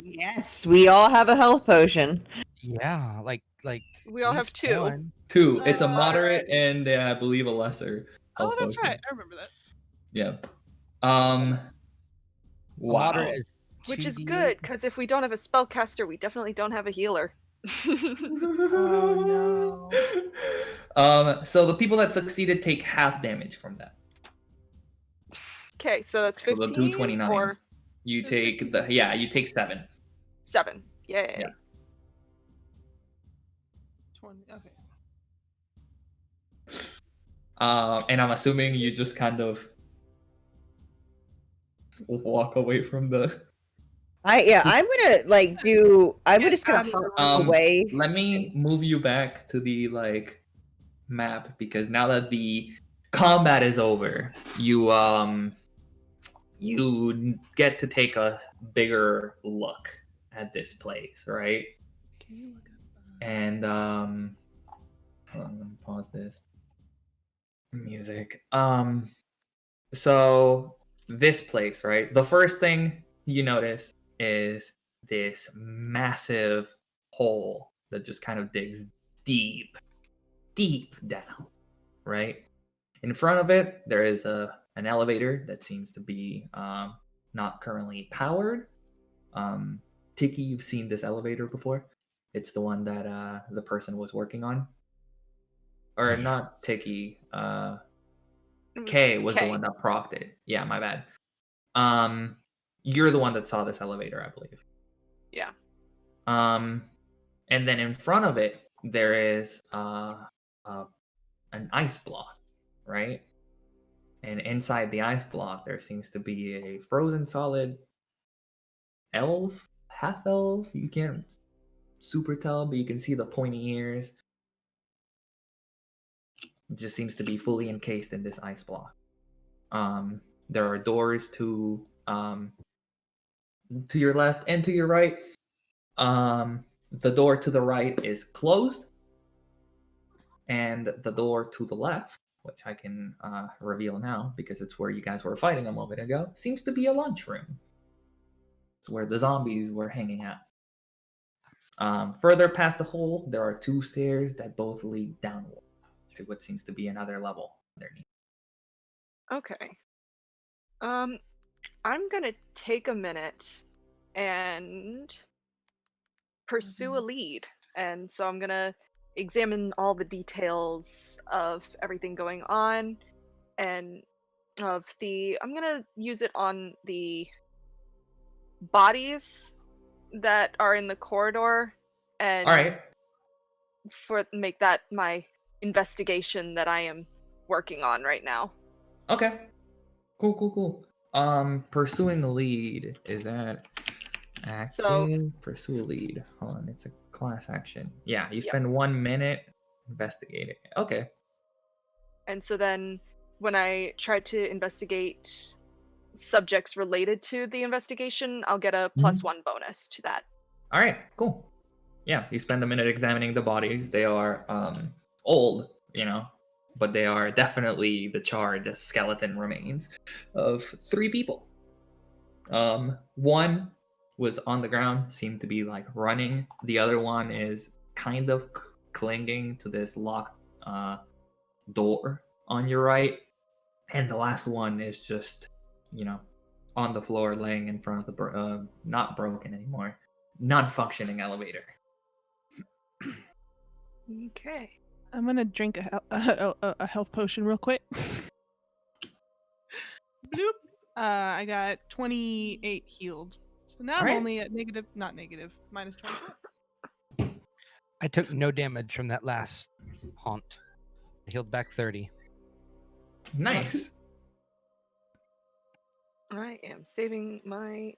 Yes, we all have a health potion. Yeah, like We all at have least 2. 1. 2. It's a Uh, moderate and I believe a lesser health Oh, that's potion. right. I remember that. Yeah. A moderate Wow. is Which is 2d8. good, because if we don't have a spellcaster, we definitely don't have a healer. Oh no. So the people that succeeded take half damage from that. Okay, so that's So the 15 229s. or You Is take 15? you take 7. 7. Yay. Yeah. 20. Okay. And I'm assuming you just kind of walk away from the. I'm gonna I'm Get just gonna out of the hop room. away. Let me move you back to the map, because now that the combat is over, you get to take a bigger look at this place, right? Can you look up? And hold on, let me pause this music. So this place, right? The first thing you notice is this massive hole that just kind of digs deep down, right? In front of it, there is an elevator that seems to be not currently powered. Tiki, you've seen this elevator before. It's the one that the person was working on. Or not Tiki. Kay was the one that procced it. Yeah, my bad. You're the one that saw this elevator, I believe. Yeah. And then in front of it, there is an ice block, right? And inside the ice block, there seems to be a frozen solid elf, half elf. You can't super tell, but you can see the pointy ears. It just seems to be fully encased in this ice block. There are doors to your left and to your right. The door to the right is closed, and the door to the left, which I can reveal now because it's where you guys were fighting a moment ago, seems to be a lunchroom. It's where the zombies were hanging out. Further past the hole, there are 2 stairs that both lead downward to what seems to be another level underneath. Okay. I'm gonna take a minute and pursue a lead. And so I'm gonna examine all the details of everything going on and I'm gonna use it on the bodies that are in the corridor and All right. make that my investigation that I am working on right now. Okay. Cool. Pursuing the lead, is that acting? So- Pursue a lead. Hold on, it's a class action. Yeah, you Yep. spend 1 minute investigating. Okay. And so then when I try to investigate subjects related to the investigation, I'll get a +1 bonus to that. All right, cool. Yeah, you spend a minute examining the bodies. They are old, but they are definitely the charred skeleton remains of 3 people. One was on the ground, seemed to be like running. The other one is kind of clinging to this locked door on your right, and the last one is just, on the floor, laying in front of the not broken anymore, non-functioning elevator. Okay. I'm gonna drink a health potion real quick. Bloop. I got 28 healed. So now I'm Alright. only at not negative, -24. I took no damage from that last haunt. I healed back 30. Nice. I am saving my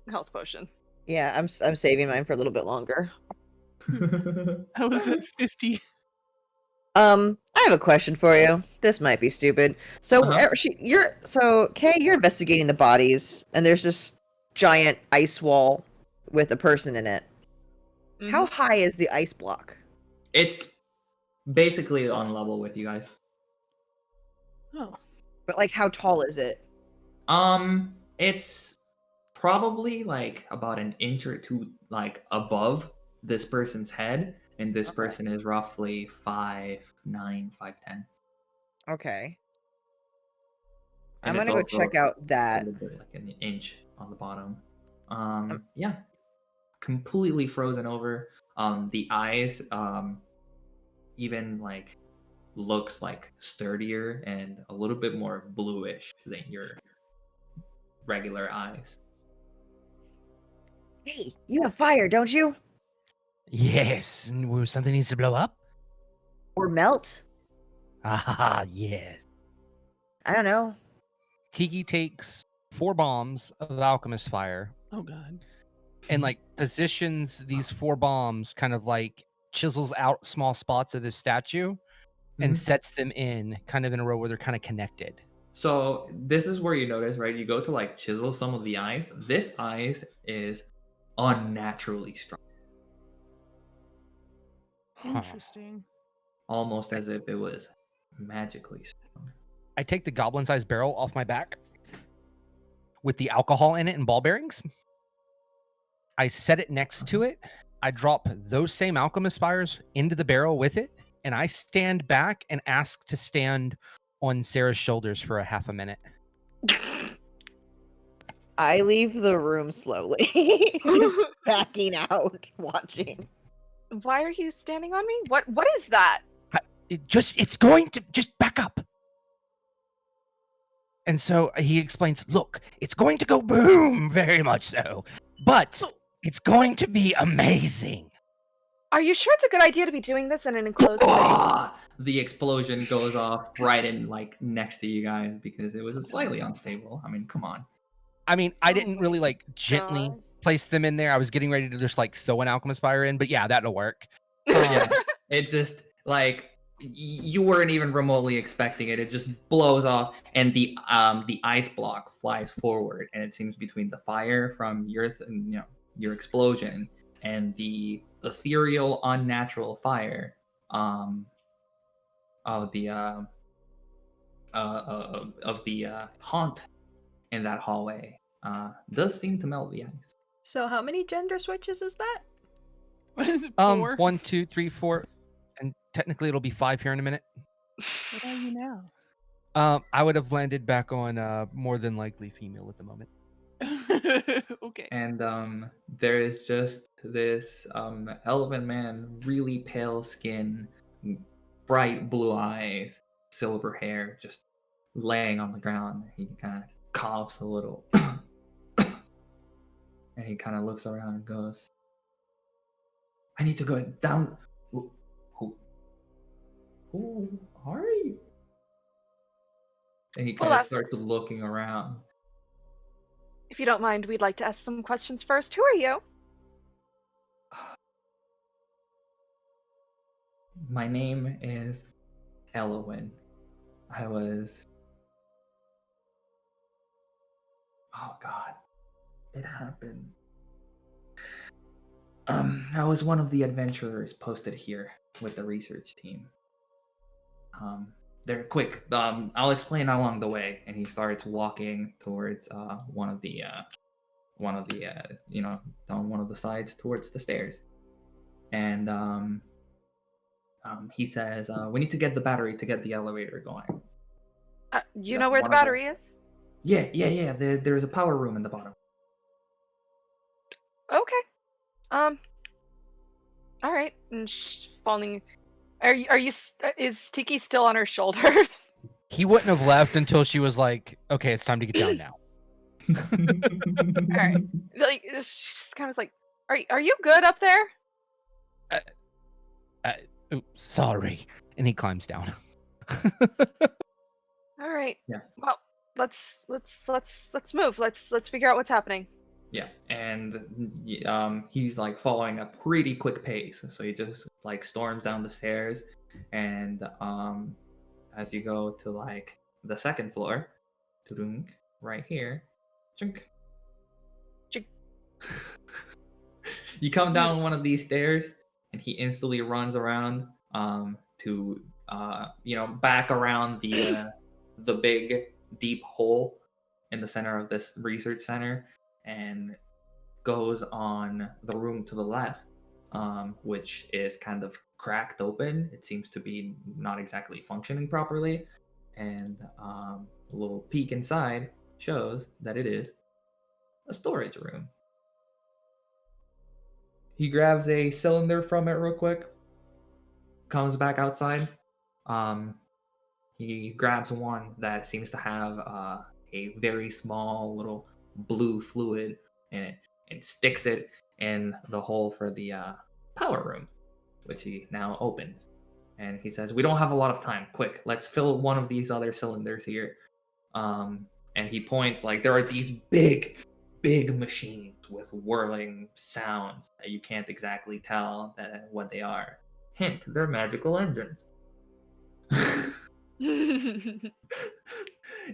health potion. Yeah, I'm saving mine for a little bit longer. I was at 50. I have a question for you. This might be stupid. So Kay, you're investigating the bodies, and there's this giant ice wall with a person in it. Mhm. How high is the ice block? It's basically on level with you guys. Oh. But like, how tall is it? It's probably like about an inch or 2 like above this person's head, and this person is roughly 5'9", 5'10". Okay. And I'm it's gonna go also check out a that. little bit like an inch on the bottom. Yeah, completely frozen over. The eyes, even like looks like sturdier and a little bit more bluish than your regular eyes. Hey, you have fire, don't you? Yes. Something needs to blow up? Or melt? Ah, yes. I don't know. Kiki takes 4 bombs of alchemist fire Oh god. and like positions these 4 bombs, kind of like chisels out small spots of this statue and Mhm. sets them in kind of in a row where they're kind of connected. So this is where you notice, right? You go to like chisel some of the eyes. This eyes is unnaturally strong, Interesting. almost as if it was magically strong. I take the goblin-sized barrel off my back with the alcohol in it and ball bearings. I set it next to it. I drop those same alchemist fires into the barrel with it, and I stand back and ask to stand on Sarah's shoulders for a half a minute. I leave the room slowly. Just backing out, watching. Why are you standing on me? What is that? It's going to just back up. And so he explains, look, it's going to go boom, very much so, but it's going to be amazing. Are you sure it's a good idea to be doing this in an enclosed space? The explosion goes off right in like next to you guys because it was slightly unstable. I mean, come on. I mean, I didn't really like gently God. place them in there. I was getting ready to just like throw an alchemist fire in, but yeah, that'll work. Yeah, it just like you weren't even remotely expecting it. It just blows off, and the ice block flies forward, and it seems between the fire from your your explosion and the ethereal unnatural fire of the haunt in that hallway does seem to melt the ice. So how many gender switches is that? What is it? 4? 1, 2, 3, 4, and technically it'll be 5 here in a minute. What are you now? I would have landed back on more than likely female at the moment. Okay. And there is just this elven man, really pale skin, bright blue eyes, silver hair, just laying on the ground. He kind of coughs a little. And he kind of looks around and goes, I need to go down. Who are you? And he kind of starts looking around. If you don't mind, we'd like to ask some questions first. Who are you? My name is Elowin. Oh God, it happened. I was one of the adventurers posted here with the research team. They're quick. I'll explain along the way. And he starts walking towards one of the down one of the sides towards the stairs. And he says, we need to get the battery to get the elevator going. You know where the battery is? Yeah. There's a power room in the bottom. Okay. All right. And she's falling. Is Tiki still on her shoulders? He wouldn't have left until she was like, okay, it's time to get down now. All right. Like she's kind of like, are you good up there? Sorry. And he climbs down. All right. Yeah. Well, let's move. Let's figure out what's happening. Yeah, and he's like following a pretty quick pace, so he just like storms down the stairs, and as you go to like the second floor, right here, you come down one of these stairs, and he instantly runs around to back around the big deep hole in the center of this research center, and goes on the room to the left, which is kind of cracked open. It seems to be not exactly functioning properly, and a little peek inside shows that it is a storage room. He grabs a cylinder from it real quick, comes back outside. He grabs one that seems to have a very small little blue fluid in it, and sticks it in the hole for the power room, which he now opens. And he says, we don't have a lot of time. Quick, let's fill one of these other cylinders here. And he points, like, there are these big machines with whirling sounds that you can't exactly tell what they are. Hint, they're magical engines.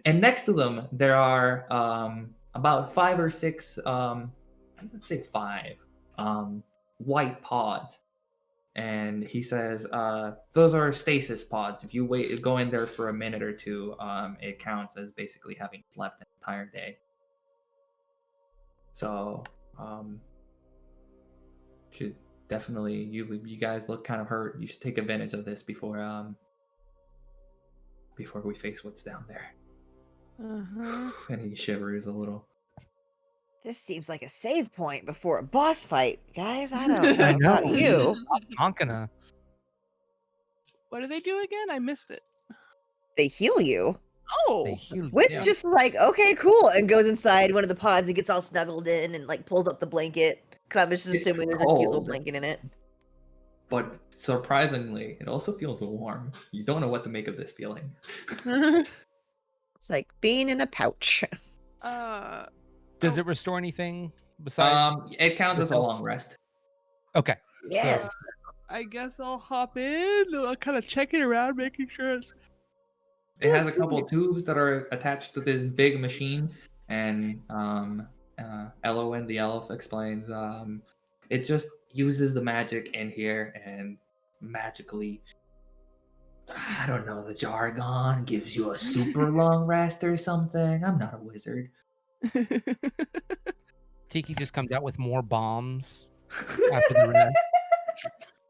And next to them, there are about 5 or 6, let's say 5, white pods. And he says, those are stasis pods. If you go in there for a minute or two, it counts as basically having slept an entire day. So, should definitely, you guys look kind of hurt. You should take advantage of this before we face what's down there. And he shivers a little. This seems like a save point before a boss fight, guys. I don't know I know. about you. Not gonna. What do they do again? I missed it. They heal you. Oh, Wiz just like, okay, cool, and goes inside one of the pods and gets all snuggled in and like pulls up the blanket. Cause I'm just assuming there's a cute little cold. blanket in it. But surprisingly, it also feels warm. You don't know what to make of this feeling. It's like being in a pouch. Does it restore anything? Besides, It counts as a yourself? long rest. Okay. Yes. I guess I'll hop in. I'll kind of check it around, making sure it's. It has a couple of tubes that are attached to this big machine, and Elowin the elf explains it just uses the magic in here and magically, I don't know the jargon, gives you a super long rest or something. I'm not a wizard. Tiki just comes out with more bombs after the rest.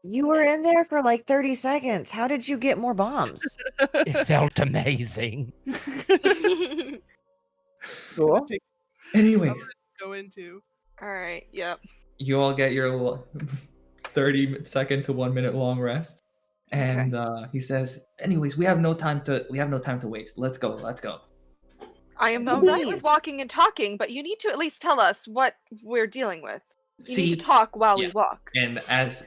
You were in there for like 30 seconds. How did you get more bombs? It felt amazing. Cool. Anyways, Go into. All right. Yep. you all get your 30-second to 1 minute long rest, and he says, "Anyways, we have no time to waste. Let's go. I am Please. alright with walking and talking, but you need to at least tell us what we're dealing with. You need See, to talk while we yeah. walk. And as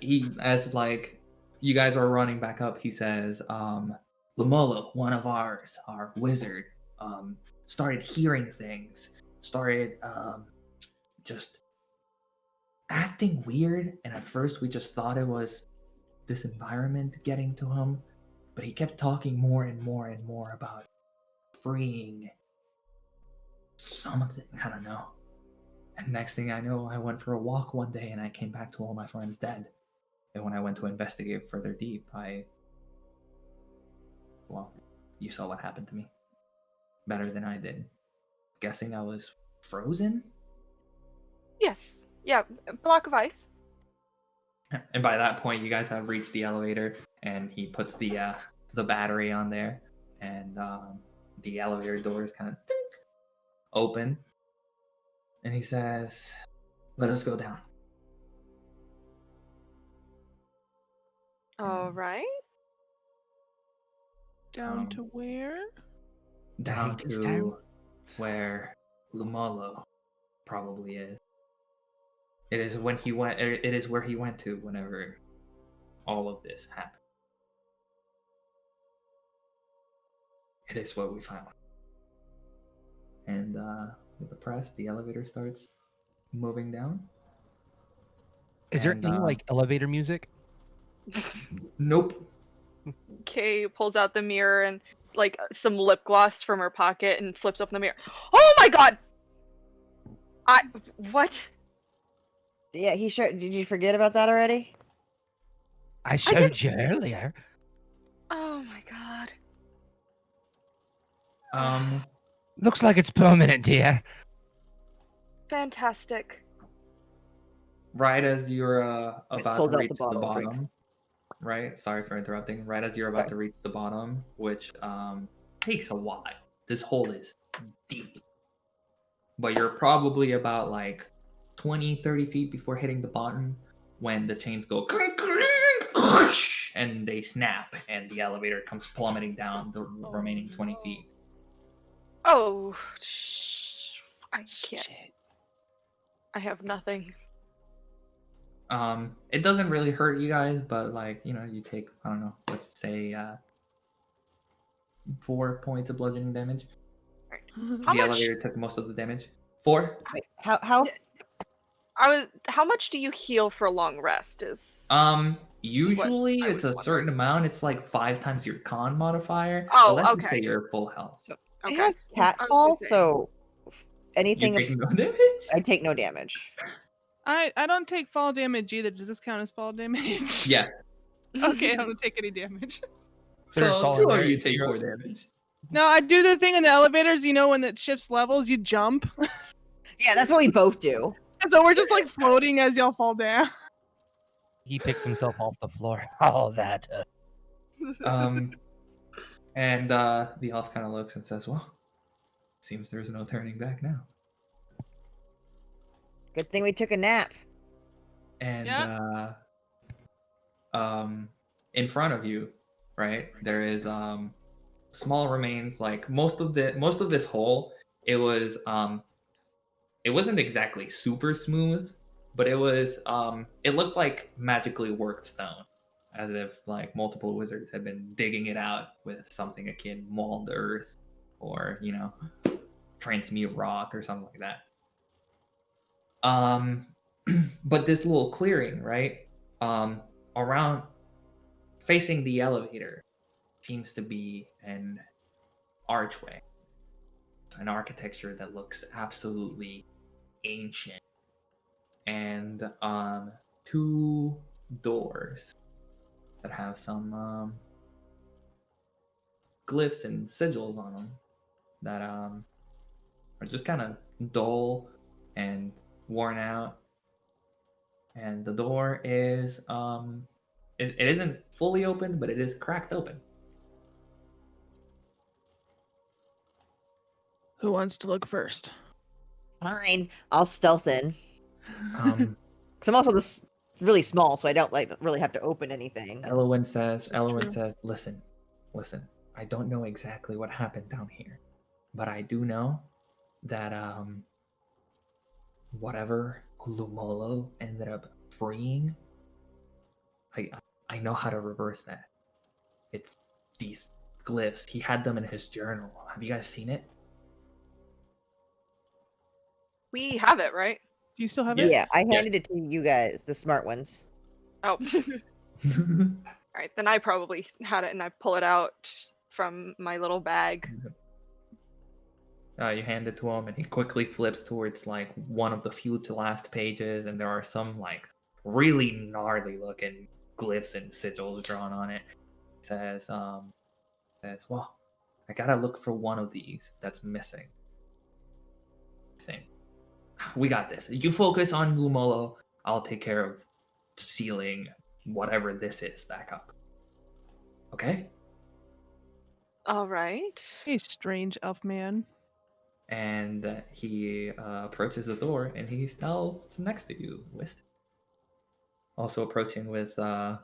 like you guys are running back up, he says, Lamolo, one of our wizard, started hearing things, started just acting weird, and at first we just thought it was this environment getting to him, but he kept talking more and more and more about freeing something, I don't know. And next thing I know, I went for a walk one day and I came back to all my friends dead. And when I went to investigate further deep, well, you saw what happened to me. Better than I did. Guessing I was frozen? Yes. Yeah. A block of ice. And by that point, you guys have reached the elevator, and he puts the battery on there, and the elevator doors kind of open, and he says, "Let us go down." All right. Down to where? Down Hades to Town? where Lumolo probably is. It is when he went. It is where he went to whenever all of this happened. It is what we found. And with the press, the elevator starts moving down. Is there And, any like elevator music? Nope. Kay pulls out the mirror and like some lip gloss from her pocket and flips open the mirror. Oh my god! What? Yeah, he sure. Did you forget about that already? I showed you earlier. Oh my god. Looks like it's permanent, dear. Fantastic. Right as you're Just about pulls to out reach the the bottle of bottom, drinks. right? Sorry for interrupting. Right as you're about to reach the bottom, which takes a while. This hole is deep. But you're probably about like 20, 30 feet before hitting the bottom when the chains go and they snap and the elevator comes plummeting down the remaining 20 feet. Oh, I can't. Shit. I have nothing. It doesn't really hurt you guys, but like, you take, I don't know, let's say 4 points of bludgeoning damage. How The much? elevator took most of the damage. 4. Wait, how? How much do you heal for a long rest? Is Usually I it's was a certain wondering. amount. It's like 5 times your con modifier. Oh, but let's just say okay. you're full health. I Okay. have I was catfall, gonna say. so You anything take no damage? I take no damage. I don't take fall damage either. Does this count as fall damage? Yes. Okay, I don't take any damage. There's So all 2 in of there. you take You're- 4 damage. No, I do the thing in the elevators, when it shifts levels, you jump. Yeah, that's what we both do. And so we're just like floating as y'all fall down. He picks himself off the floor. Oh, that. And the elf kind of looks and says, "Well, seems there's no turning back now." Good thing we took a nap. And Yeah. in front of you, right, there is small remains. Like most of this hole, it wasn't exactly super smooth, but it looked like magically worked stone, as if like multiple wizards had been digging it out with something akin mauled earth or transmute rock or something like that. But this little clearing, right, around facing the elevator seems to be an archway, an architecture that looks absolutely ancient, and two doors that have some glyphs and sigils on them that are just kind of dull and worn out. And the door is it isn't fully open, but it is cracked open. Who wants to look first? Fine, I'll stealth in. Um, Because I'm also this really small, so I don't like really have to open anything. Elowin says, true. listen, I don't know exactly what happened down here, but I do know that whatever Lumolo ended up freeing, I know how to reverse that. It's these glyphs. He had them in his journal. Have you guys seen it? We have it, right? Do you still have Yeah. it? Yeah, I Yeah. handed it to you guys, the smart ones. Oh. All right, then I probably had it, and I pull it out from my little bag. You hand it to him, and he quickly flips towards like one of the few to last pages, and there are some like really gnarly looking glyphs and sigils drawn on it. It says, well, I gotta look for one of these that's missing. Thing. We got this. You focus on Lumolo. I'll take care of sealing whatever this is back up. Okay? All right. Hey, strange elf man. And he approaches the door, and he stealths next to you, Wist. Also approaching with a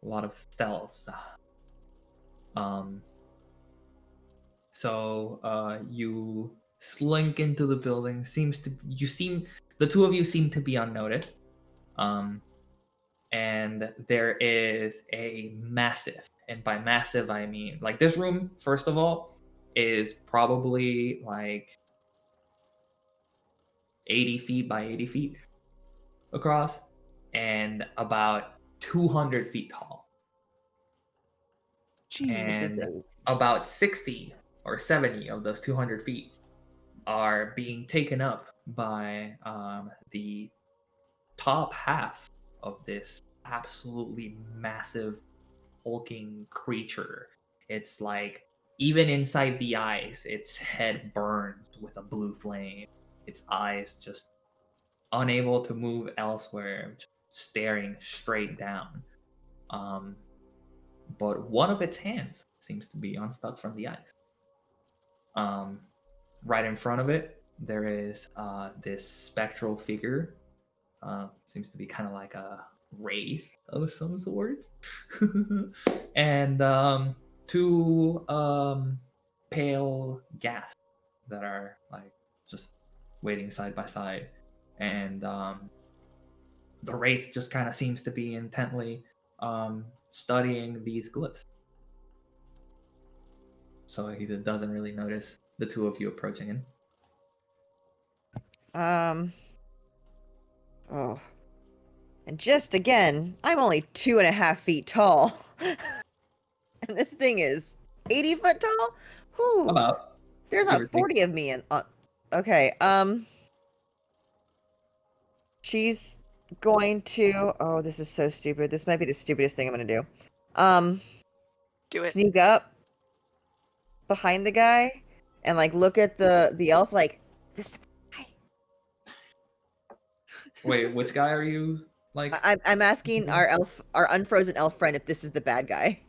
lot of stealth. So you slink into the building. The two of you seem to be unnoticed. And there is a massive, and by massive I mean like this room, first of all, is probably like 80 feet by 80 feet across and about 200 feet tall. Jeez. And about 60 or 70 of those 200 feet are being taken up by the top half of this absolutely massive hulking creature. It's like, even inside the eyes, its head burns with a blue flame. Its eyes just unable to move elsewhere, just staring straight down. But one of its hands seems to be unstuck from the eyes. Right in front of it, there is this spectral figure. Seems to be kind of like a wraith of some sorts. And two pale ghast that are like just waiting side by side. And the wraith just kind of seems to be intently studying these glyphs. So he doesn't really notice the two of you approaching him. Oh. And just again, I'm only 2.5 feet tall. And this thing is 80 foot tall? Whew. About. There's give not or take. 40 of me in. Okay, she's going to. Oh, this is so stupid. This might be the stupidest thing I'm gonna do. Do it. Sneak up behind the guy and like look at the elf like this. Wait, which guy are you like? I'm asking our unfrozen elf friend if this is the bad guy.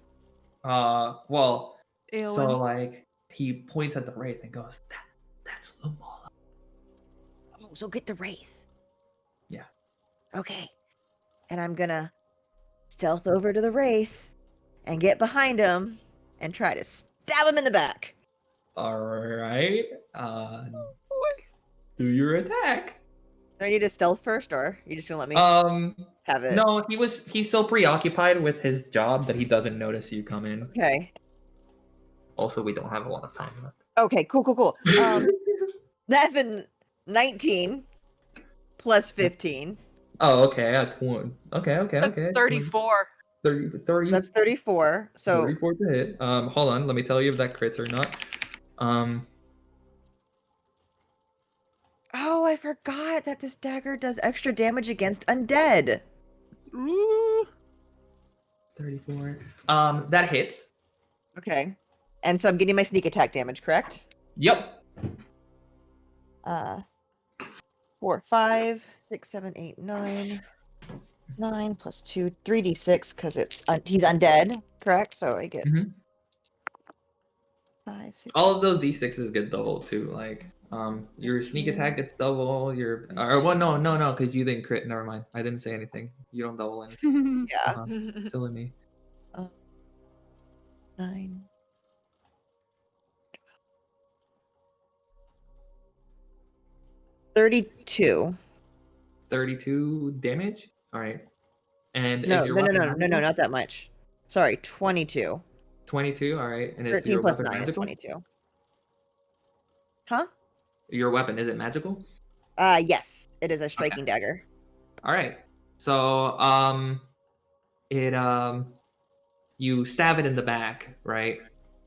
Well, Aelin. so like he points at the wraith and goes, "That's Lumola." Oh, so get the wraith. Yeah. Okay. And I'm gonna stealth over to the wraith and get behind him and try to stab him in the back. All right. Do your attack. Do I need to stealth first, or you just gonna let me have it? No, he's so preoccupied with his job that he doesn't notice you come in. Okay. Also, we don't have a lot of time left. Okay. Cool. That's a 19. plus 15. Oh, okay. I got 20. Okay. 34. 30. That's 34. So 34 to hit. Hold on. Let me tell you if that crits or not. oh, I forgot that this dagger does extra damage against undead. Ooh. 34. That hits. Okay. And so I'm getting my sneak attack damage, correct? Yep. 4, 5, 6, 7, 8, 9. 9 plus 2, 3d6 because he's undead, correct? So I get Mhm. 5, 6. All of those d6s get doubled too. Like, your sneak attack gets double. No, because you didn't crit. Never mind. I didn't say anything. You don't double anything. Yeah. Silly me. 9. 32. 32 damage. All right. And No, is your no, weapon no, magical? not that much. Sorry, 22. 22. All right. And is 13 your plus weapon 9 is magical? 22. Huh? Your weapon, is it magical? Yes, it is a striking dagger. All right. So, you stab it in the back, right?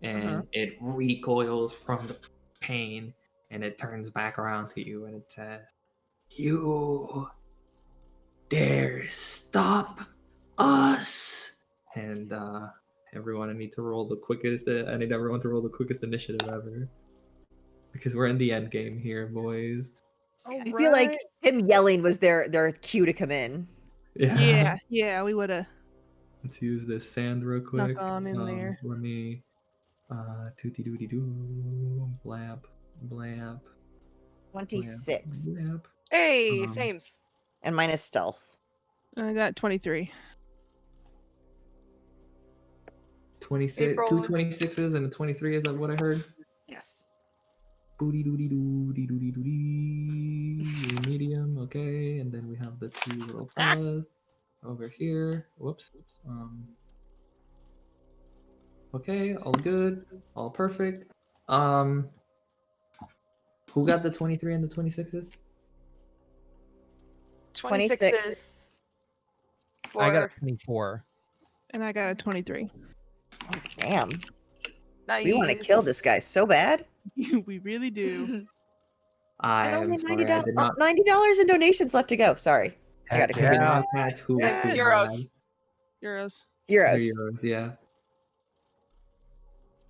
And it recoils from the pain, and it turns back around to you, and it says, "You dare stop us?" And everyone, I need everyone to roll the quickest initiative ever, because we're in the end game here, boys. I feel like him yelling was their cue to come in. Yeah, we would have. Let's use this sand real Snuck quick. on in there. Let me tooty dooty doo blap blap 26. blap. Hey, sames. And mine is stealth. I got 23. 26, April two is- 26s and a 23. Is that what I heard? Yes. Booty dooty doody doody doody. Medium, okay. And then we have the two little fellas over here. Whoops. Okay, all good, all perfect. Who got the 23 and the 26s? 26 for I got a 24. And I got a 23. Oh, damn. nice. We want to kill this guy so bad. We really do. I And am only sorry, I did not. $90 in donations left to go. Sorry. I got to Heck I did continue. not catch who was who. Euros. Euros. Euros. Euros, yeah.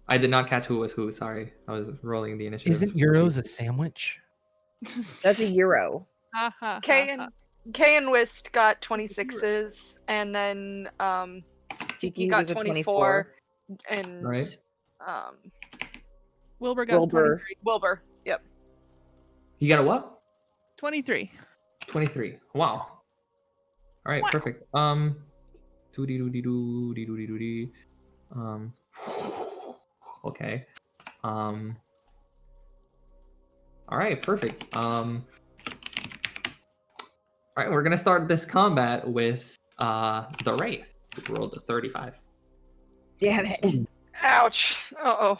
I did not catch who was who. Sorry, I was rolling the initiative. Isn't Euros a sandwich? That's a euro. Kay and Wist got 26s, and then Tiki got was a 24, and Right. Wilbur got Wilbur. 23. Wilbur. Yep. You got a what? 23. 23. Wow. All right, Wow. perfect. Doody doody doody doody doody. Okay. All right, perfect. All right, we're gonna start this combat with the Wraith, who rolled a 35. Damn it. Ouch. Uh-oh.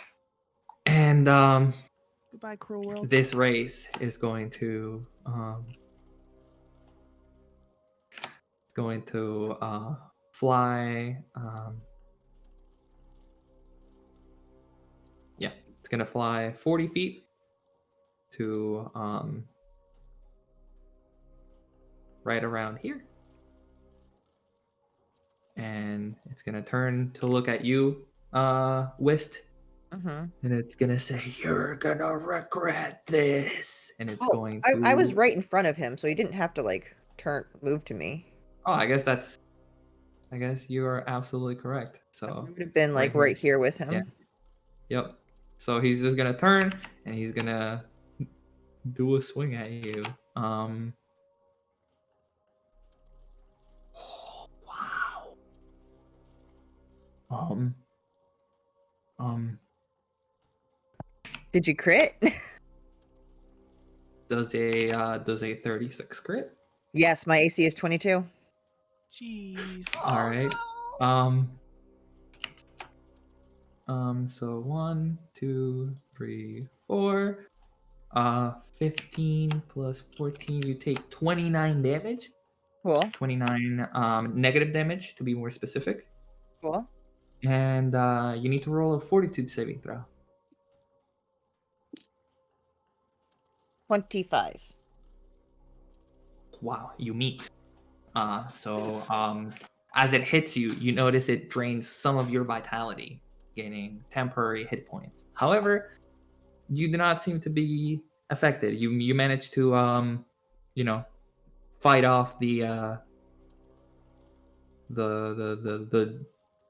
And Goodbye, cruel world. this Wraith is going to fly. Yeah, it's gonna fly 40 feet to right around here, and it's gonna turn to look at you, Wist, and it's gonna say, "You're gonna regret this," and it's going to. I was right in front of him, so he didn't have to like move to me. Oh, I guess you are absolutely correct. So I would have been like right right here with him. Yeah. Yep. So he's just gonna turn and he's gonna do a swing at you. Oh, wow. Did you crit? Does a 36 crit? Yes, my AC is 22. Jeez. All right. So 1, 2, 3, 4, 15 plus 14, you take 29 damage. Cool. 29 negative damage to be more specific. Cool. And you need to roll a fortitude saving throw. 25. Wow, you meet. So as it hits you, you notice it drains some of your vitality, gaining temporary hit points. However, you do not seem to be affected. You manage to fight off the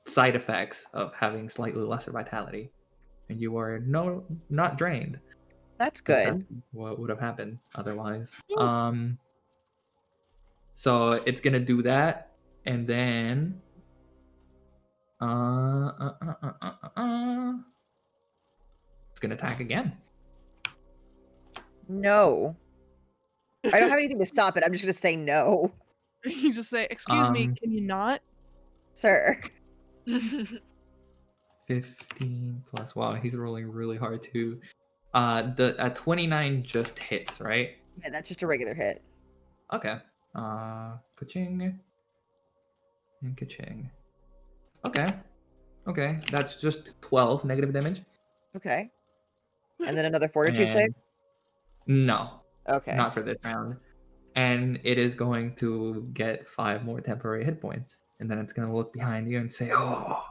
side effects of having slightly lesser vitality, and you are not drained. That's Like, that's good. what would have happened otherwise. Hmm. So it's gonna do that, and then it's gonna attack again. No. I don't have anything to stop it. I'm just going to say no. You just say, "Excuse me, can you not?" Sir. 15 plus. Wow, he's rolling really hard too. The 29 just hits, right? Yeah, that's just a regular hit. Okay. Ka-ching. And ka-ching. Okay. Okay, that's just 12 negative damage. Okay. And then another fortitude save? And no, Okay. not for this round. And it is going to get 5 more temporary hit points. And then it's going to look behind you and say, "Oh,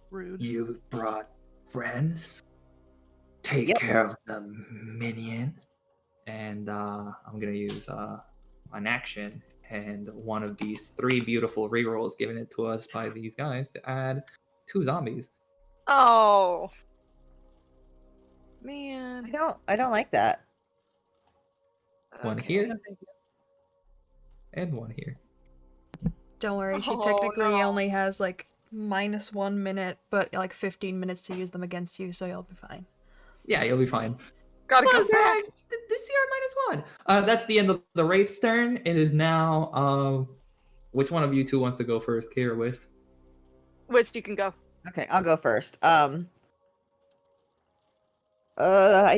Rude. you brought friends? Take Yep. care of the minions." And I'm going to use an action and one of these 3 beautiful rerolls given it to us by these guys to add 2 zombies. Oh. Man. I don't like that. One Okay. here and one here. Don't worry, she Oh, technically no. only has like -1 minute, but like 15 minutes to use them against you, so you'll be fine. Yeah, you'll be fine. Gotta go Look, guys, fast. this year -1. That's the end of the Wraith's turn. It is now. Which one of you two wants to go first, Kay or Wist? Wist, you can go. Okay, I'll go first. I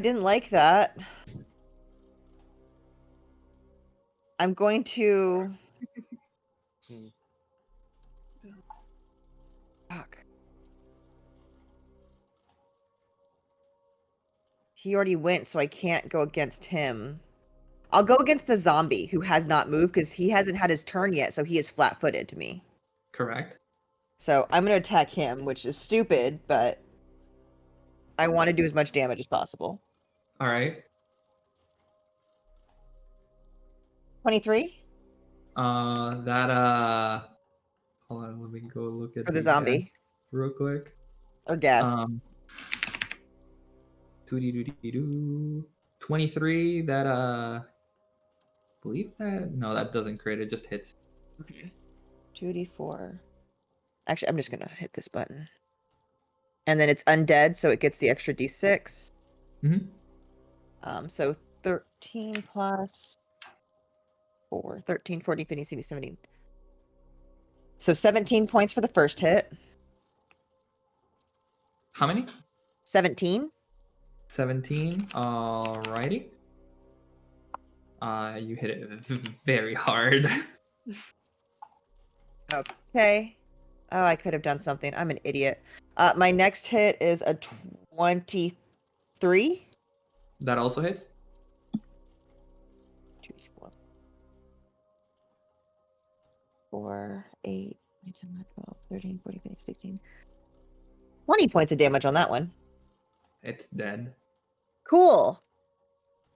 didn't like that. I'm going to... Fuck. He already went, so I can't go against him. I'll go against the zombie who has not moved because he hasn't had his turn yet, so he is flat-footed to me. Correct. So I'm going to attack him, which is stupid, but I want to do as much damage as possible. All right. 23 Hold on, let me go look at for the zombie. stats real quick. Or ghast. 23. That believe that that doesn't crit. It just hits. Okay. 2d4. Actually, I'm just gonna hit this button. And then it's undead, so it gets the extra d6. Mm-hmm. So 13 plus 4. 13, 14, 15, 16, 17. So 17 points for the first hit. How many? 17. 17. Alrighty. You hit it very hard. Okay. Oh, I could have done something. I'm an idiot. My next hit is a 23. That also hits. 4, 8, 9, 10, 11, 12, 13, 14, 15, 16. 20 points of damage on that one. It's dead. Cool.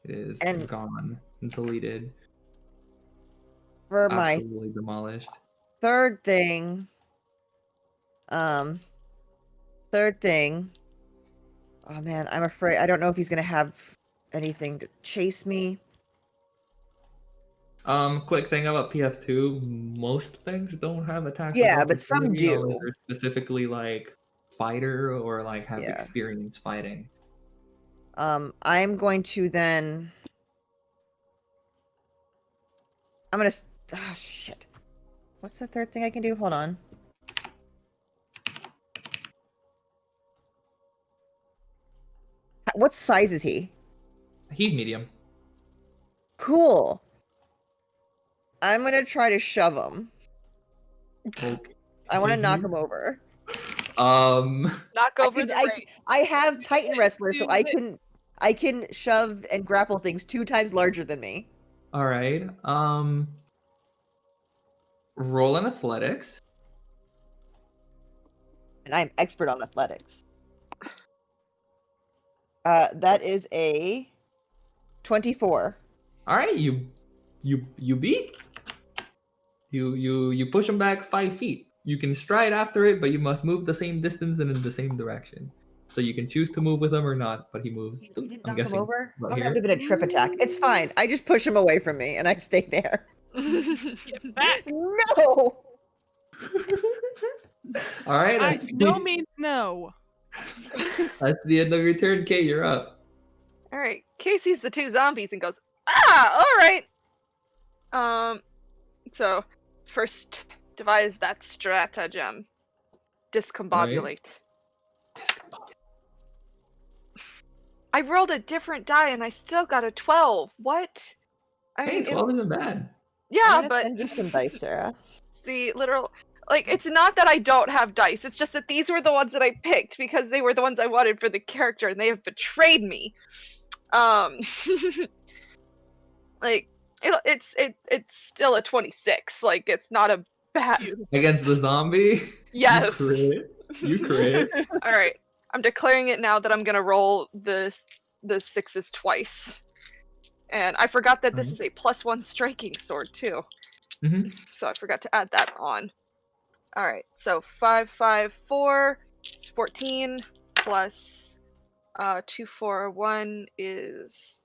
It is And- gone, deleted, For my absolutely demolished. third thing. Oh man, I'm afraid. I don't know if he's gonna have anything to chase me. Quick thing about PF2, most things don't have attacks. of Yeah, but some opportunity unless do. they're specifically like fighter or like have Yeah. experience fighting. I'm going to then. I'm gonna. Oh shit. What's the third thing I can do? Hold on. What size is he? He's medium. Cool. I'm gonna try to shove him. Okay. I want to knock him over. Knock over the rain. I have Titan Wrestler, so Do I it. can shove and grapple things 2 times larger than me. All right. Roll in athletics. And I'm expert on athletics. That is a 24. All right, you beat. You push him back 5 feet. You can stride after it, but you must move the same distance and in the same direction. So you can choose to move with him or not, but he moves. You didn't I'm knock him guessing. over? about I'm gonna here. have to give it a trip attack. It's fine. I just push him away from me and I stay there. Get back. No! All right. I, That's, no means no. that's the end of your turn. Kate, you're up. All right. Kay sees the 2 zombies and goes, "Ah, all right." So first devise that stratagem. Discombobulate. I rolled a different die and I still got a 12. What? I Hey, mean, 12 isn't bad. yeah, I'm gonna but send you some dice, Sarah. it's the literal. Like, it's not that I don't have dice. It's just that these were the ones that I picked because they were the ones I wanted for the character, and they have betrayed me. Like, it's still a 26. Like, it's not a bad. Against the zombie? Yes. You crit. All right. I'm declaring it now that I'm gonna roll the 6s twice. And I forgot that this is a +1 striking sword too. Mhm. So I forgot to add that on. All right. So 5, 5, 4. It's 14 plus 2, 4, 1 is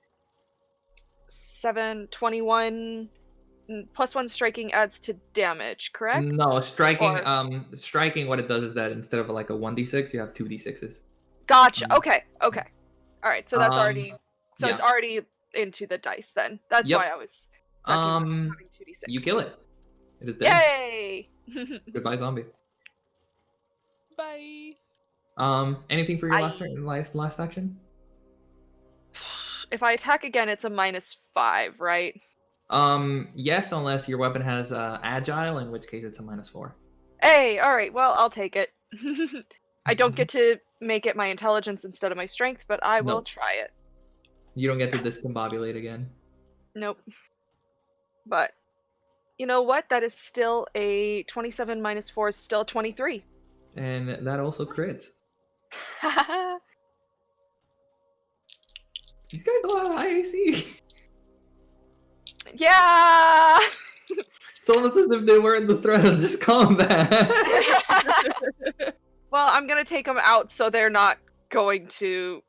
7, 21. +1 striking adds to damage, correct? No, striking. Or- Striking. What it does is that instead of like a 1d6, you have 2d6s. Gotcha. Okay. Okay. All right. So that's Um, already. So it's yeah. already into the dice then. That's Yep. why I was talking about having 2d6. You kill it. It is dead. Yay! Goodbye, zombie. Bye. Anything for your last Bye. turn? Last action? If I attack again, it's a -5, right? Yes, unless your weapon has agile, in which case it's a -4. Hey, all right. Well, I'll take it. I don't get to make it my intelligence instead of my strength, but I will Nope. try it. You don't get to discombobulate again. Nope. But you know what? That is still a 27 -4 is still a 23. And that also crits. These guys don't have high AC. Yeah. It's almost as if they weren't the threat of this combat. Well, I'm gonna take them out so they're not going to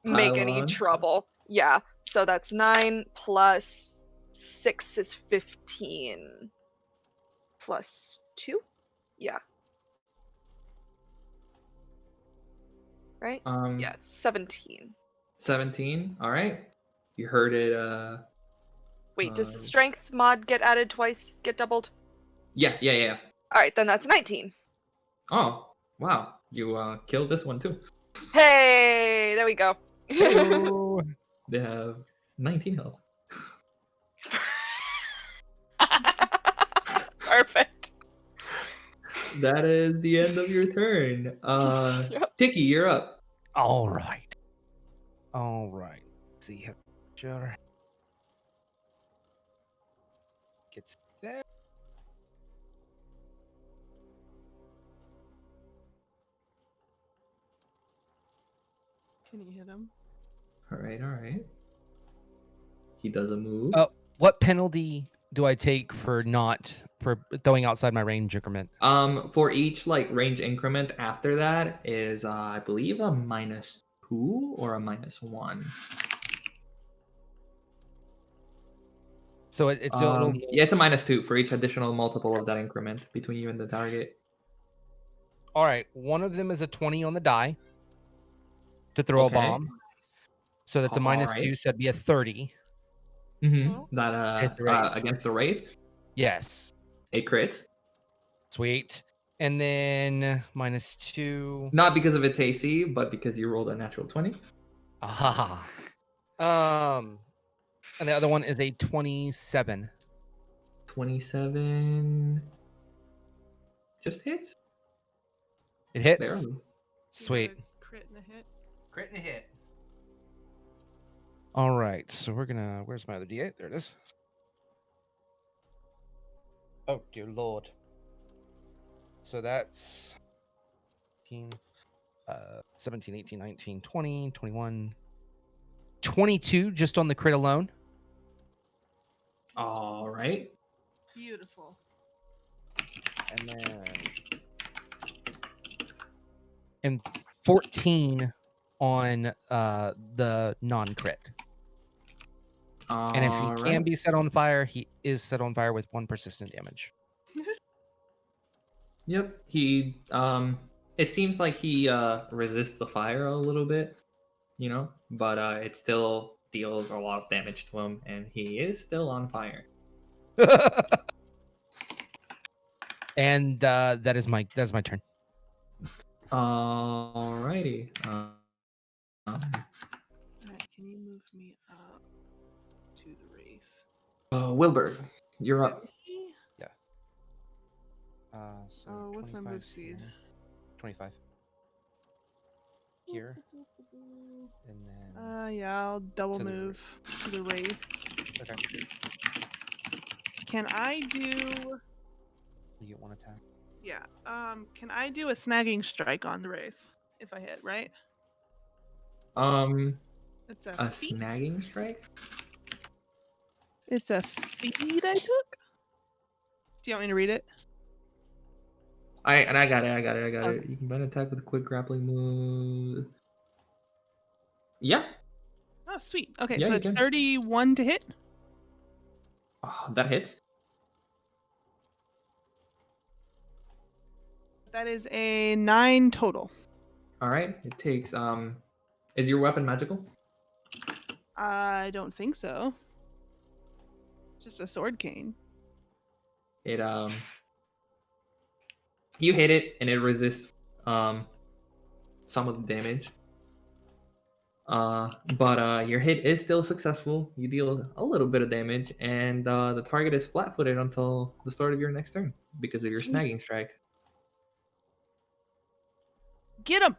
make Pile any on. trouble. Yeah. So that's 9 plus 6 is 15. Plus 2? Yeah. Right? Yeah, 17. 17. All right. You heard it. Wait, does the strength mod get added twice, get doubled? Yeah. Alright, then that's 19. Oh, wow. You killed this one too. Hey, there we go. Hello. They have 19 health. Perfect. That is the end of your turn. Yep. Tiki, you're up. All right. All right. Let's see here. Sure. Gets there. Can you hit him? All right. He does a move. Oh. What penalty do I take for throwing outside my range increment? For each like range increment after that is I believe a -2 or a -1. So it's it'll Yeah, it's a -2 for each additional multiple of that increment between you and the target. all right. One of them is a 20 on the die to throw Okay. a bomb. So that's a All -2, right. so that'd be a 30. That Hit the wraith. against the wraith, Yes. a crit. Sweet. And then -2. Not because of its AC, but because you rolled a natural 20. Ah. And the other one is a 27. 27. Just hits. It hits. Barely. Sweet. Crit and a hit. Crit and a hit. All right, so we're gonna. Where's my other D8? There it is. Oh dear lord. So that's 15, 17, 18, 19, 20, 21, 22 just on the crit alone. All right. Beautiful. And then and 14 on the non-crit. And if he can be set on fire, he is set on fire with 1 persistent damage. Yep. He it seems like he resists the fire a little bit, you know, but it still deals a lot of damage to him, and he is still on fire. And that's my turn. Alrighty. Alright, can you move me up to the wraith? Wilbur, you're Is up. it me? So Oh, what's my 25 move speed? here, 25. Here. And then Yeah, I'll double To the move to the wraith. okay. Can I do? You get 1 attack. Yeah. Can I do a snagging strike on the wraith if I hit? Right. It's A snagging strike? It's a feed I took. Do you want me to read it? I got it. Okay. You can bind attack with a quick grappling move. Yeah. Oh, sweet. Okay, Yeah, so you it's can. 31 to hit. Oh, that hits. That is a 9 total. All right. It takes is your weapon magical? I don't think so. It's just a sword cane. It you hit it and it resists some of the damage. But your hit is still successful. You deal a little bit of damage, and the target is flat-footed until the start of your next turn because of your Sweet. snagging strike. Get him.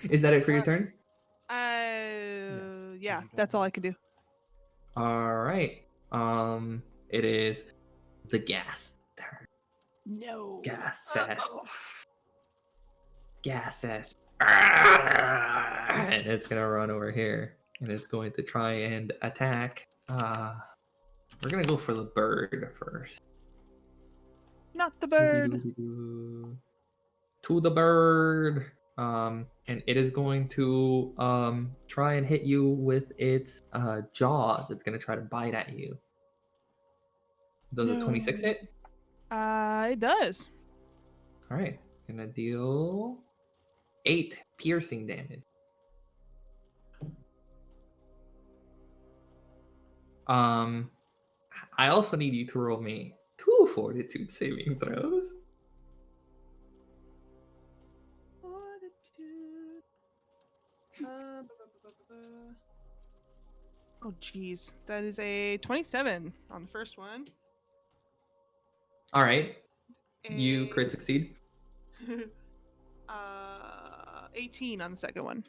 Is that it for your turn? Yeah, that's all I can do. All right. It is the gas turn. No. Gas says. Gas says. And it's gonna run over here, and it's going to try and attack. We're gonna go for the bird first. Not the bird. To the bird. And it is going to try and hit you with its jaws. It's gonna try to bite at you. Does a 26 hit? It does. All right, gonna deal 8 piercing damage. I also need you to roll me 2 fortitude saving throws. Fortitude. Oh, jeez. That is a 27 on the first one. All right, you crit And, succeed. 18 on the second one.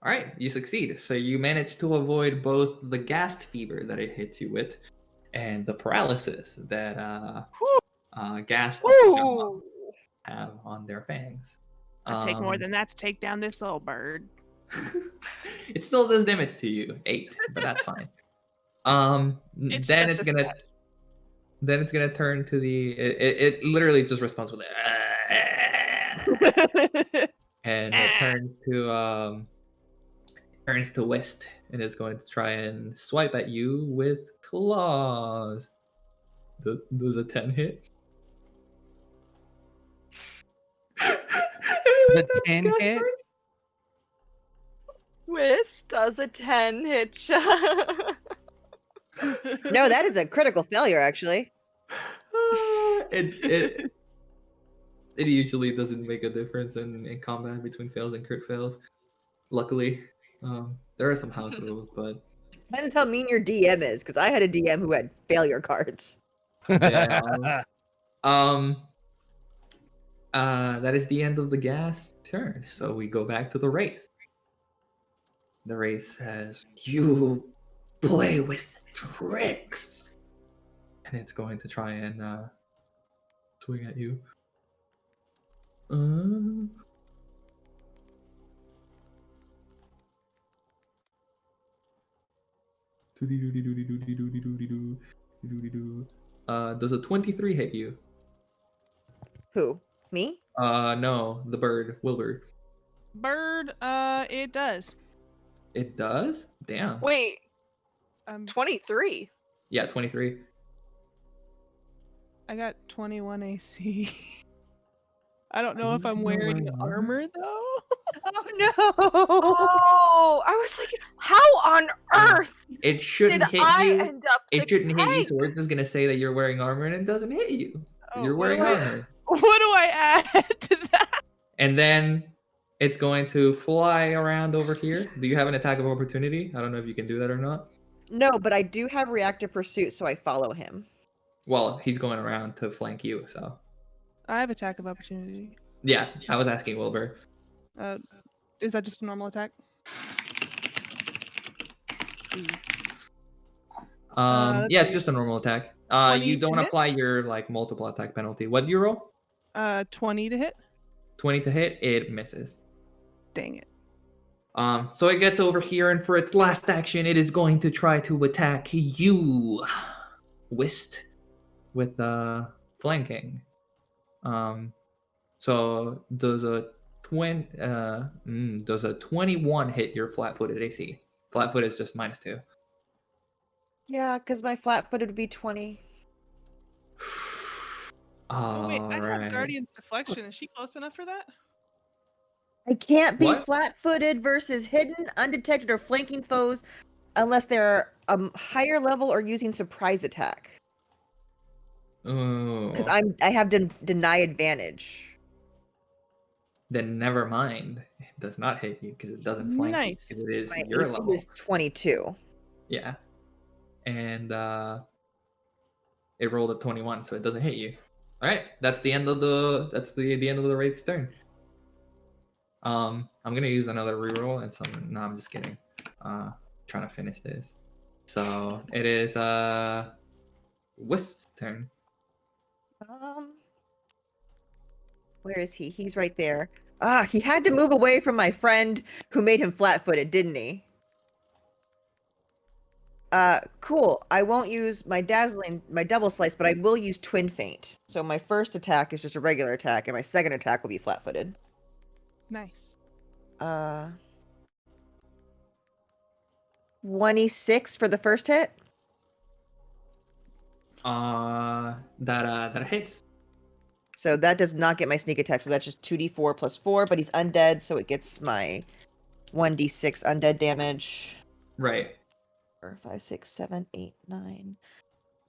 All right, you succeed. So you manage to avoid both the ghast fever that it hits you with and the paralysis that ghast Woo! have on their fangs. I'd take more than that to take down this old bird. It still does damage to you, 8, but that's fine. It's then just it's as gonna then it's gonna turn to the it literally just responds with and it turns to west and is going to try and swipe at you with claws. Does a 10 hit? The 10 hit? Whis does a 10 hit shot. No, that is a critical failure, actually. It usually doesn't make a difference in combat between fails and crit fails. Luckily, There are some house rules, but Depends how mean your DM is, because I had a DM who had failure cards. yeah. That is the end of the gas turn. So we go back to the Wraith. The Wraith says, "You play with tricks," and it's going to try and swing at you. Does a 23 hit you? Who? Me? No, the bird, Wilbur. Bird, it does. It does? Damn. Wait, Um, 23. Yeah, 23. I got 21 AC. I don't know if I'm wearing armor though. Oh no! Oh, I was like, how on earth It did shouldn't hit I you. end up It shouldn't hit you, tank? so we're just gonna say that you're wearing armor and it doesn't hit you. Oh, You're what do wearing I- armor. What do I add to that? And then it's going to fly around over here. Do you have an attack of opportunity? I don't know if you can do that or not. No, but I do have reactive pursuit, so I follow him. Well, he's going around to flank you, so. I have attack of opportunity. Yeah, I was asking Wilbur. Is that just a normal attack? let's Yeah, it's see. just a normal attack. 20 You to don't hit? apply your like multiple attack penalty. What do you roll? 20 to hit. 20 to hit, it misses. Dang it. So it gets over here, and for its last action, it is going to try to attack you, Whist, with flanking. So does a 21 hit your flat-footed AC? Flat-foot is just -2. Yeah, because my flat-footed would be 20. Oh wait, I Alright. have Guardian's Deflection. Is she close enough for that? I can't be What? flat-footed versus hidden, undetected, or flanking foes unless they're higher level or using surprise attack. Because Oh, I have deny advantage. then never mind. It does not hit you because it doesn't flank you, Nice. 'cause it is My your AC level. is 22. Yeah. And it rolled a 21, so it doesn't hit you. Alright, that's the end of the end of the Wraith's turn. I'm gonna use another reroll and some no, I'm just kidding. Trying to finish this. So it is Whist's turn. Where is he? He's right there. Ah, he had to move away from my friend who made him flat-footed, didn't he? Cool. I won't use my double slice, but I will use twin feint. So my first attack is just a regular attack, and my second attack will be flat-footed. Nice. 26 for the first hit. That hits. So that does not get my sneak attack. So that's just 2d4 plus 4, but he's undead, so it gets my 1d6 undead damage. Right. 4, 5, 6, 7, 8, 9.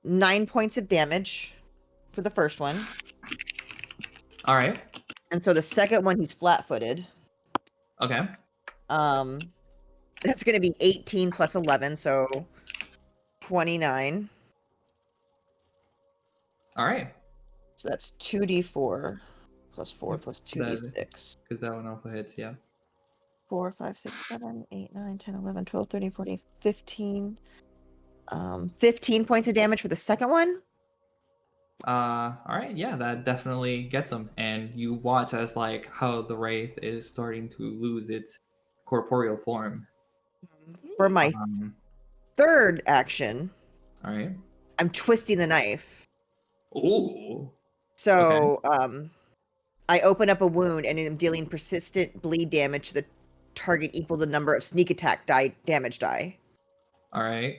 9 points of damage for the first one. All right. And so the second one, he's flat-footed. Okay. That's going to be 18 plus 11, so 29. All right. So that's 2d4 plus 4 plus That- 2d6. Because that one also hits, yeah. 4, 5, 6, 7, 8, 9, 10, 11, 12, 13, 14, 15. 15 points of damage for the second one. All right, yeah, that definitely gets him. And you watch as like how the Wraith is starting to lose its corporeal form. For my third action, All right. I'm twisting the knife. Ooh. So, I open up a wound and I'm dealing persistent bleed damage to the target equal to the number of sneak attack damage die. All right.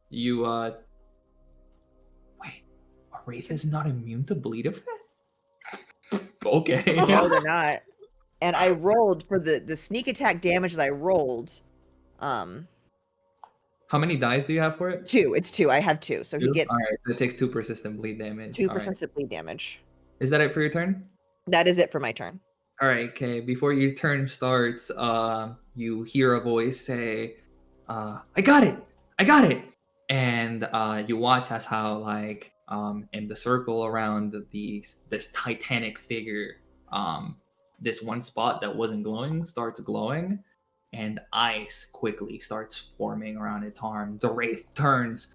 You wait. A Wraith is not immune to bleed effect? Okay. No, they're not. And I rolled for the sneak attack damage that I rolled. How many dice do you have for it? 2. It's 2. I have 2. So he Two? gets All right. It takes 2 persistent bleed damage. 2 All right. persistent bleed damage. Is that it for your turn? That is it for my turn. All right. Okay. Before your turn starts, you hear a voice say, I got it. And you watch as how, like, in the circle around this titanic figure, this one spot that wasn't glowing starts glowing, and ice quickly starts forming around its arm. The wraith turns,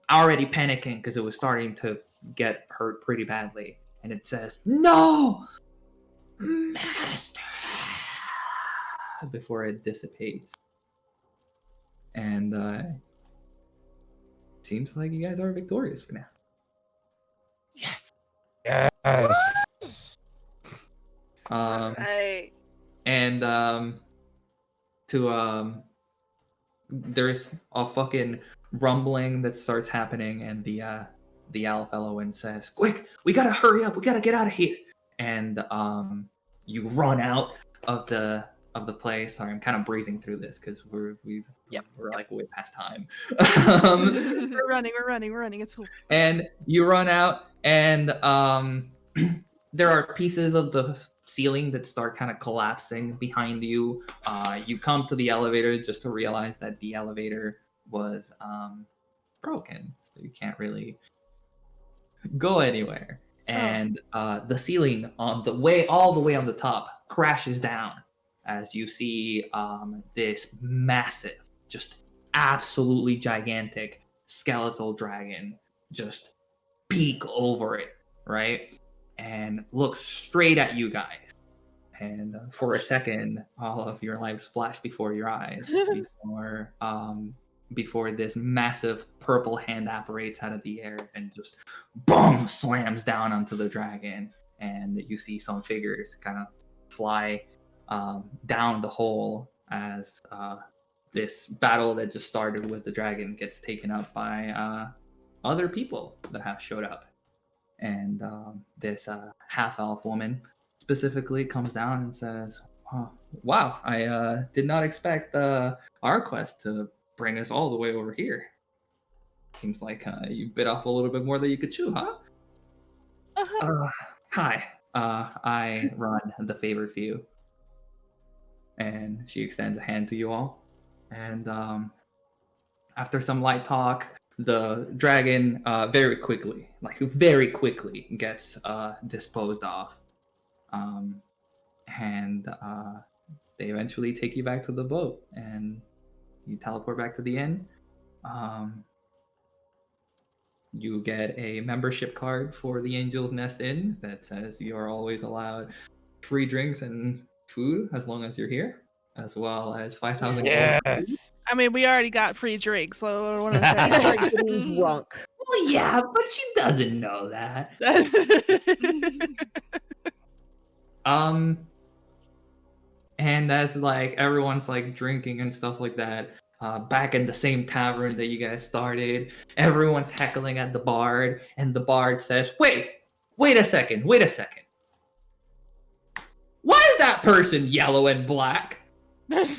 already panicking because it was starting to get hurt pretty badly, and it says, "No, master," before it dissipates. And seems like you guys are victorious for now. Yes. Yes. Right. And there's a fucking rumbling that starts happening, and the owl fellow and says, "Quick, we gotta hurry up, we gotta get out of here." And you run out of the place. Sorry, I'm kind of breezing through this because we're like way past time. We're running. It's cool. And you run out, and there are pieces of the ceiling that start kind of collapsing behind you. You come to the elevator just to realize that the elevator was broken, so you can't really go anywhere. And the ceiling all the way on the top crashes down as you see this massive, just absolutely gigantic skeletal dragon just peek over it, right? And look straight at you guys. And for a second, all of your lives flash before your eyes before this massive purple hand apparates out of the air and just boom slams down onto the dragon. And you see some figures kind of fly down the hole as this battle that just started with the dragon gets taken up by other people that have showed up. And this half-elf woman specifically comes down and says, "Oh, wow, I did not expect our quest to bring us all the way over here. Seems like you bit off a little bit more than you could chew, huh?" Hi, I run the Favor Few. And she extends a hand to you all. And after some light talk, the dragon very quickly gets disposed of. And they eventually take you back to the boat, and you teleport back to the inn. You get a membership card for the Angel's Nest Inn that says you are always allowed free drinks and food as long as you're here, as well as 5,000 gold. Yes. I mean, we already got free drinks, so what am I saying? Like getting drunk. Well, yeah, but she doesn't know that. And as like everyone's like drinking and stuff like that, back in the same tavern that you guys started, everyone's heckling at the bard, and the bard says, wait a second. Why is that person yellow and black? As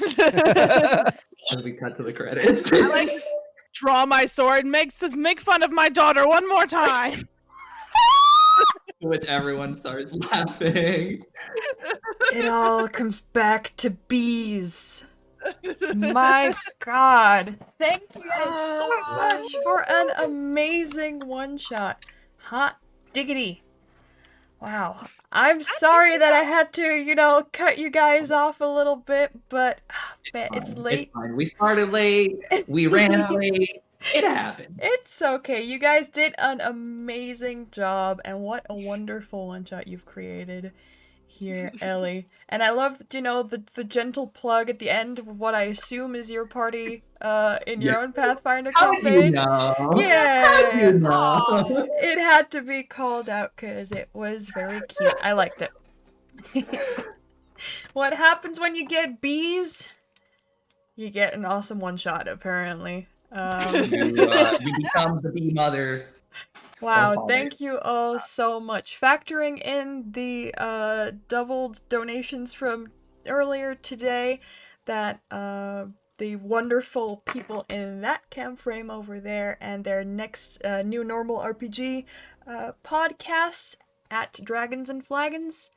we cut to the credits. I like to draw my sword and make fun of my daughter one more time. Which everyone starts laughing. It all comes back to bees. My God. Thank you guys so much for an amazing one-shot. Hot diggity. Wow. I'm sorry that I had to, cut you guys off a little bit, but it's late. It's fine. We started late. We ran late. It happened. It's okay. You guys did an amazing job, and what a wonderful one-shot you've created here, Ellie. And I love, the gentle plug at the end of what I assume is your party in your own Pathfinder campaign. How do you know? Yeah. How do you know? It had to be called out because it was very cute. I liked it. What happens when you get bees? You get an awesome one-shot, apparently. You become the bee mother. Wow, thank you all so much. Factoring in the doubled donations from earlier today, that the wonderful people in that camp frame over there and their next New Normal RPG podcast at Dragons and Flagons,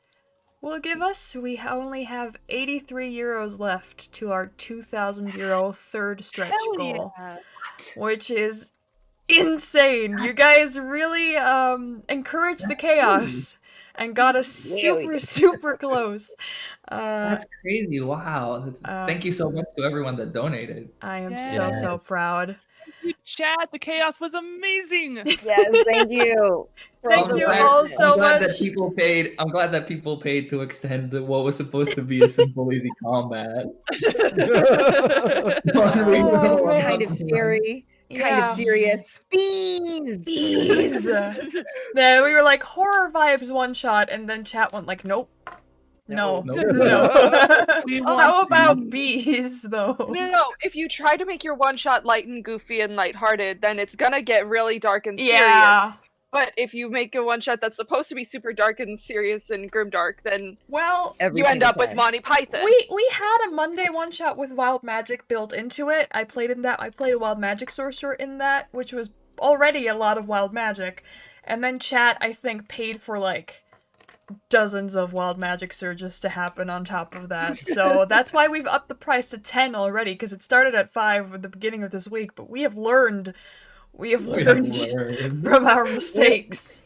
will give us. We only have 83 euros left to our 2,000 euro third stretch Hell goal, yeah. which is insane. You guys really encouraged the chaos and got us Yeah, we super, did. super close. That's crazy. Wow. Thank you so much to everyone that donated. I am Yes. so proud. Thank you, chat. The chaos was amazing. Yes, thank you. for Thank the you work. all so I'm glad much. that people paid. I'm glad that people paid to extend what was supposed to be a simple, easy combat. Oh, man. Kind of scary, kind of Yeah. serious. Bees! Bees. Yeah, we were like horror vibes one shot, and then chat went like, nope. No. Nope. No. We How want about bees though? No, if you try to make your one shot light and goofy and lighthearted, then it's gonna get really dark and serious. Yeah. But if you make a one shot that's supposed to be super dark and serious and grimdark, then Well, Every you end single up with time. Monty Python. we had a Monday one shot with wild magic built into it. I played a wild magic sorcerer in that, which was already a lot of wild magic. And then chat, I think, paid for like dozens of wild magic surges to happen on top of that. So that's why we've upped the price to 10 already, because it started at 5 at the beginning of this week, but we have learned from our mistakes.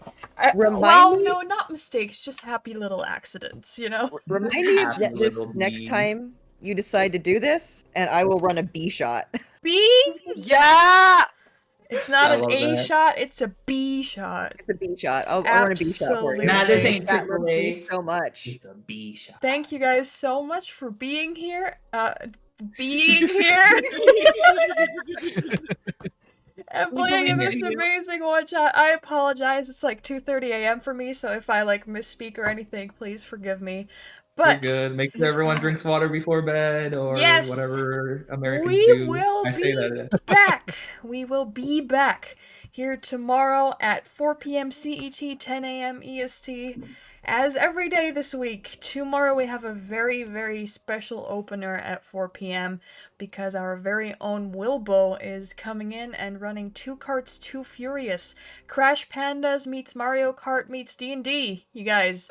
Remind Well, me- no, not mistakes, just happy little accidents, you know? Remind me Happy of this little next bee. time you decide to do this, and I will run a B shot. Bees? Yeah! It's not I an love A that. shot, it's a B shot. It's a B shot. I'll run a B shot for you. Absolutely. Nah, this ain't That loves me AAA. so much. It's a B shot. Thank you guys so much for being here. Being here. And playing in this amazing one shot. I apologize. It's like 2:30 a.m. for me, so if I like misspeak or anything, please forgive me. But You're good. Make sure everyone drinks water before bed or Yes, whatever Americans we do. will I say be that. back. We will be back here tomorrow at 4 p.m. CET, 10 a.m. EST. As every day this week, tomorrow we have a very, very special opener at 4 p.m. because our very own Wilbo is coming in and running 2 Carts 2 Furious. Crash Pandas meets Mario Kart meets D&D, you guys.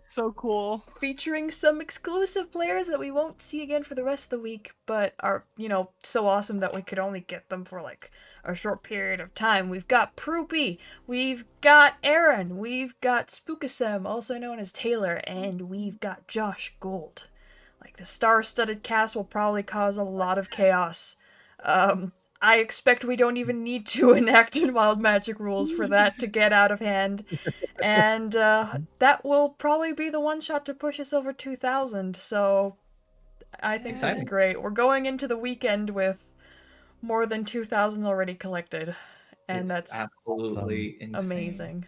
So cool. Featuring some exclusive players that we won't see again for the rest of the week, but are, you know, so awesome that we could only get them for like a short period of time. We've got Proopy, we've got Aaron, we've got Spookasem, also known as Taylor, and we've got Josh Gold. Like, the star-studded cast will probably cause a lot of chaos. I expect we don't even need to enact wild magic rules for that to get out of hand. And that will probably be the one shot to push us over 2,000. So I think that's Exciting. great. We're going into the weekend with more than 2,000 already collected. And It's that's absolutely insane. amazing.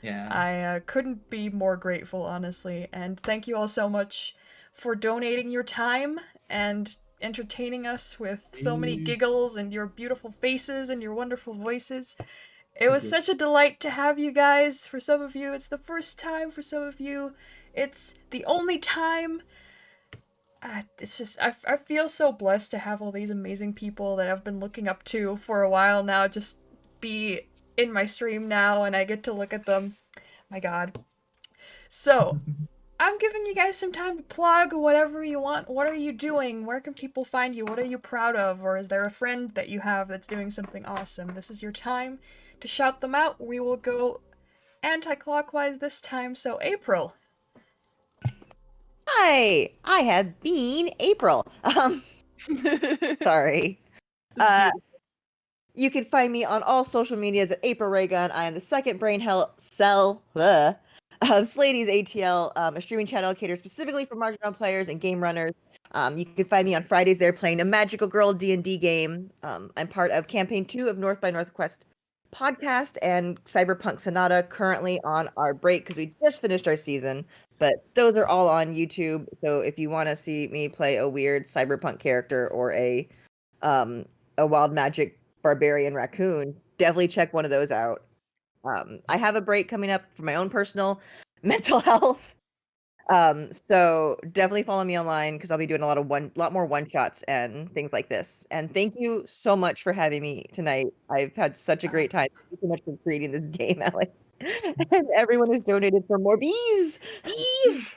Yeah. I couldn't be more grateful, honestly. And thank you all so much for donating your time and entertaining us with so many giggles and your beautiful faces and your wonderful voices. It was such a delight to have you guys. For some of you, it's the first time. For some of you, it's the only time. It's just, I feel so blessed to have all these amazing people that I've been looking up to for a while now just be in my stream now, and I get to look at them. My God. So, I'm giving you guys some time to plug whatever you want. What are you doing? Where can people find you? What are you proud of? Or is there a friend that you have that's doing something awesome? This is your time to shout them out. We will go anti-clockwise this time. So, April. Hi, I have been April. Sorry. You can find me on all social medias at April Raygun. I am the second brain cell of Slady's ATL, a streaming channel catered specifically for marginal players and game runners. You can find me on Fridays there playing a Magical Girl D&D game. I'm part of Campaign 2 of North by Northwest podcast and Cyberpunk Sonata, currently on our break because we just finished our season. But those are all on YouTube. So if you want to see me play a weird cyberpunk character or a wild magic barbarian raccoon, definitely check one of those out. I have a break coming up for my own personal mental health. So definitely follow me online because I'll be doing a lot more one shots and things like this. And thank you so much for having me tonight. I've had such a great time. Thank you so much for creating this game, Ellie. And everyone who's donated for more bees. Bees!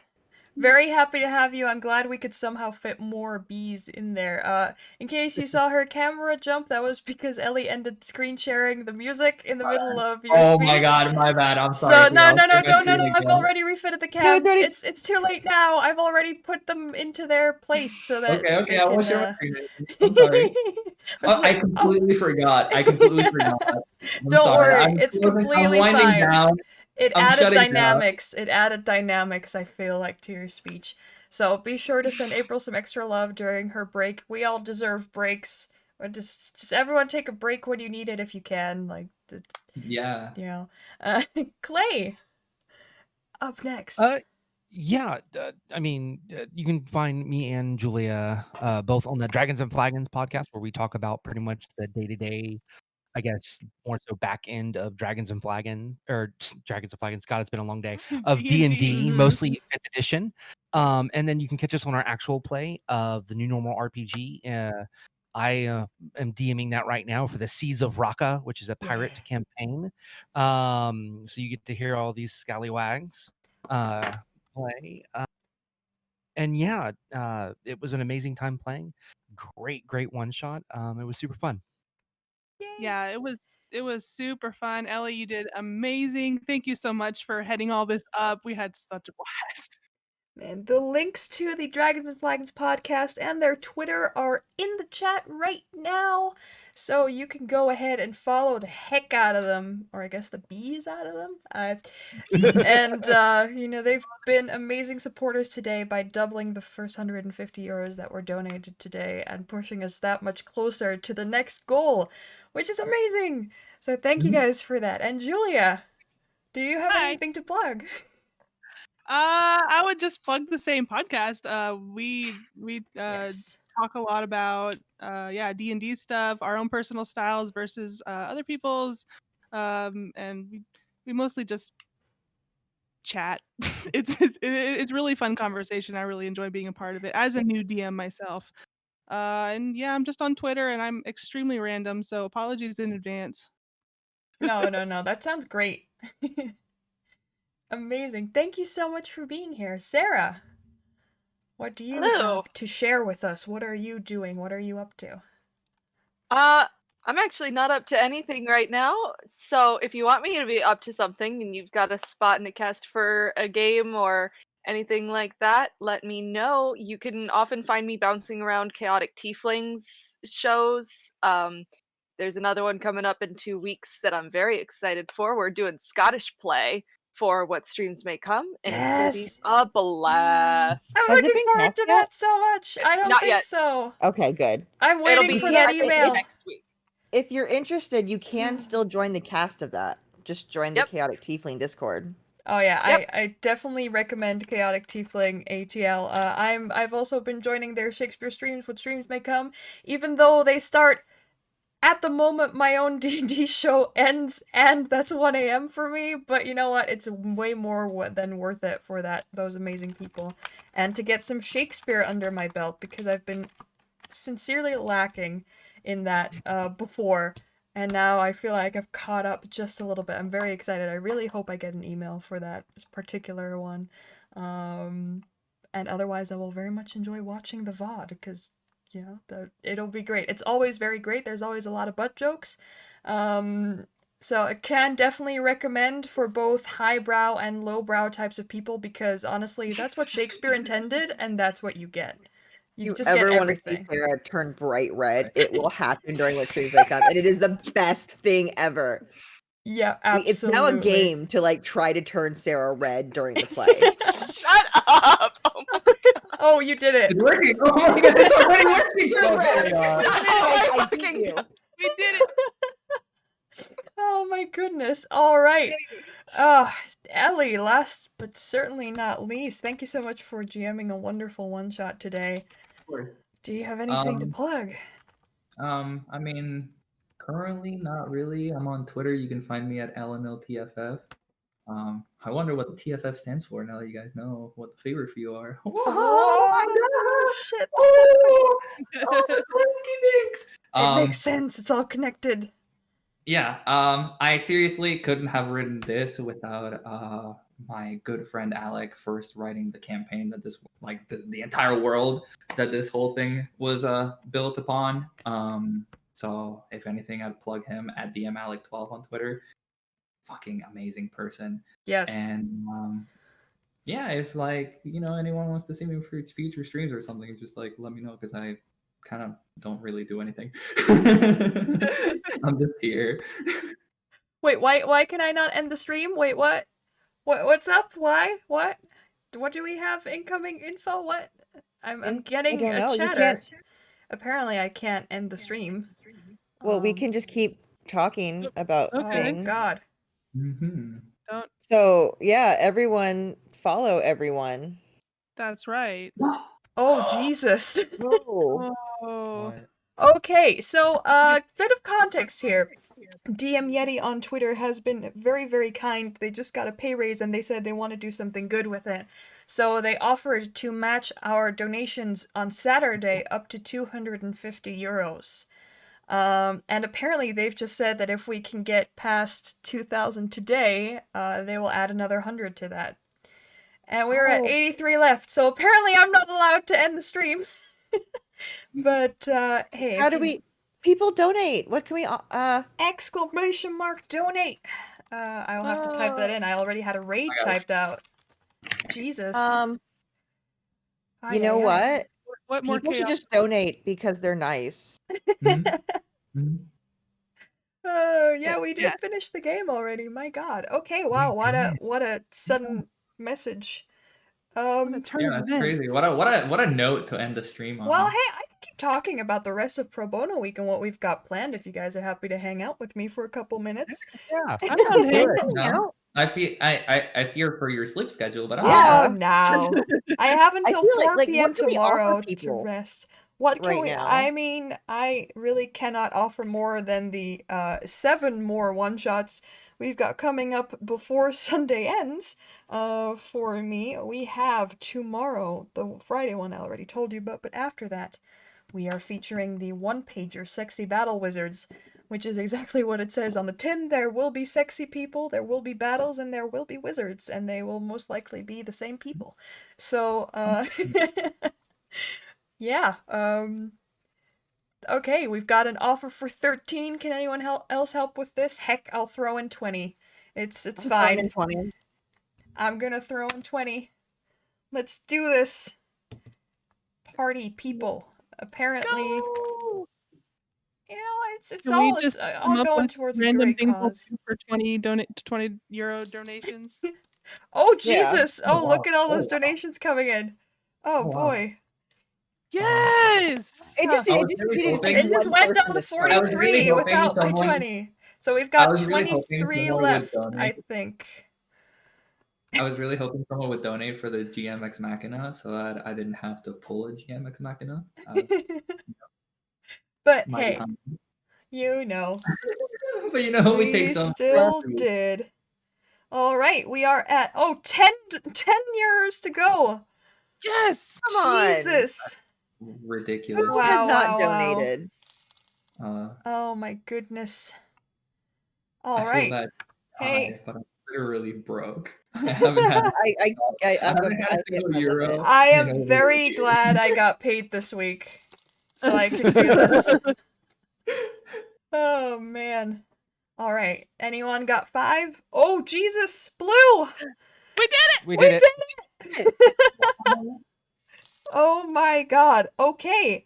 Very happy to have you. I'm glad we could somehow fit more bees in there. In case you saw her camera jump, that was because Ellie ended screen sharing the music in the middle of your Oh speech. my god, my bad. I'm So sorry. no, I'll no, no, share my no, no, screen no. I've again. already refitted the Dude, cams. ready- It's too late now. I've already put them into their place so that Okay, they I won't can, share my screen again. I'm sorry. I was Oh, I like, completely forgot. I completely forgot. I'm Don't sorry. worry, I'm it's closing- I'm completely winding fine. down. It I'm added shutting down. dynamics. It added dynamics, I feel like, to your speech. So be sure to send April some extra love during her break. We all deserve breaks. Or just everyone take a break when you need it if you can. Like, Yeah. you know. Clay, up next. Yeah, I mean, you can find me and Julia both on the Dragons and Flagons podcast, where we talk about pretty much the day-to-day, I guess, more so back end of Dragons and Flagons, or Dragons and Flagons. God, it's been a long day. Of D&D, mostly 5th edition. And then you can catch us on our actual play of the New Normal RPG. I am DMing that right now for the Seas of Raqqa, which is a pirate campaign. So you get to hear all these scallywags play. And yeah, it was an amazing time playing. Great one shot. It was super fun. Yeah, it was super fun. Ellie, you did amazing. Thank you so much for heading all this up. We had such a blast. And the links to the Dragons and Flagons podcast and their Twitter are in the chat right now. So you can go ahead and follow the heck out of them, or I guess the bees out of them. And, they've been amazing supporters today by doubling the first 150 euros that were donated today and pushing us that much closer to the next goal, which is amazing. So thank you guys for that. And Julia, do you have Hi. anything to plug? I would just plug the same podcast. We Yes. talk a lot about D&D stuff, our own personal styles versus other people's, and we mostly just chat. It's really fun conversation. I really enjoy being a part of it as a new DM myself. And yeah, I'm just on Twitter and I'm extremely random, so apologies in advance. No, that sounds great. Amazing. Thank you so much for being here. Sarah, what do you Hello. have to share with us? What are you doing? What are you up to? I'm actually not up to anything right now. So if you want me to be up to something and you've got a spot in a cast for a game or anything like that, let me know. You can often find me bouncing around Chaotic Tieflings shows. There's another one coming up in 2 weeks that I'm very excited for. We're doing Scottish play for what streams may come, and it's gonna be Yes. a blast. I'm Has it looking been forward cast to yet? that so much. I don't Not think yet. so. Okay, good. I'm It'll waiting be for that Yeah, email. next week. If you're interested, you can still join the cast of that. Just join the Yep. Chaotic Tiefling Discord. Oh yeah, Yep. I definitely recommend Chaotic Tiefling ATL. I've also been joining their Shakespeare streams, what streams may come, even though they start at the moment my own D&D show ends, and that's 1 a.m. for me, but you know what? It's way more than worth it for those amazing people. And to get some Shakespeare under my belt, because I've been sincerely lacking in that before, and now I feel like I've caught up just a little bit. I'm very excited. I really hope I get an email for that particular one. And otherwise, I will very much enjoy watching the VOD, because it'll be great. It's always very great. There's always a lot of butt jokes. So I can definitely recommend for both highbrow and lowbrow types of people, because honestly, that's what Shakespeare intended, and that's what you get. You If just you get ever want to see everything. Sarah turn bright red, it will happen during what streams I come, and it is the best thing ever. Yeah, absolutely. It's now a game to like try to turn Sarah red during the play. Shut up! Oh my god. Oh, you did it. It's working. Oh my god, it's already working. Turn red. Oh my I beat fucking you. We did it. Oh my goodness. All right. Ellie, last but certainly not least, thank you so much for GMing a wonderful one-shot today. Of course. Do you have anything to plug? I mean, currently not really. I'm on Twitter. You can find me at LNLTFF. I wonder what the TFF stands for now that you guys know what the favorite for you are. Oh my god! Shit. Oh, thanks. It makes sense. It's all connected. Yeah, I seriously couldn't have written this without my good friend Alec first writing the campaign that this like the entire world that this whole thing was built upon. So if anything, I'd plug him at DMAlec12 on Twitter. Fucking amazing person. Yes. And yeah, if like anyone wants to see me for future streams or something, just like let me know because I kind of don't really do anything. I'm just here. Wait, why can I not end the stream? Wait, what? What's up? Why? What? What do we have incoming info? What? I'm getting don't a know, you chatter. can't- Apparently I can't end the stream. Well, we can just keep talking about Okay. Oh things. god. Mm-hmm. Don't. So yeah, everyone follow everyone. That's right. Oh Jesus. Oh. Oh. Okay, so bit of context here. DM Yeti on Twitter has been very, very kind. They just got a pay raise and they said they want to do something good with it. So they offered to match our donations on Saturday up to 250 euros. And apparently they've just said that if we can get past 2,000 today, they will add another 100 to that. And we're at 83 left, so apparently I'm not allowed to end the stream. But hey, How do we? People donate. What can we? exclamation mark donate. I will have to type that in. I already had a raid typed out. Jesus. You know what? What more People should chaos? just donate because they're nice. Mm-hmm. Oh yeah, we did Yes. finish the game already. My God. Okay, wow. What a sudden message. What a turn Yeah, of that's events. crazy. What a note to end the stream on. Well, hey, I can keep talking about the rest of Pro Bono Week and what we've got planned if you guys are happy to hang out with me for a couple minutes. Yeah. I'm not hanging No? I fear for your sleep schedule, but Yeah. Oh, no. I have until feel like- 4 like, p.m. what can we offer tomorrow to people rest. What can right we? now? I mean, I really cannot offer more than the 7 more one-shots we've got coming up before Sunday ends. For me, we have tomorrow, the Friday one I already told you about, but after that, we are featuring the one-pager Sexy Battle Wizards, which is exactly what it says on the tin. There will be sexy people, there will be battles, and there will be wizards, and they will most likely be the same people. So, yeah, okay, we've got an offer for 13. Can anyone else help with this? Heck, I'll throw in 20. It's fine. 20. I'm gonna throw in 20. Let's do this. Party people. Apparently, Go! you know, it's Can we all just come all up going with towards a random great things we'll cause. do for 20 euro donations? Oh Yeah. Jesus! Oh, Oh, look wow. at all Oh, those wow. donations coming in. Oh Oh, wow. boy. Yes! It just I it was just really needed to hoping- take It just one went down person to start. I was really 43 hoping without my someone- 20. So we've I got was really hoping 23 someone would left, I donate. think. I was really hoping someone would donate for the GMX Machina so that I didn't have to pull a GMX Machina. But Might be hey, hungry. you know, But you know, we we take some. still did. All right, we are at 10 years to go. Yes! Come on. Jesus. Ridiculous. Who Wow, has not wow, wow. donated? Oh my goodness. I All feel right. that Hey. but I'm literally broke. I haven't had. I haven't had a can't single live euro. it. I in am over a very year. glad I got paid this week so I could do this. Oh man. All right. Anyone got 5? Oh Jesus, Blue! We did it! We did it. Oh my God. Okay.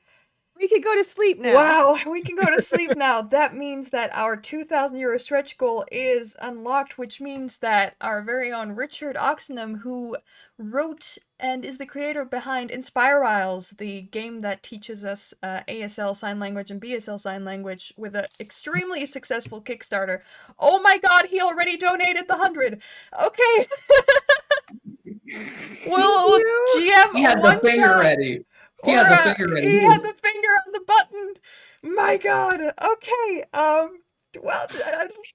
We can go to sleep now. Wow, we can go to sleep now. That means that our 2,000 euro stretch goal is unlocked, which means that our very own Richard Oxenham, who wrote and is the creator behind Inspirewiles, the game that teaches us ASL sign language and BSL sign language with an extremely successful Kickstarter. Oh my God, he already donated the 100. Okay. We'll GM He had one the finger shot. ready. He had the finger ready. He had the finger on the button. My God. Okay. Well,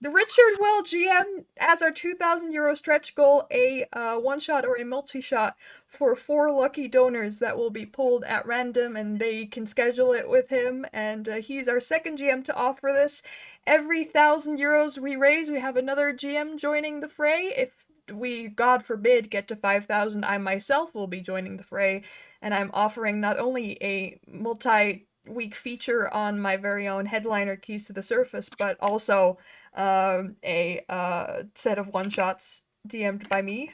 Richard will GM as our 2,000 euro stretch goal a one shot or a multi shot for 4 lucky donors that will be pulled at random, and they can schedule it with him. And he's our second GM to offer this. Every 1,000 euros we raise, we have another GM joining the fray. If we, God forbid, get to 5,000, I myself will be joining the fray, and I'm offering not only a multi-week feature on my very own headliner Keys to the Surface, but also a set of one-shots DM'd by me.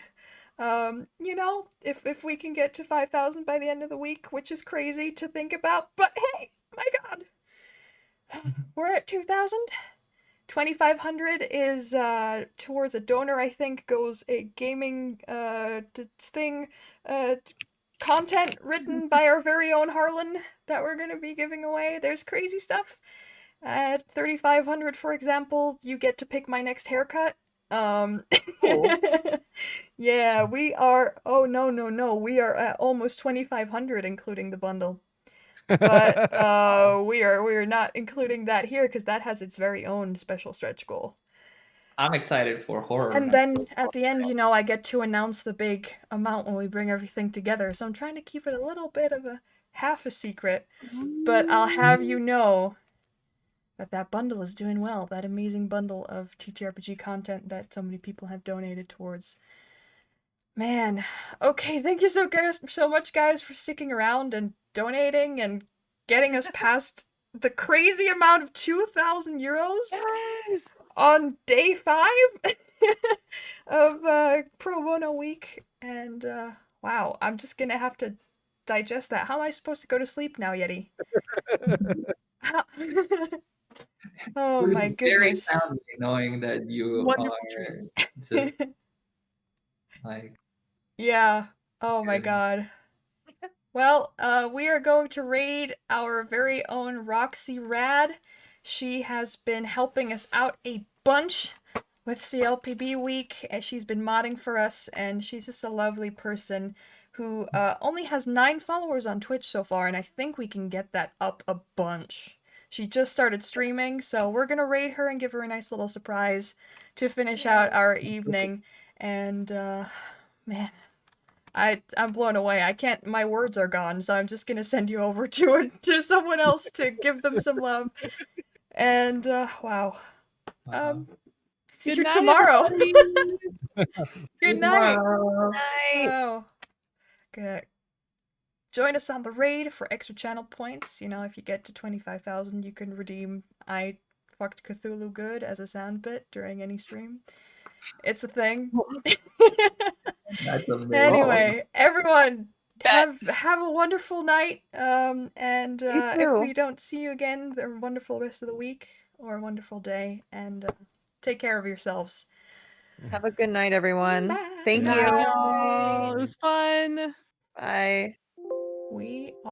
You know, if we can get to 5,000 by the end of the week, which is crazy to think about, but hey, my God, we're at 2,000. 2,500 is towards a donor. I think goes a gaming thing, content written by our very own Harlan that we're gonna be giving away. There's crazy stuff. At 3,500, for example, you get to pick my next haircut. Cool. Yeah, we are. Oh no, we are at almost 2,500, including the bundle. But we are not including that here because that has its very own special stretch goal. I'm excited for horror. And then at the end, you know, I get to announce the big amount when we bring everything together. So I'm trying to keep it a little bit of a half a secret, but I'll have you know that that bundle is doing well. That amazing bundle of TTRPG content that so many people have donated towards. Man, okay, thank you so much, guys, for sticking around and donating and getting us past the crazy amount of 2,000 euros Yes. on day 5 of Pro Bono week. And wow, I'm just gonna have to digest that. How am I supposed to go to sleep now, Yeti? Oh We're my very goodness. soundly knowing that you Wonderful are dreams. just like Yeah. Oh my Good. God. Well, we are going to raid our very own Roxy Rad. She has been helping us out a bunch with CLPB-week, and she's been modding for us, and she's just a lovely person who only has 9 followers on Twitch so far, and I think we can get that up a bunch. She just started streaming, so we're gonna raid her and give her a nice little surprise to finish out our evening, and man, I'm blown away. I can't. My words are gone, so I'm just gonna send you over to someone else to give them some love. And wow. See you Good night, tomorrow. everybody. Good night. Night. Wow. Good. Join us on the raid for extra channel points. You know, if you get to 25,000, you can redeem I fucked Cthulhu good as a sound bit during any stream. It's a thing. That's amazing. Anyway, everyone, have a wonderful night. And if too. we don't see you again, a wonderful rest of the week or a wonderful day. And take care of yourselves. Have a good night, everyone. Bye. Thank Good you. night, y'all. It was fun. Bye. We are.